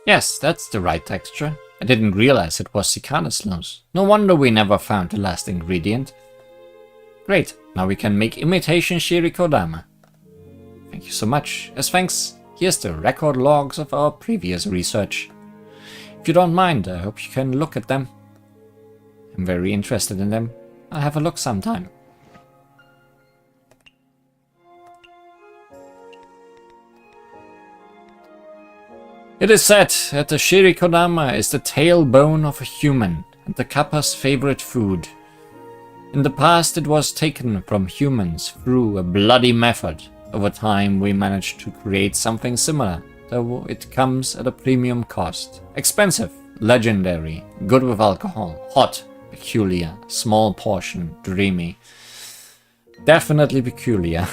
Yes, that's the right texture. I didn't realize it was cicada slaws. No wonder we never found the last ingredient. Great, now we can make imitation shirikodama. Thank you so much. As thanks, here's the record logs of our previous research. If you don't mind, I hope you can look at them. I'm very interested in them. I'll have a look sometime. It is said that the shirikodama is the tailbone of a human and the kappa's favorite food. In the past it was taken from humans through a bloody method. Over time we managed to create something similar, though it comes at a premium cost. Expensive, legendary, good with alcohol, hot, peculiar, small portion, dreamy. Definitely peculiar.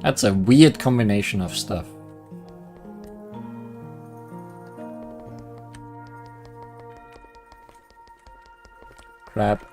That's a weird combination of stuff. Crap.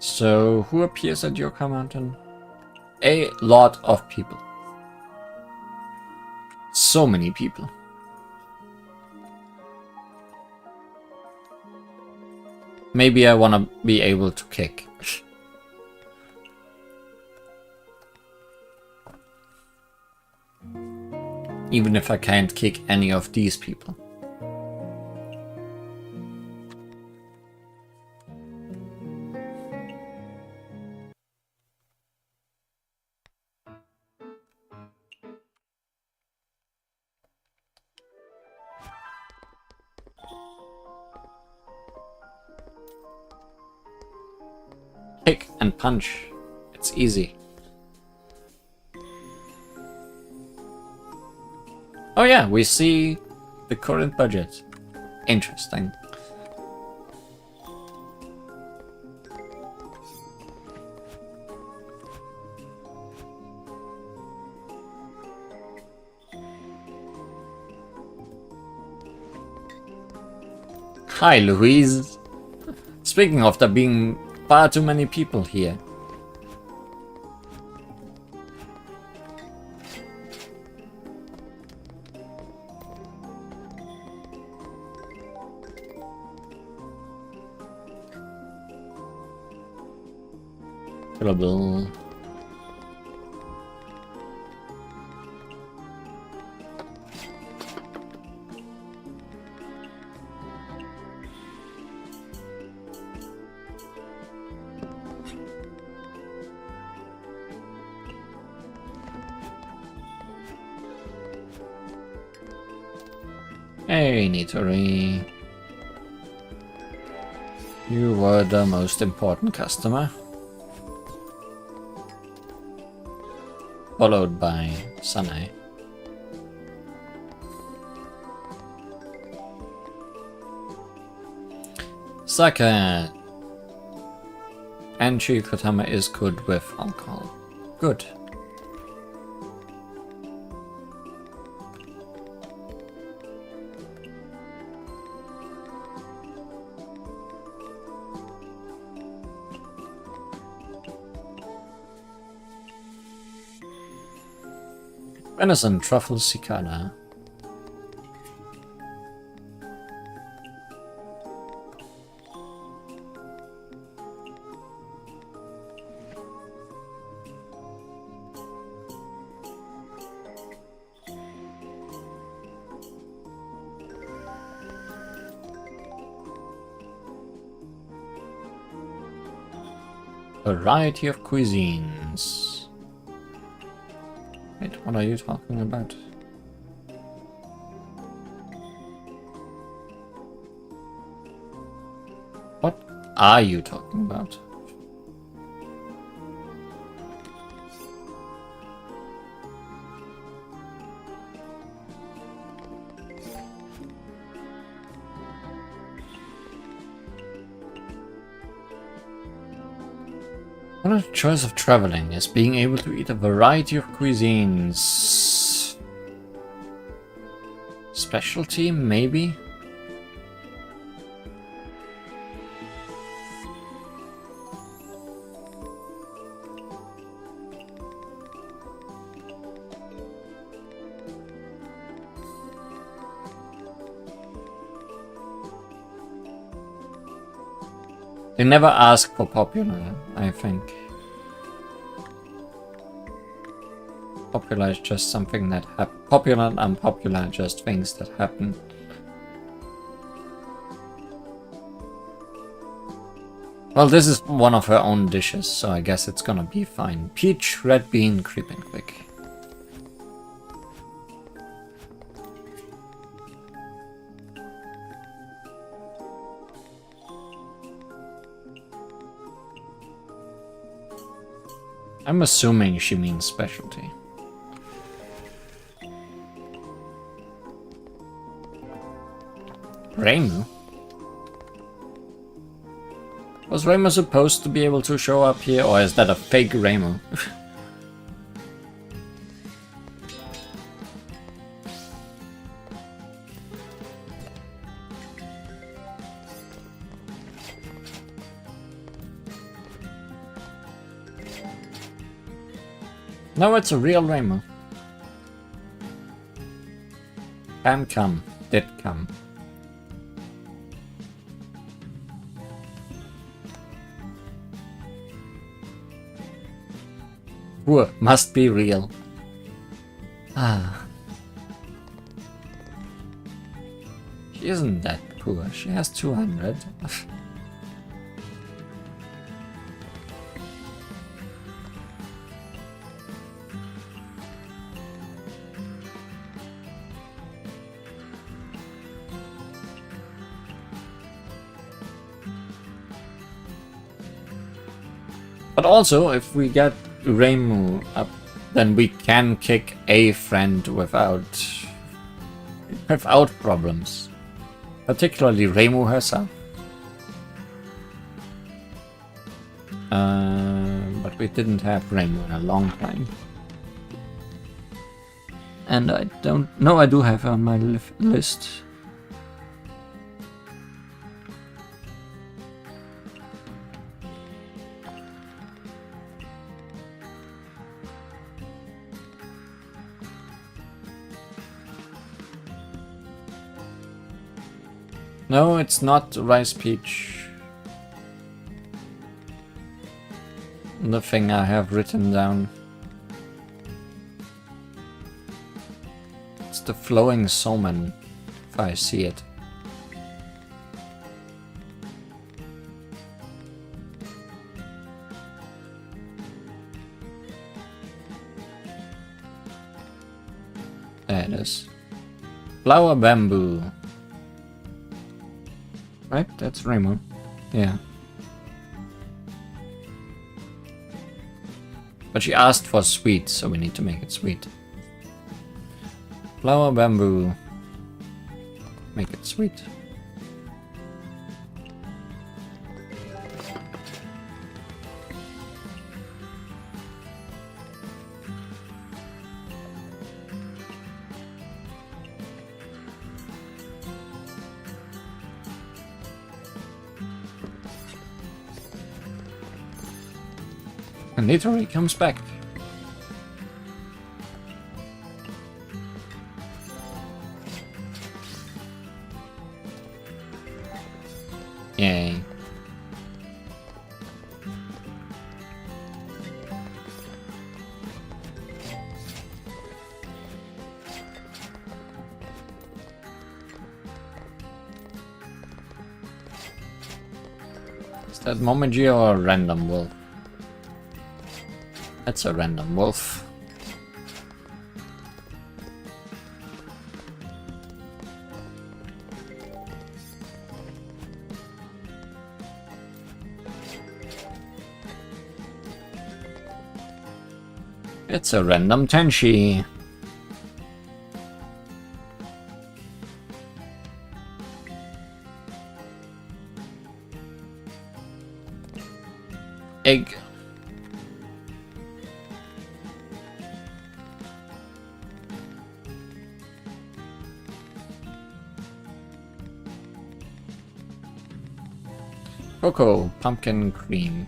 So, who appears at Yoka Mountain? A lot of people. So many people. Maybe I want to be able to kick. Even if I can't kick any of these people. Kick and punch. It's easy. Oh yeah, we see the current budget. Interesting. Hi, Louise. Speaking of there being far too many people here. Killable. Hey, Nitori. You were the most important customer. Followed by Sanae. Saka. And Chikotama is good with alcohol. Good. Venison truffle cicada. Variety of cuisines. Wait, what are you talking about? What are you talking about? One of the joys of traveling is being able to eat a variety of cuisines. Specialty, maybe? They never ask for popular, I think. Popular is just something that happens. Popular and unpopular are just things that happen. Well, this is one of her own dishes, so I guess it's gonna be fine. Peach, red bean, creeping quick. I'm assuming she means specialty. Reimu? Was Reimu supposed to be able to show up here, or is that a fake Reimu? No, it's a real Rainbow. Can come. Did come. Poor. Must be real. Ah. She isn't that poor. She has 200. But also, if we get Reimu up, then we can kick a friend without problems. Particularly Reimu herself. But we didn't have Reimu in a long time. And I don't... No, I do have her on my list. No, it's not Rice Peach. The thing I have written down. It's the Flowing Soman, if I see it. There it is. Flower Bamboo. Right, that's Reimu. Yeah. But she asked for sweet, so we need to make it sweet. Flower Bamboo. Make it sweet. And later he comes back. Yay. Is that Momiji or a random wolf? That's a random wolf. It's a random Tenshi. Egg. Cocoa, pumpkin cream.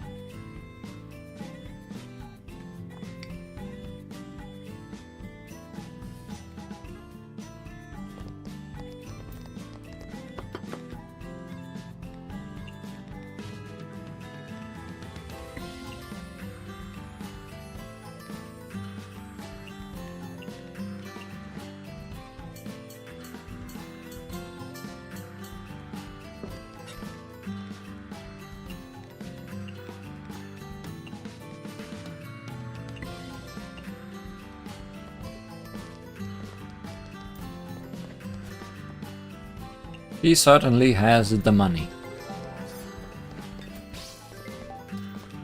He certainly has the money.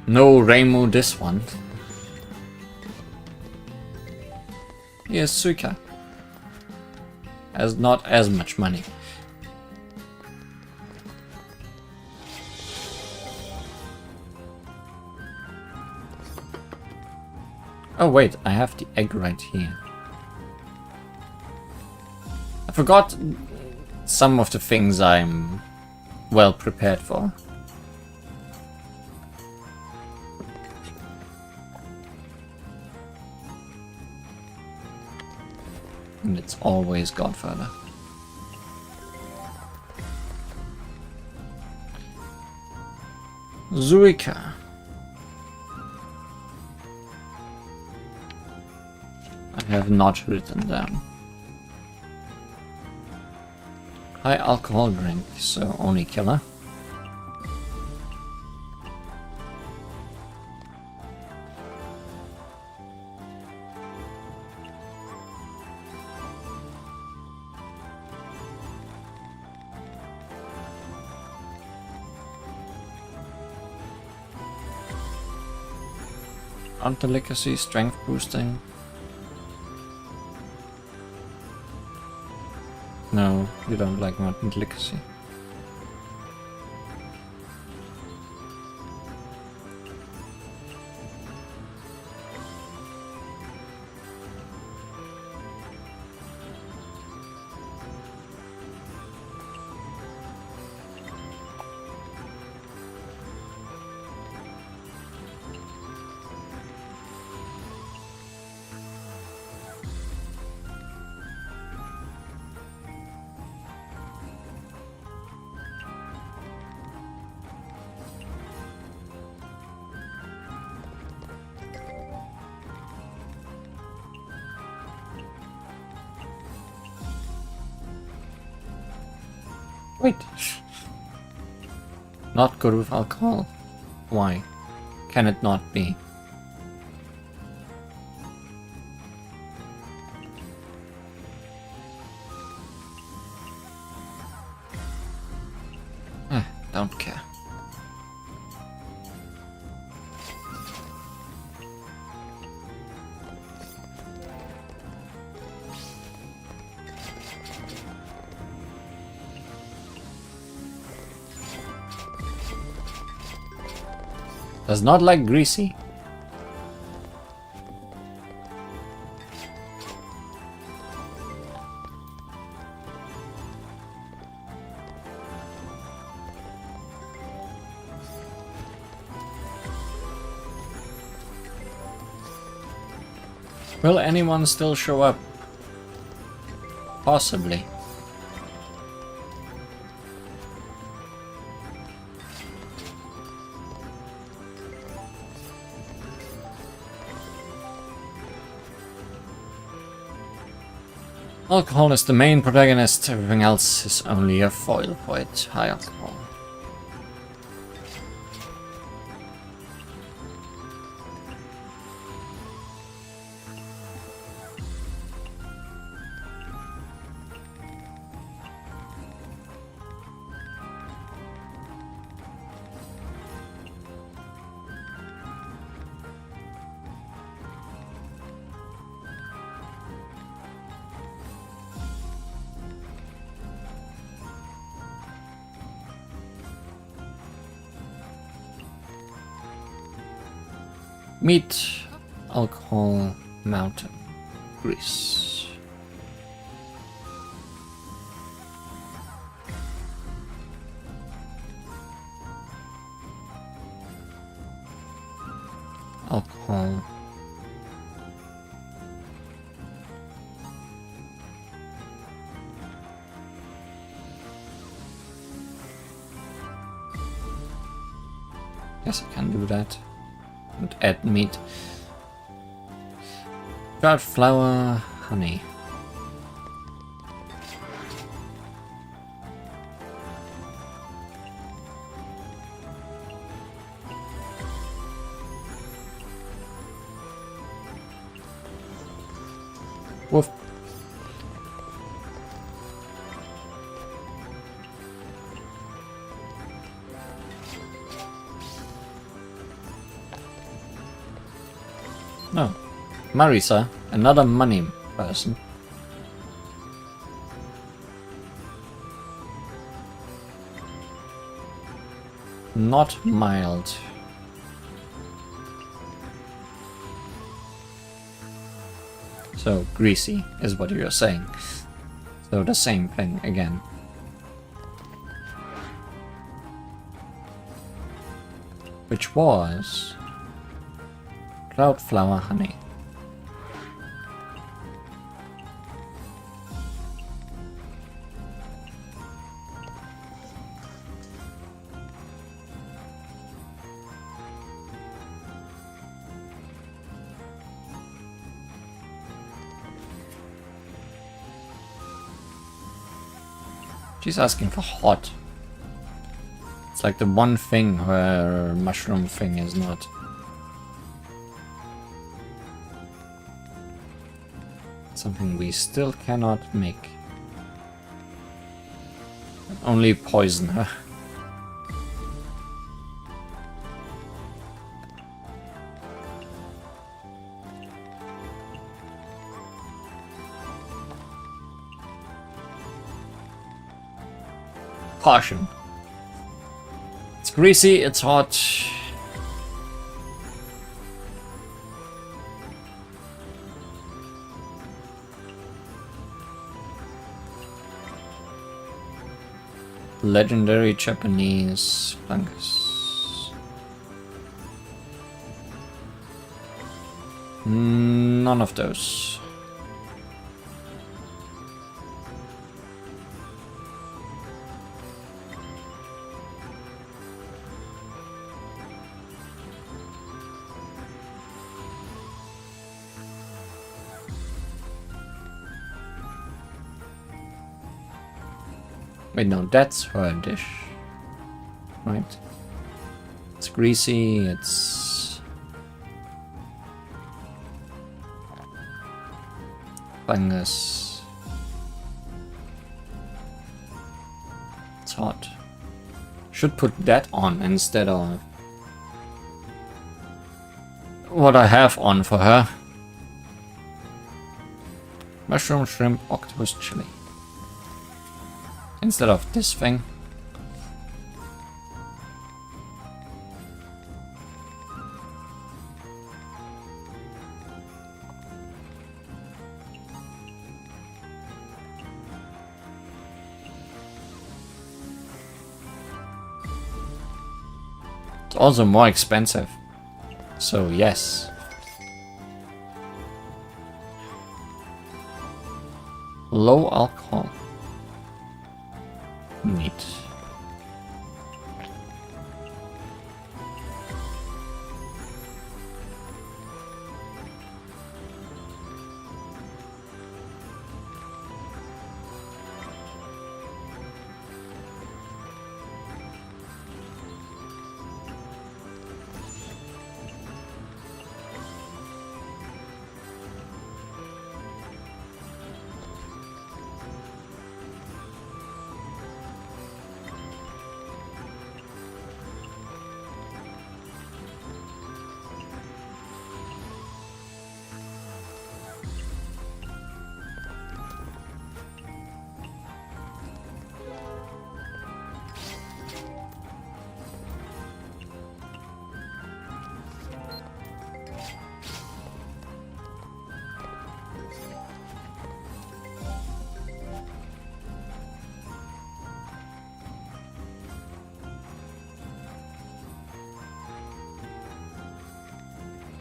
No Reimu this one. Yes, Suika has not as much money. Oh wait, I have the egg right here. I forgot some of the things I'm well prepared for. And it's always Godfather. Zuika. I have not written down. High alcohol drink, so only killer. Delicacy, strength boosting. No, you don't like mountain delicacy. Wait. Not good with alcohol. Why? Can it not be? Don't care. Does not like greasy. Will anyone still show up? Possibly. Alcohol is the main protagonist, everything else is only a foil for it. High alcohol. Meat, alcohol, mountain, grease. Alcohol. Yes, I can do that. And add meat. Dried flour, honey. Woof. No. Marisa, another money person. Not mild. So, greasy is what you're saying. So the same thing again. Which was cloudflower honey. She's asking for hot. It's like the one thing her mushroom thing is not. Something we still cannot make. Only poison her. Caution. It's greasy, it's hot. Legendary Japanese fungus. None of those. Wait, no, that's her dish. Right. It's greasy, it's... fungus. It's hot. Should put that on instead of... what I have on for her. Mushroom, shrimp, octopus, chili. Instead of this thing. It's also more expensive. So yes. Low alcohol. Neat.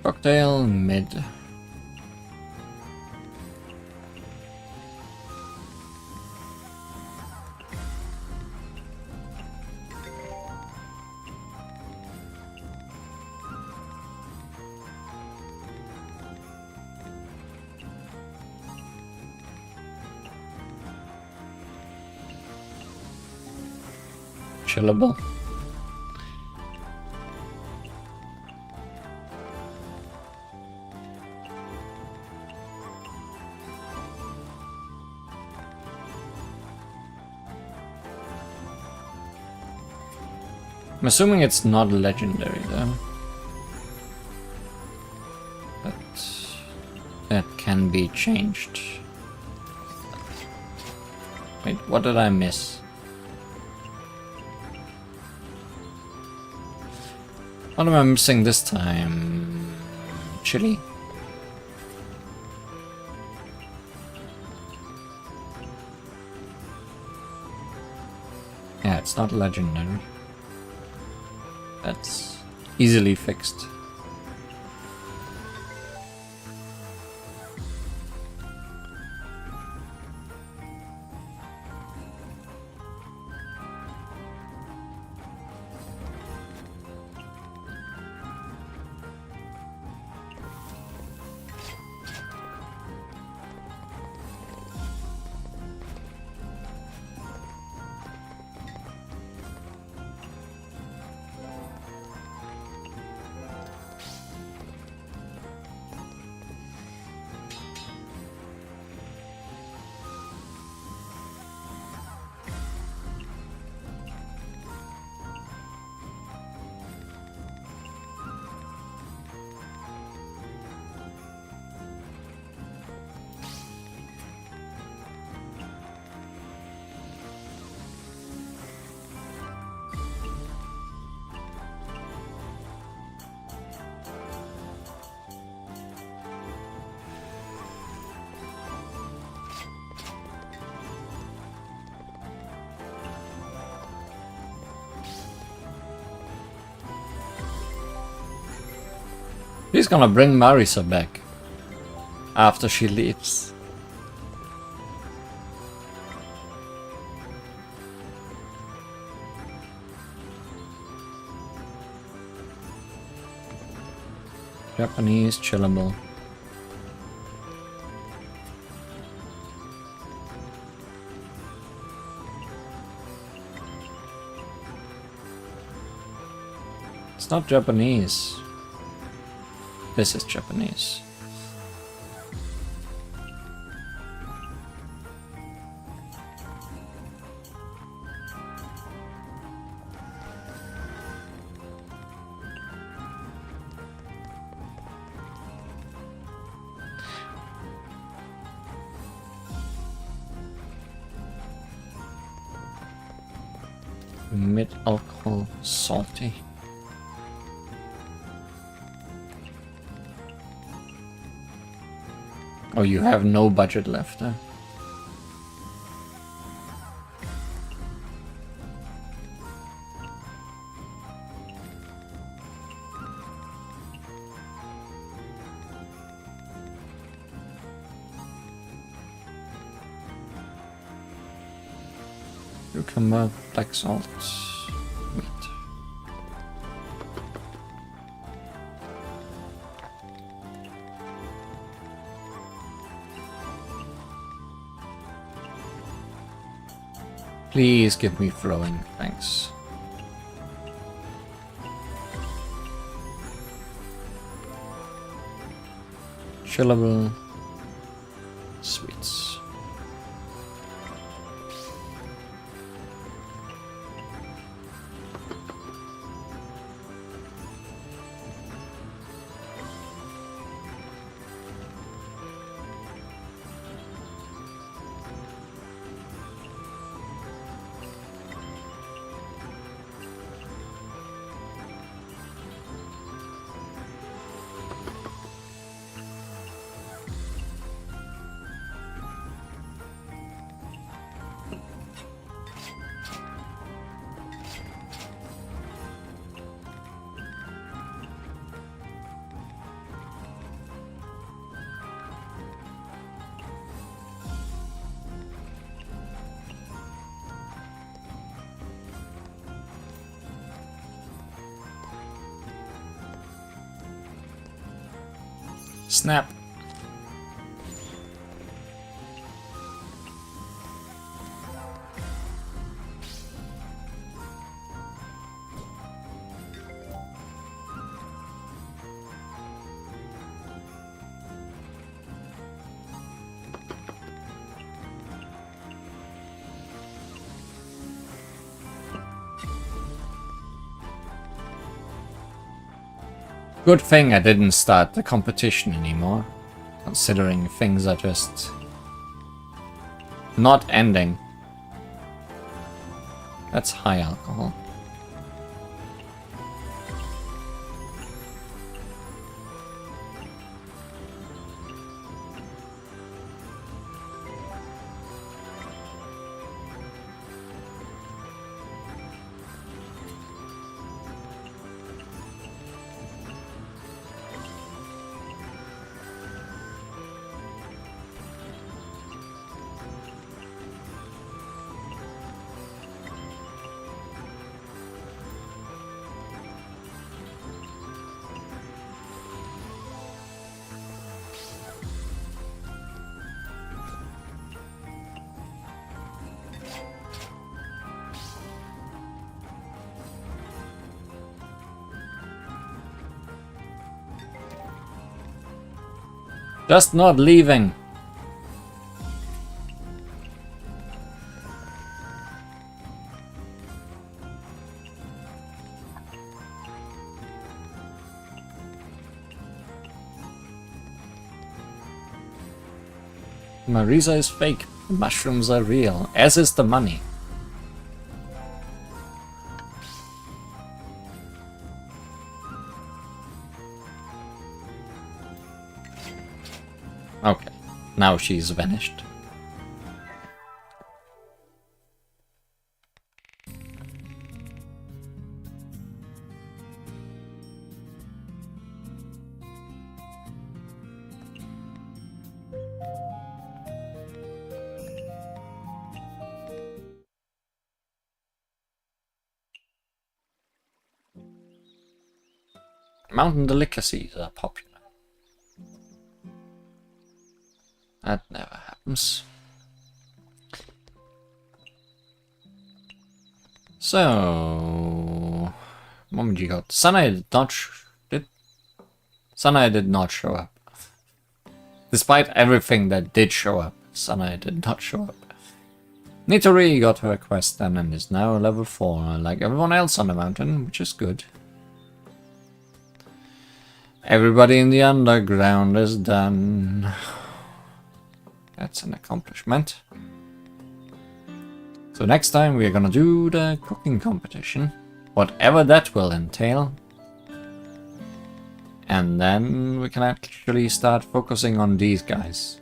Cocktail mid. Chillable. I'm assuming it's not legendary though. But that can be changed. Wait, what did I miss? What am I missing this time? Chili? Yeah, it's not legendary. That's easily fixed. He's gonna bring Marisa back after she leaves. Japanese chillable. It's not Japanese. This is Japanese. Mid-alcohol, salty. Oh, you have no budget left, huh? Cucumber, black salt, meat. Please give me flowing, thanks. Chillable sweets. Snap. Good thing I didn't start the competition anymore, considering things are just not ending. That's high alcohol. Just not leaving. Marisa is fake. The mushrooms are real, as is the money. Okay, now she's vanished. Mountain delicacies are popular. That never happens. So, what did you got? Sanae did not show up. Despite everything that did show up, Sanae did not show up. Nitori got her quest done and is now level 4, like everyone else on the mountain, which is good. Everybody in the underground is done. That's an accomplishment. So next time we're gonna do the cooking competition, whatever that will entail. And then we can actually start focusing on these guys.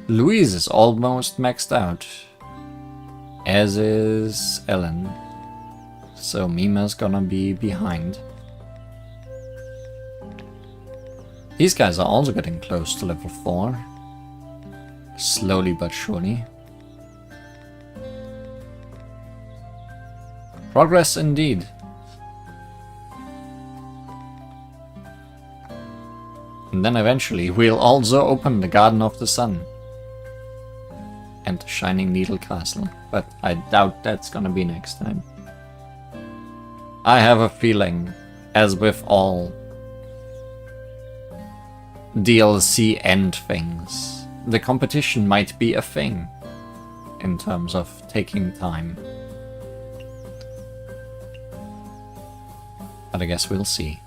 Louise is almost maxed out, as is Ellen. So Mima's gonna be behind. These guys are also getting close to level 4. Slowly but surely. Progress indeed. And then eventually we'll also open the Garden of the Sun. And the Shining Needle Castle. But I doubt that's gonna be next time. I have a feeling, as with all DLC end things, the competition might be a thing in terms of taking time. But I guess we'll see.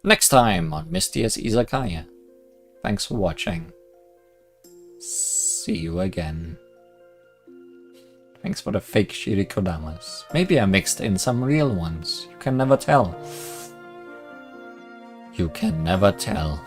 Next time on Mystia's Izakaya. Thanks for watching. See you again. Thanks for the fake shirikodamas. Maybe I mixed in some real ones. You can never tell. You can never tell.